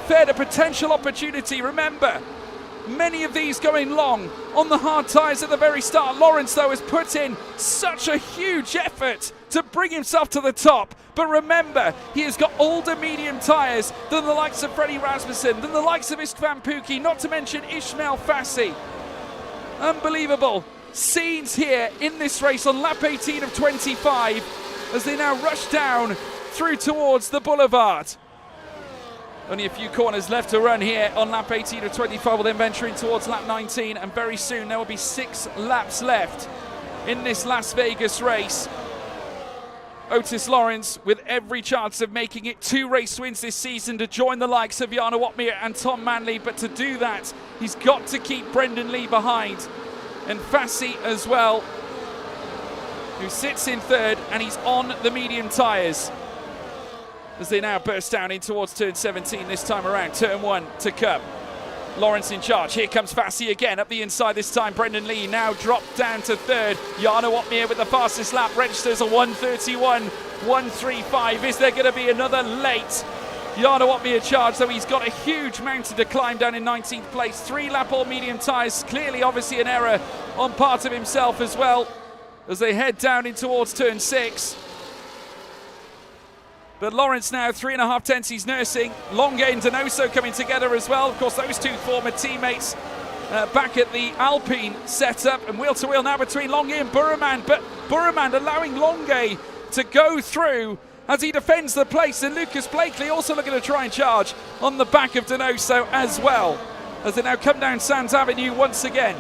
A: fared a potential opportunity. Remember, many of these going long on the hard tyres at the very start. Lawrence, though, has put in such a huge effort to bring himself to the top. But remember, he has got older medium tyres than the likes of Freddie Rasmussen, than the likes of Istvan Pukki, not to mention Ishmael Fassi. Unbelievable scenes here in this race on lap 18 of 25 as they now rush down through towards the boulevard. Only a few corners left to run here on lap 18 of 25. We'll then venture in towards lap 19, and very soon there will be 6 laps left in this Las Vegas race. Otis Lawrence with every chance of making it 2 race wins this season to join the likes of Jarno Watmere and Tom Manley, but to do that, he's got to keep Brendan Lee behind. And Fassi as well, who sits in 3rd, and he's on the medium tyres as they now burst down in towards turn 17 this time around. Turn 1 to come. Lawrence in charge. Here comes Fassi again up the inside this time. Brendan Lee now dropped down to 3rd. Jarno Watmere with the fastest lap registers a 1:31.135. Is there going to be another late Jarno Watmere charge, though he's got a huge mountain to climb down in 19th place. 3 lap all medium tyres. Clearly, obviously, an error on part of himself as well. as they head down in towards turn 6. But Lawrence now 3.5 tenths he's nursing. Longuet and Donoso coming together as well. Of course, those two former teammates back at the Alpine setup, and wheel to wheel now between Longuet and Burman, but Burman allowing Longuet to go through as he defends the place, and Lucas Blakely also looking to try and charge on the back of Donoso as well, as they now come down Sands Avenue once again.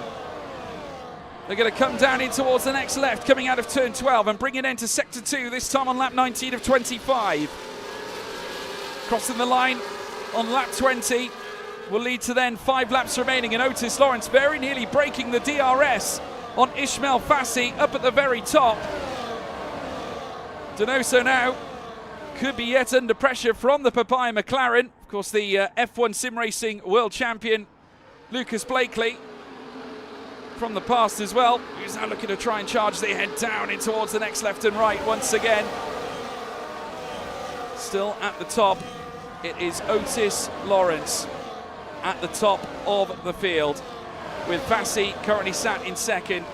A: They're going to come down in towards the next left, coming out of turn 12 and bring it into sector 2, this time on lap 19 of 25. Crossing the line on lap 20 will lead to then 5 laps remaining, and Otis Lawrence very nearly breaking the DRS on Ismail Fassi up at the very top. Donoso now could be yet under pressure from the Papaya McLaren. Of course, the F1 Sim Racing World Champion Lucas Blakely from the past as well, who's now looking to try and charge. They head down in towards the next left and right once again. Still at the top, it is Otis Lawrence at the top of the field, with Fassi currently sat in second.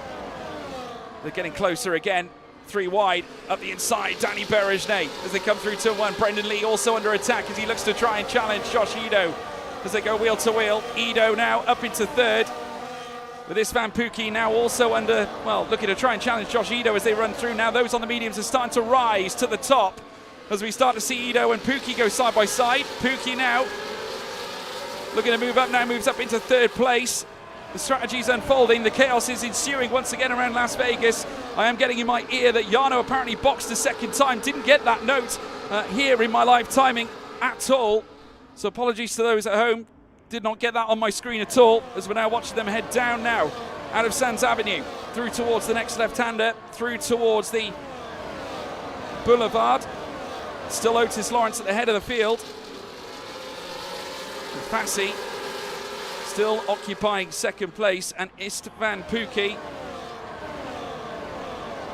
A: They're getting closer again. 3 wide up the inside, Danny Berejne as they come through turn 1. Brendan Lee also under attack as he looks to try and challenge Josh Ido as they go wheel to wheel. Ido now up into third, with this Van Pookie now also under, well, looking to try and challenge Josh Ido as they run through. Now those on the mediums are starting to rise to the top as we start to see Ido and Pookie go side by side. Pookie now looking to move up, now moves up into third place. The strategy's unfolding, the chaos is ensuing once again around Las Vegas. I am getting in my ear that Jarno apparently boxed a second time. Didn't get that note here in my live timing at all. So apologies to those at home. Did not get that on my screen at all, as we're now watching them head down now out of Sands Avenue, through towards the next left-hander, through towards the boulevard. Still Otis Lawrence at the head of the field. And Fassi still occupying second place, and Istvan Pookie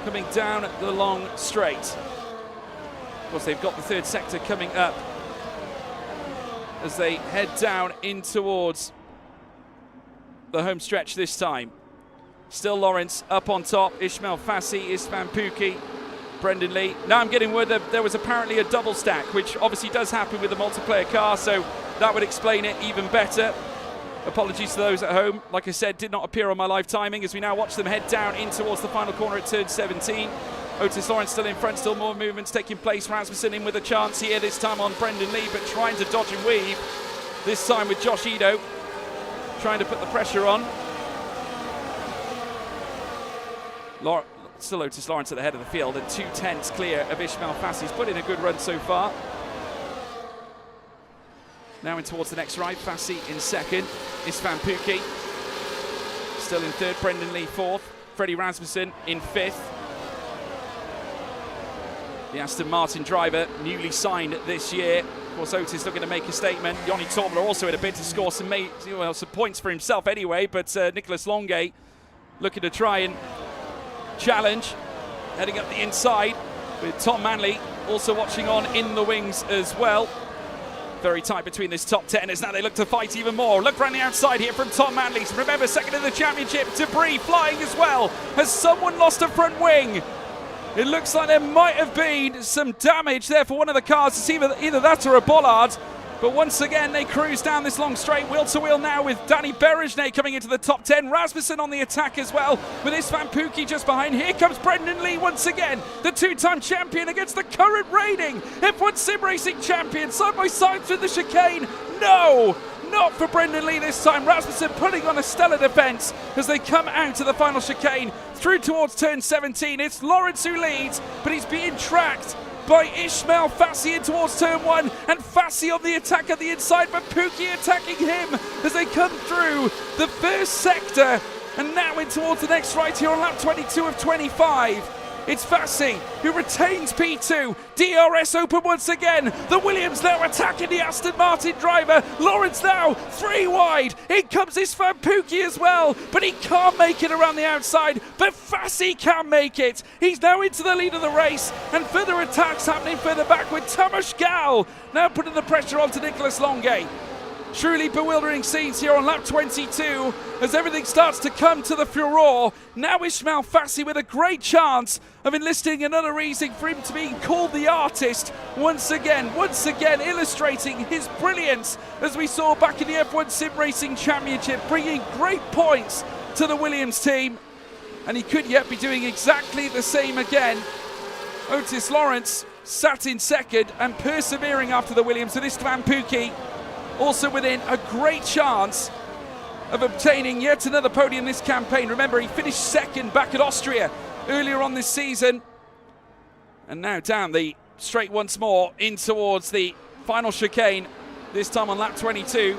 A: coming down the long straight. Of course, they've got the third sector coming up as they head down in towards the home stretch this time. Still Lawrence up on top, Ismail Fassi, Istvan Pookie, Brendan Lee. Now I'm getting word that there was apparently a double stack, which obviously does happen with the multiplayer car, so that would explain it even better. Apologies to those at home. Like I said, did not appear on my live timing as we now watch them head down in towards the final corner at turn 17. Otis Lawrence still in front, still more movements taking place. Rasmussen in with a chance here, this time on Brendan Lee, but trying to dodge and weave. This time with Josh Ido, trying to put the pressure on. Still Otis Lawrence at the head of the field, and 2 tenths clear of Ismail Fassi. He's put in a good run so far. Now in towards the next right, Fassi in second. Istvan Pookie still in third, Brendan Lee fourth. Freddie Rasmussen in fifth. The Aston Martin driver, newly signed this year. Of course, Otis looking to make a statement. Joni Tormler also in a bid to score some points for himself anyway, but Nicolas Longuet looking to try and challenge. Heading up the inside with Tom Manley also watching on in the wings as well. Very tight between this top 10 as now they look to fight even more. Look around the outside here from Tom Manley. Remember, second in the championship. Debris flying as well. Has someone lost a front wing? It looks like there might have been some damage there for one of the cars. It's either that or a bollard. But once again, they cruise down this long straight, wheel to wheel now with Danny Berejne coming into the top 10. Rasmussen on the attack as well, with Istvan Pookie just behind. Here comes Brendan Lee once again, the 2-time champion against the current reigning F1 Sim Racing champion, side by side through the chicane. No, not for Brendan Lee this time. Rasmussen putting on a stellar defence as they come out to the final chicane through towards turn 17. It's Lawrence who leads, but he's being tracked by Ismail Fassi in towards turn 1, and Fassi on the attack at the inside, but Pookie attacking him as they come through the first sector, and now in towards the next right here on lap 22 of 25. It's Fassi who retains P2. DRS open once again. The Williams now attacking the Aston Martin driver. Lawrence now 3 wide. In comes Istvan Pookie as well, but he can't make it around the outside. But Fassi can make it. He's now into the lead of the race, and further attacks happening further back with Tamas Gal now putting the pressure onto Nicolas Longuet. Truly bewildering scenes here on lap 22 as everything starts to come to the furore. Now Ismail Fassi with a great chance of enlisting another reason for him to be called the artist once again illustrating his brilliance as we saw back in the F1 Sim Racing Championship, bringing great points to the Williams team, and he could yet be doing exactly the same again. Otis Lawrence sat in second and persevering after the Williams, and Istvan Pukki also within a great chance of obtaining yet another podium this campaign. Remember, he finished second back at Austria earlier on this season. And now down the straight once more in towards the final chicane, this time on lap 22.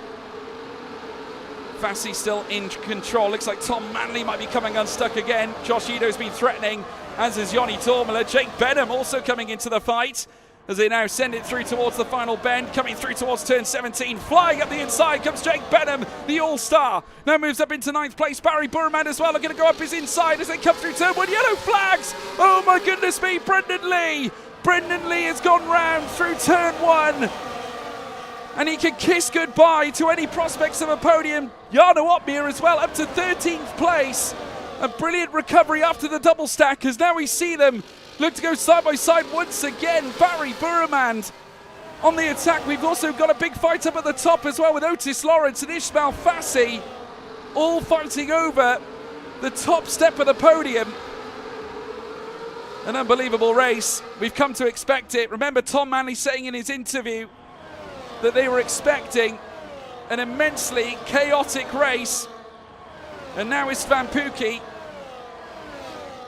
A: Fassi still in control. Looks like Tom Manley might be coming unstuck again. Josh Ito's been threatening, as is Joni Tormela. Jake Benham also coming into the fight as they now send it through towards the final bend. Coming through towards turn 17, flying up the inside comes Jake Benham, the all-star. Now moves up into 9th place. Barry Burman as well are going to go up his inside as they come through turn 1. Yellow flags! Oh my goodness me, Brendan Lee! Brendan Lee has gone round through turn 1. And he can kiss goodbye to any prospects of a podium. Jarno Opmeer as well, up to 13th place. A brilliant recovery after the double stack, as now we see them look to go side by side once again. Barry Burmand on the attack. We've also got a big fight up at the top as well with Otis Lawrence and Ismail Fassi all fighting over the top step of the podium. An unbelievable race. We've come to expect it. Remember Tom Manley saying in his interview that they were expecting an immensely chaotic race. And now Istvan Pukki,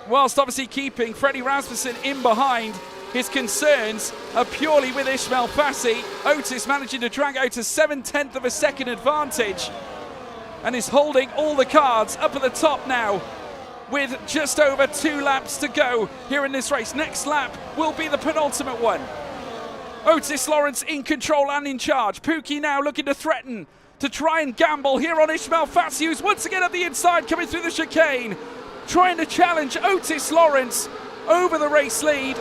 A: whilst obviously keeping Freddie Rasmussen in behind, his concerns are purely with Ismail Fassi. Otis managing to drag out a 7/10 of a second advantage and is holding all the cards up at the top now with just over 2 laps to go here in this race. Next lap will be the penultimate one. Otis Lawrence in control and in charge. Pukki now looking to threaten, to try and gamble here on Ismail Fassi, who's once again at the inside coming through the chicane, trying to challenge Otis Lawrence over the race lead.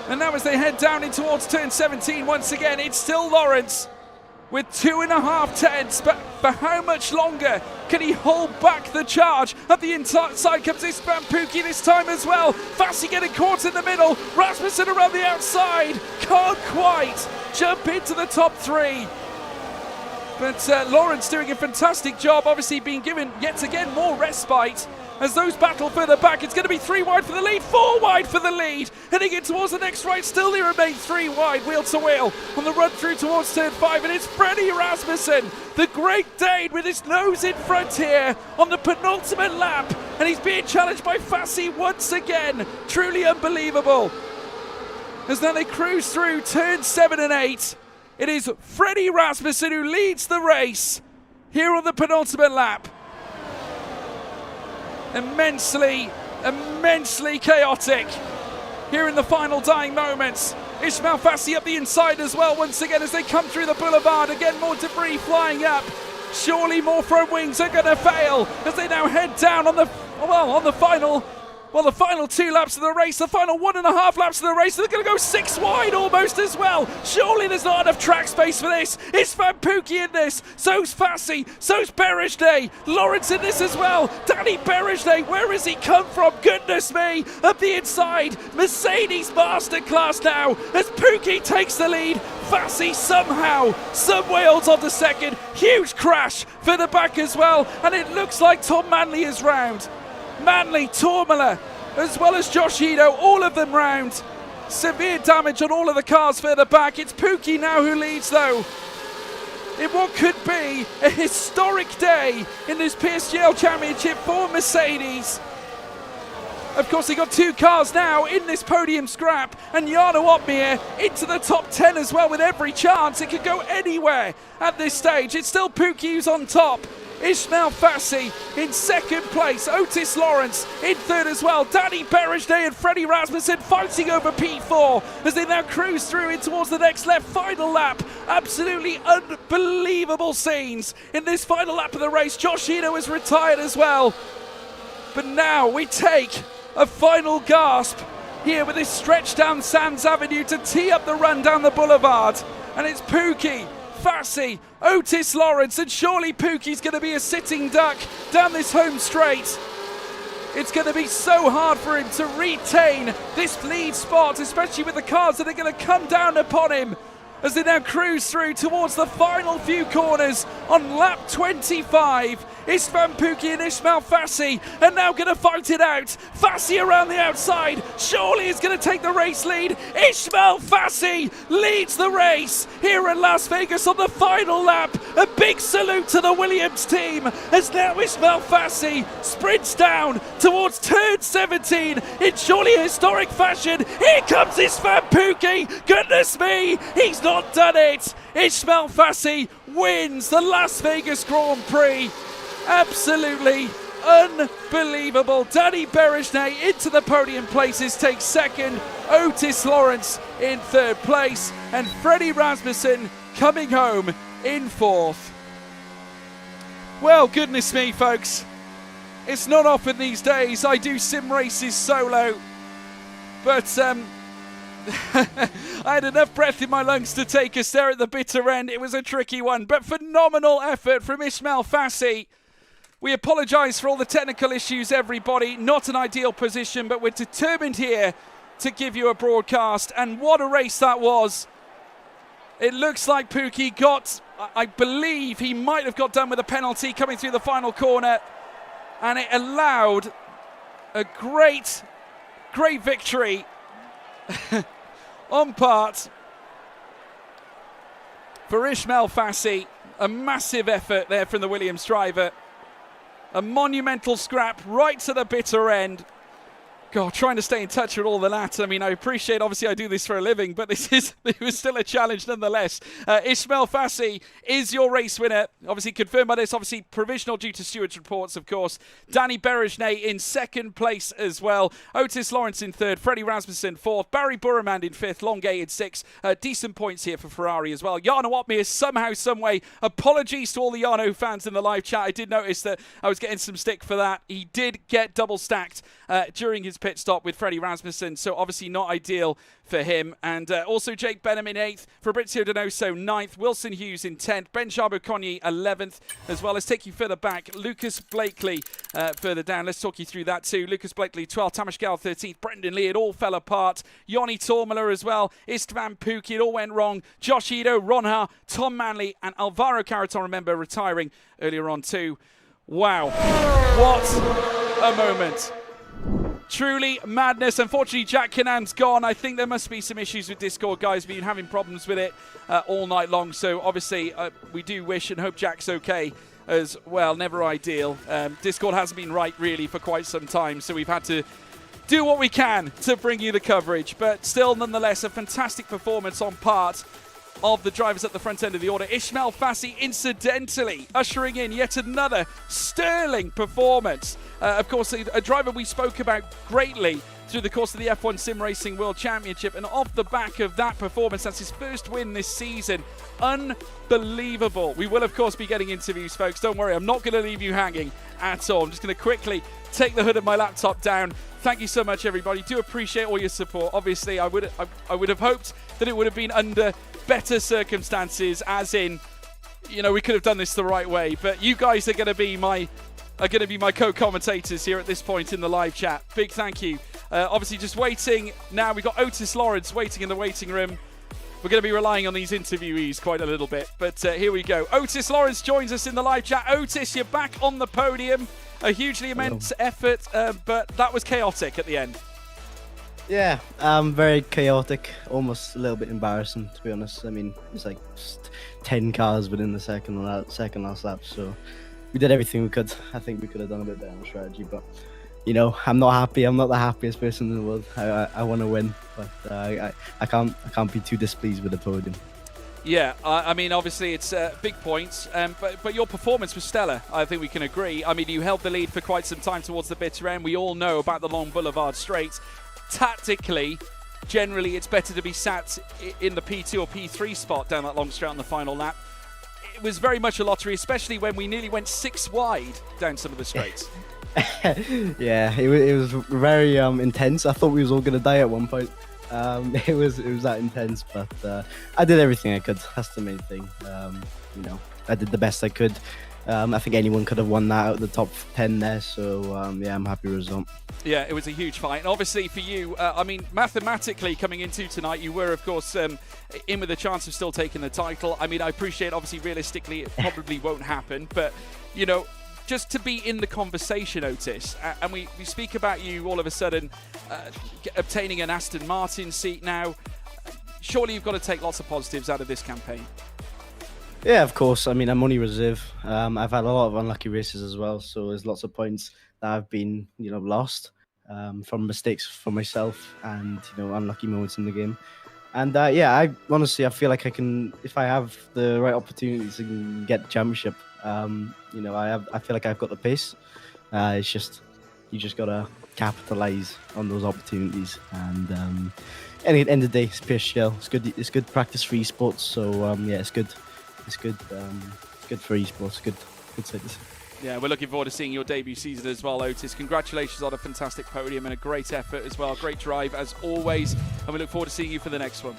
A: And now as they head down in towards turn 17 once again, it's still Lawrence with 2.5 tenths, but for how much longer can he hold back the charge? At the inside comes Istvan Pukki this time as well. Fassi getting caught in the middle, Rasmussen around the outside, can't quite jump into the top 3. But Lawrence doing a fantastic job, obviously being given yet again more respite as those battle further back. It's going to be 3 wide for the lead, 4 wide for the lead. Heading in towards the next right, still they remain 3 wide, wheel to wheel on the run through towards turn 5. And it's Freddie Rasmussen, the Great Dane, with his nose in front here on the penultimate lap. And he's being challenged by Fassi once again. Truly unbelievable. As now they cruise through turn 7 and 8. It is Freddie Rasmussen who leads the race here on the penultimate lap. Immensely chaotic here in the final dying moments. Ismail Fassi up the inside as well once again as they come through the boulevard. Again, more debris flying up. Surely more front wings are going to fail as they now head down on the final 2 laps of the race, the final 1.5 laps of the race. They're going to go 6 wide almost as well. Surely there's not enough track space for this. Istvan Pukki in this, so's Fassi, so's Berejnay. Lawrence in this as well. Danny Berejnay, where has he come from? Goodness me, up the inside. Mercedes masterclass now as Pukki takes the lead. Fassi somehow, some way holds on to second. Huge crash for the back as well, and it looks like Tom Manley is round. Manley, Tormela, as well as Josh Ito, all of them round. Severe damage on all of the cars further back. It's Pukki now who leads though, in what could be a historic day in this PSGL Championship for Mercedes. Of course, they got 2 cars now in this podium scrap, and Jarno Opmeer into the top 10 as well with every chance. It could go anywhere at this stage. It's still Pukki who's on top. Ismail Fassi in second place, Otis Lawrence in third as well, Danny Berejnay and Freddie Rasmussen fighting over P4 as they now cruise through in towards the next left final lap. Absolutely unbelievable scenes in this final lap of the race. Josh Ito is retired as well, but now we take a final gasp here with this stretch down Sands Avenue to tee up the run down the boulevard, and it's Pukki, Fassi, Otis Lawrence, and surely Pookie's going to be a sitting duck down this home straight. It's going to be so hard for him to retain this lead spot, especially with the cars that are going to come down upon him as they now cruise through towards the final few corners on lap 25. Istvan Pukki and Ismail Fassi are now going to fight it out. Fassi around the outside. Surely is going to take the race lead. Ismail Fassi leads the race here in Las Vegas on the final lap. A big salute to the Williams team as now Ismail Fassi sprints down towards turn 17 in surely historic fashion. Here comes Istvan Pukki. Goodness me, he's not done it. Ismail Fassi wins the Las Vegas Grand Prix. Absolutely unbelievable. Danny Berejnay into the podium places, takes second. Otis Lawrence in third place. And Freddie Rasmussen coming home in fourth. Well, goodness me, folks. It's not often these days I do sim races solo. But I had enough breath in my lungs to take us there at the bitter end. It was a tricky one, but phenomenal effort from Ismail Fassi. We apologise for all the technical issues, everybody. Not an ideal position, but we're determined here to give you a broadcast. And what a race that was. It looks like Pukki got, I believe he might have got done with a penalty coming through the final corner. And it allowed a great victory on part for Ismail Fassi. A massive effort there from the Williams driver. A monumental scrap right to the bitter end. God, trying to stay in touch with all the lads. I mean, I appreciate, obviously, I do this for a living, but it was still a challenge nonetheless. Ismail Fassi is your race winner. Obviously, confirmed by this. Obviously, provisional due to stewards' reports, of course. Danny Berejnay in second place as well. Otis Lawrence in third. Freddie Rasmussen fourth. Barry Burremand in fifth. Longay in sixth. Decent points here for Ferrari as well. Jarno Opmeer somehow, some way. Apologies to all the Jarno fans in the live chat. I did notice that I was getting some stick for that. He did get double stacked during his pit stop with Freddie Rasmussen, so obviously not ideal for him. And also Jake Benham in 8th, Fabrizio Donoso 9th, Wilson Hughes in 10th, Ben Charbonnier 11th, as well as take you further back, Lucas Blakely further down. Let's talk you through that too. Lucas Blakely 12th, Tamas Gal 13th, Brendan Lee, it all fell apart. Yoni Tormula as well, Istvan Pukki, it all went wrong. Josh Ito, Ronha, Tom Manley, and Alvaro Caraton, remember, retiring earlier on too. Wow, what a moment. Truly madness. Unfortunately, Jack Canan's gone. I think there must be some issues with Discord, guys. We've been having problems with it all night long. So obviously, we do wish and hope Jack's okay as well. Never ideal. Discord hasn't been right, really, for quite some time. So we've had to do what we can to bring you the coverage. But still, nonetheless, a fantastic performance on part of the drivers at the front end of the order. Ismail Fassi, incidentally, ushering in yet another sterling performance. Of course, a driver we spoke about greatly through the course of the F1 Sim Racing World Championship, and off the back of that performance, that's his first win this season. Unbelievable. We will, of course, be getting interviews, folks. Don't worry, I'm not going to leave you hanging at all. I'm just going to quickly take the hood of my laptop down. Thank you so much, everybody. Do appreciate all your support. Obviously, I would have hoped that it would have been under better circumstances, as in, you know, we could have done this the right way. But you guys are going to be my co-commentators here at this point in the live chat. Big thank you. Obviously, just waiting now. We've got Otis Lawrence waiting in the waiting room. We're going to be relying on these interviewees quite a little bit. But here we go. Otis Lawrence joins us in the live chat. Otis, you're back on the podium. A hugely immense effort, but that was chaotic at the end.
F: Yeah, very chaotic, almost a little bit embarrassing, to be honest. I mean, it's like 10 cars within the second last lap, so we did everything we could. I think we could have done a bit better on strategy, but, you know, I'm not happy. I'm not the happiest person in the world. I want to win, but I can't be too displeased with the podium.
A: Yeah, I mean, obviously it's big points, but your performance was stellar. I think we can agree. I mean, you held the lead for quite some time towards the bitter end. We all know about the long boulevard straights. Tactically, generally, it's better to be sat in the P2 or P3 spot down that long straight on the final lap. It was very much a lottery, especially when we nearly went 6 wide down some of the straights.
F: Yeah, it was very intense. I thought we was all going to die at one point. It was that intense, but I did everything I could. That's the main thing. You know, I did the best I could. I think anyone could have won that out of the top 10 there. So yeah, I'm happy with the result.
A: Yeah, it was a huge fight. And obviously for you, I mean, mathematically coming into tonight, you were, of course, in with a chance of still taking the title. I mean, I appreciate, obviously, realistically, it probably won't happen. But, you know, just to be in the conversation, Otis, and we speak about you all of a sudden obtaining an Aston Martin seat now. Surely you've got to take lots of positives out of this campaign.
F: Yeah, of course. I mean, I'm only reserve. I've had a lot of unlucky races as well, so there's lots of points that have been, you know, lost from mistakes for myself and, you know, unlucky moments in the game. And yeah, I honestly, I feel like I can, if I have the right opportunities, I can get the championship. You know, I feel like I've got the pace. It's just, you just gotta capitalize on those opportunities. And at the end of the day, it's PSGL. It's good. It's good practice for esports. So yeah, it's good. It's good. It's good for esports. Good sight.
A: Yeah, we're looking forward to seeing your debut season as well, Otis. Congratulations on a fantastic podium and a great effort as well. Great drive as always, and we look forward to seeing you for the next one.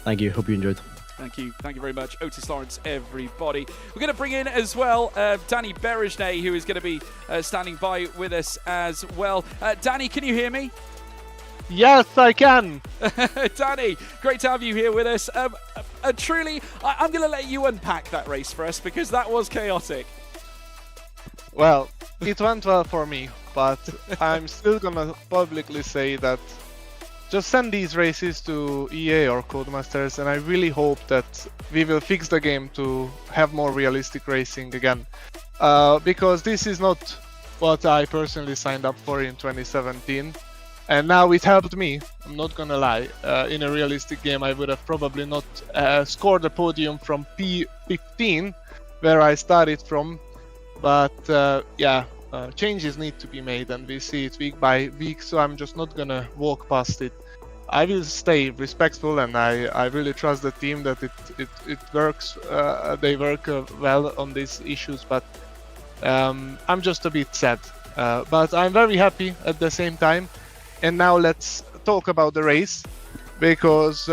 F: Thank you. Hope you enjoyed.
A: Thank you very much, Otis Lawrence, everybody. We're going to bring in as well Danny Berejnay, who is going to be standing by with us as well. Danny, can you hear me?
G: Yes, I can.
A: Danny, great to have you here with us. Truly, I'm going to let you unpack that race for us because that was chaotic.
G: Well, it went well for me, but I'm still gonna publicly say that just send these races to EA or Codemasters, and I really hope that we will fix the game to have more realistic racing again. Because this is not what I personally signed up for in 2017, and now it helped me, I'm not gonna lie. In a realistic game I would have probably not scored a podium from P15, where I started from. But yeah, changes need to be made, and we see it week by week, so I'm just not gonna walk past it. I will stay respectful, and I really trust the team that it works. They work well on these issues, but I'm just a bit sad. But I'm very happy at the same time. And now let's talk about the race, because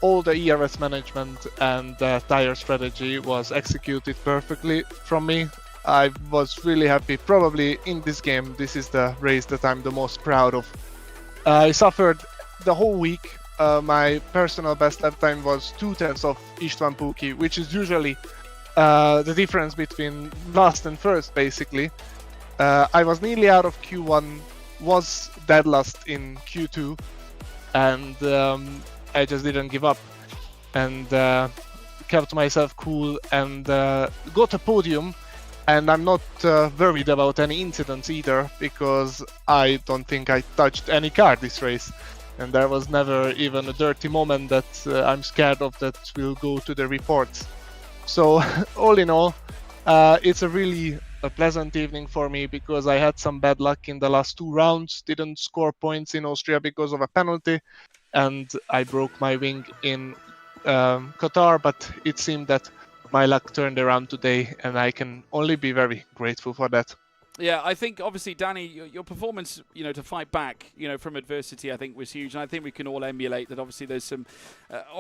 G: all the ERS management and tire strategy was executed perfectly from me. I was really happy. Probably in this game, this is the race that I'm the most proud of. I suffered the whole week. My personal best lap time was 2/10 of István Puki, which is usually the difference between last and first, basically. I was nearly out of Q1, was dead last in Q2, and I just didn't give up, and kept myself cool, and got a podium. And I'm not worried about any incidents either, because I don't think I touched any car this race, and there was never even a dirty moment that I'm scared of that will go to the reports. So all in all, it's a really pleasant evening for me, because I had some bad luck in the last 2 rounds, didn't score points in Austria because of a penalty, and I broke my wing in Qatar, but it seemed that my luck turned around today, and I can only be very grateful for that.
A: Yeah, I think obviously, Danny, your performance, you know, to fight back, you know, from adversity, I think was huge, and I think we can all emulate that. Obviously, there's some,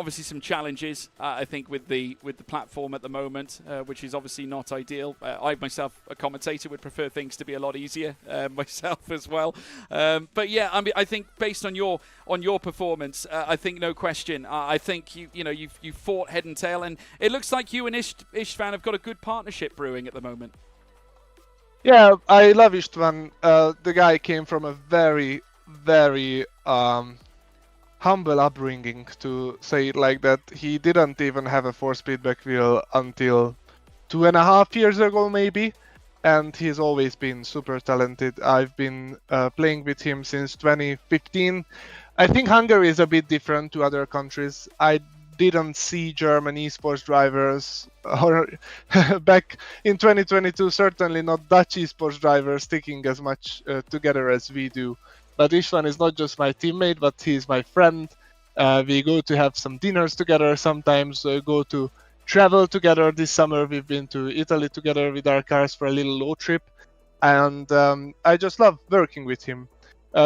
A: some challenges. I think with the platform at the moment, which is obviously not ideal. I myself, a commentator, would prefer things to be a lot easier myself as well. But yeah, I mean, I think based on your performance, I think no question. I think you fought head and tail, and it looks like you and István have got a good partnership brewing at the moment.
G: Yeah, I love István. The guy came from a very, very humble upbringing, to say it like that. He didn't even have a 4-speed back wheel until 2.5 years ago, maybe. And he's always been super talented. I've been playing with him since 2015. I think Hungary is a bit different to other countries. I didn't see German esports drivers, or back in 2022, certainly not Dutch esports drivers, sticking as much together as we do. But István is not just my teammate, but he's my friend. We go to have some dinners together, sometimes go to travel together. This summer we've been to Italy together with our cars for a little road trip, and I just love working with him.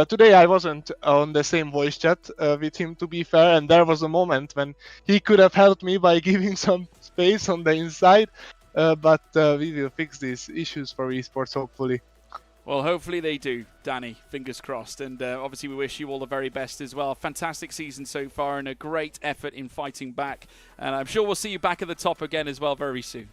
G: Today I wasn't on the same voice chat with him, to be fair, and there was a moment when he could have helped me by giving some space on the inside, but we will fix these issues for esports, hopefully.
A: Well, hopefully they do, Danny. Fingers crossed. And obviously we wish you all the very best as well. Fantastic season so far and a great effort in fighting back. And I'm sure we'll see you back at the top again as well very soon.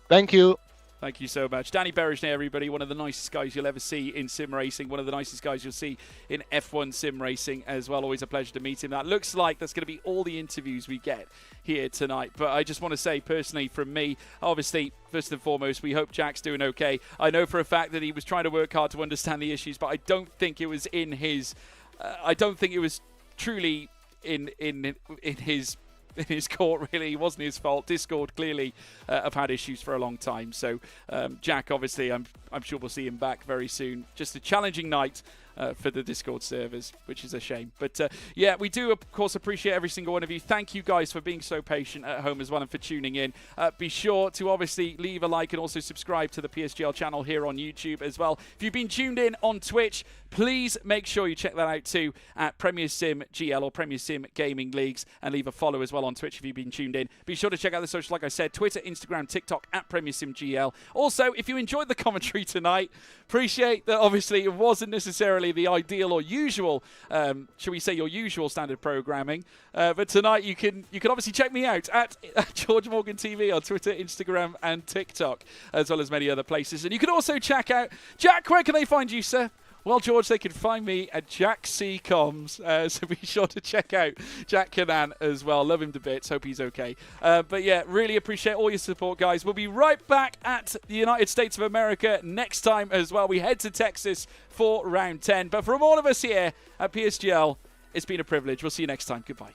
G: Thank you.
A: Thank you so much. Danny Berejnay, everybody, one of the nicest guys you'll ever see in sim racing, one of the nicest guys you'll see in F1 sim racing as well. Always a pleasure to meet him. That looks like that's going to be all the interviews we get here tonight. But I just want to say personally from me, obviously, first and foremost, we hope Jack's doing okay. I know for a fact that he was trying to work hard to understand the issues, but I don't think it was in his... I don't think it was truly in his court, really. It wasn't his fault. Discord clearly have had issues for a long time. So Jack, obviously, I'm sure we'll see him back very soon. Just a challenging night for the Discord servers, which is a shame. But yeah, we do, of course, appreciate every single one of you. Thank you guys for being so patient at home as well and for tuning in. Be sure to obviously leave a like and also subscribe to the PSGL channel here on YouTube as well. If you've been tuned in on Twitch, please make sure you check that out too at Premier Sim GL or Premier Sim Gaming Leagues, and leave a follow as well on Twitch if you've been tuned in. Be sure to check out the social, like I said, Twitter, Instagram, TikTok at Premier Sim GL. Also, if you enjoyed the commentary tonight, appreciate that obviously it wasn't necessarily the ideal or usual, shall we say, your usual standard programming. But tonight you can obviously check me out at George Morgan TV on Twitter, Instagram, and TikTok, as well as many other places. And you can also check out Jack. Where can they find you, sir? Well, George, they can find me at Jack C Coms, so be sure to check out Jack Canan as well. Love him to bits. Hope he's okay. But yeah, really appreciate all your support, guys. We'll be right back at the United States of America next time as well. We head to Texas for round 10. But from all of us here at PSGL, it's been a privilege. We'll see you next time. Goodbye.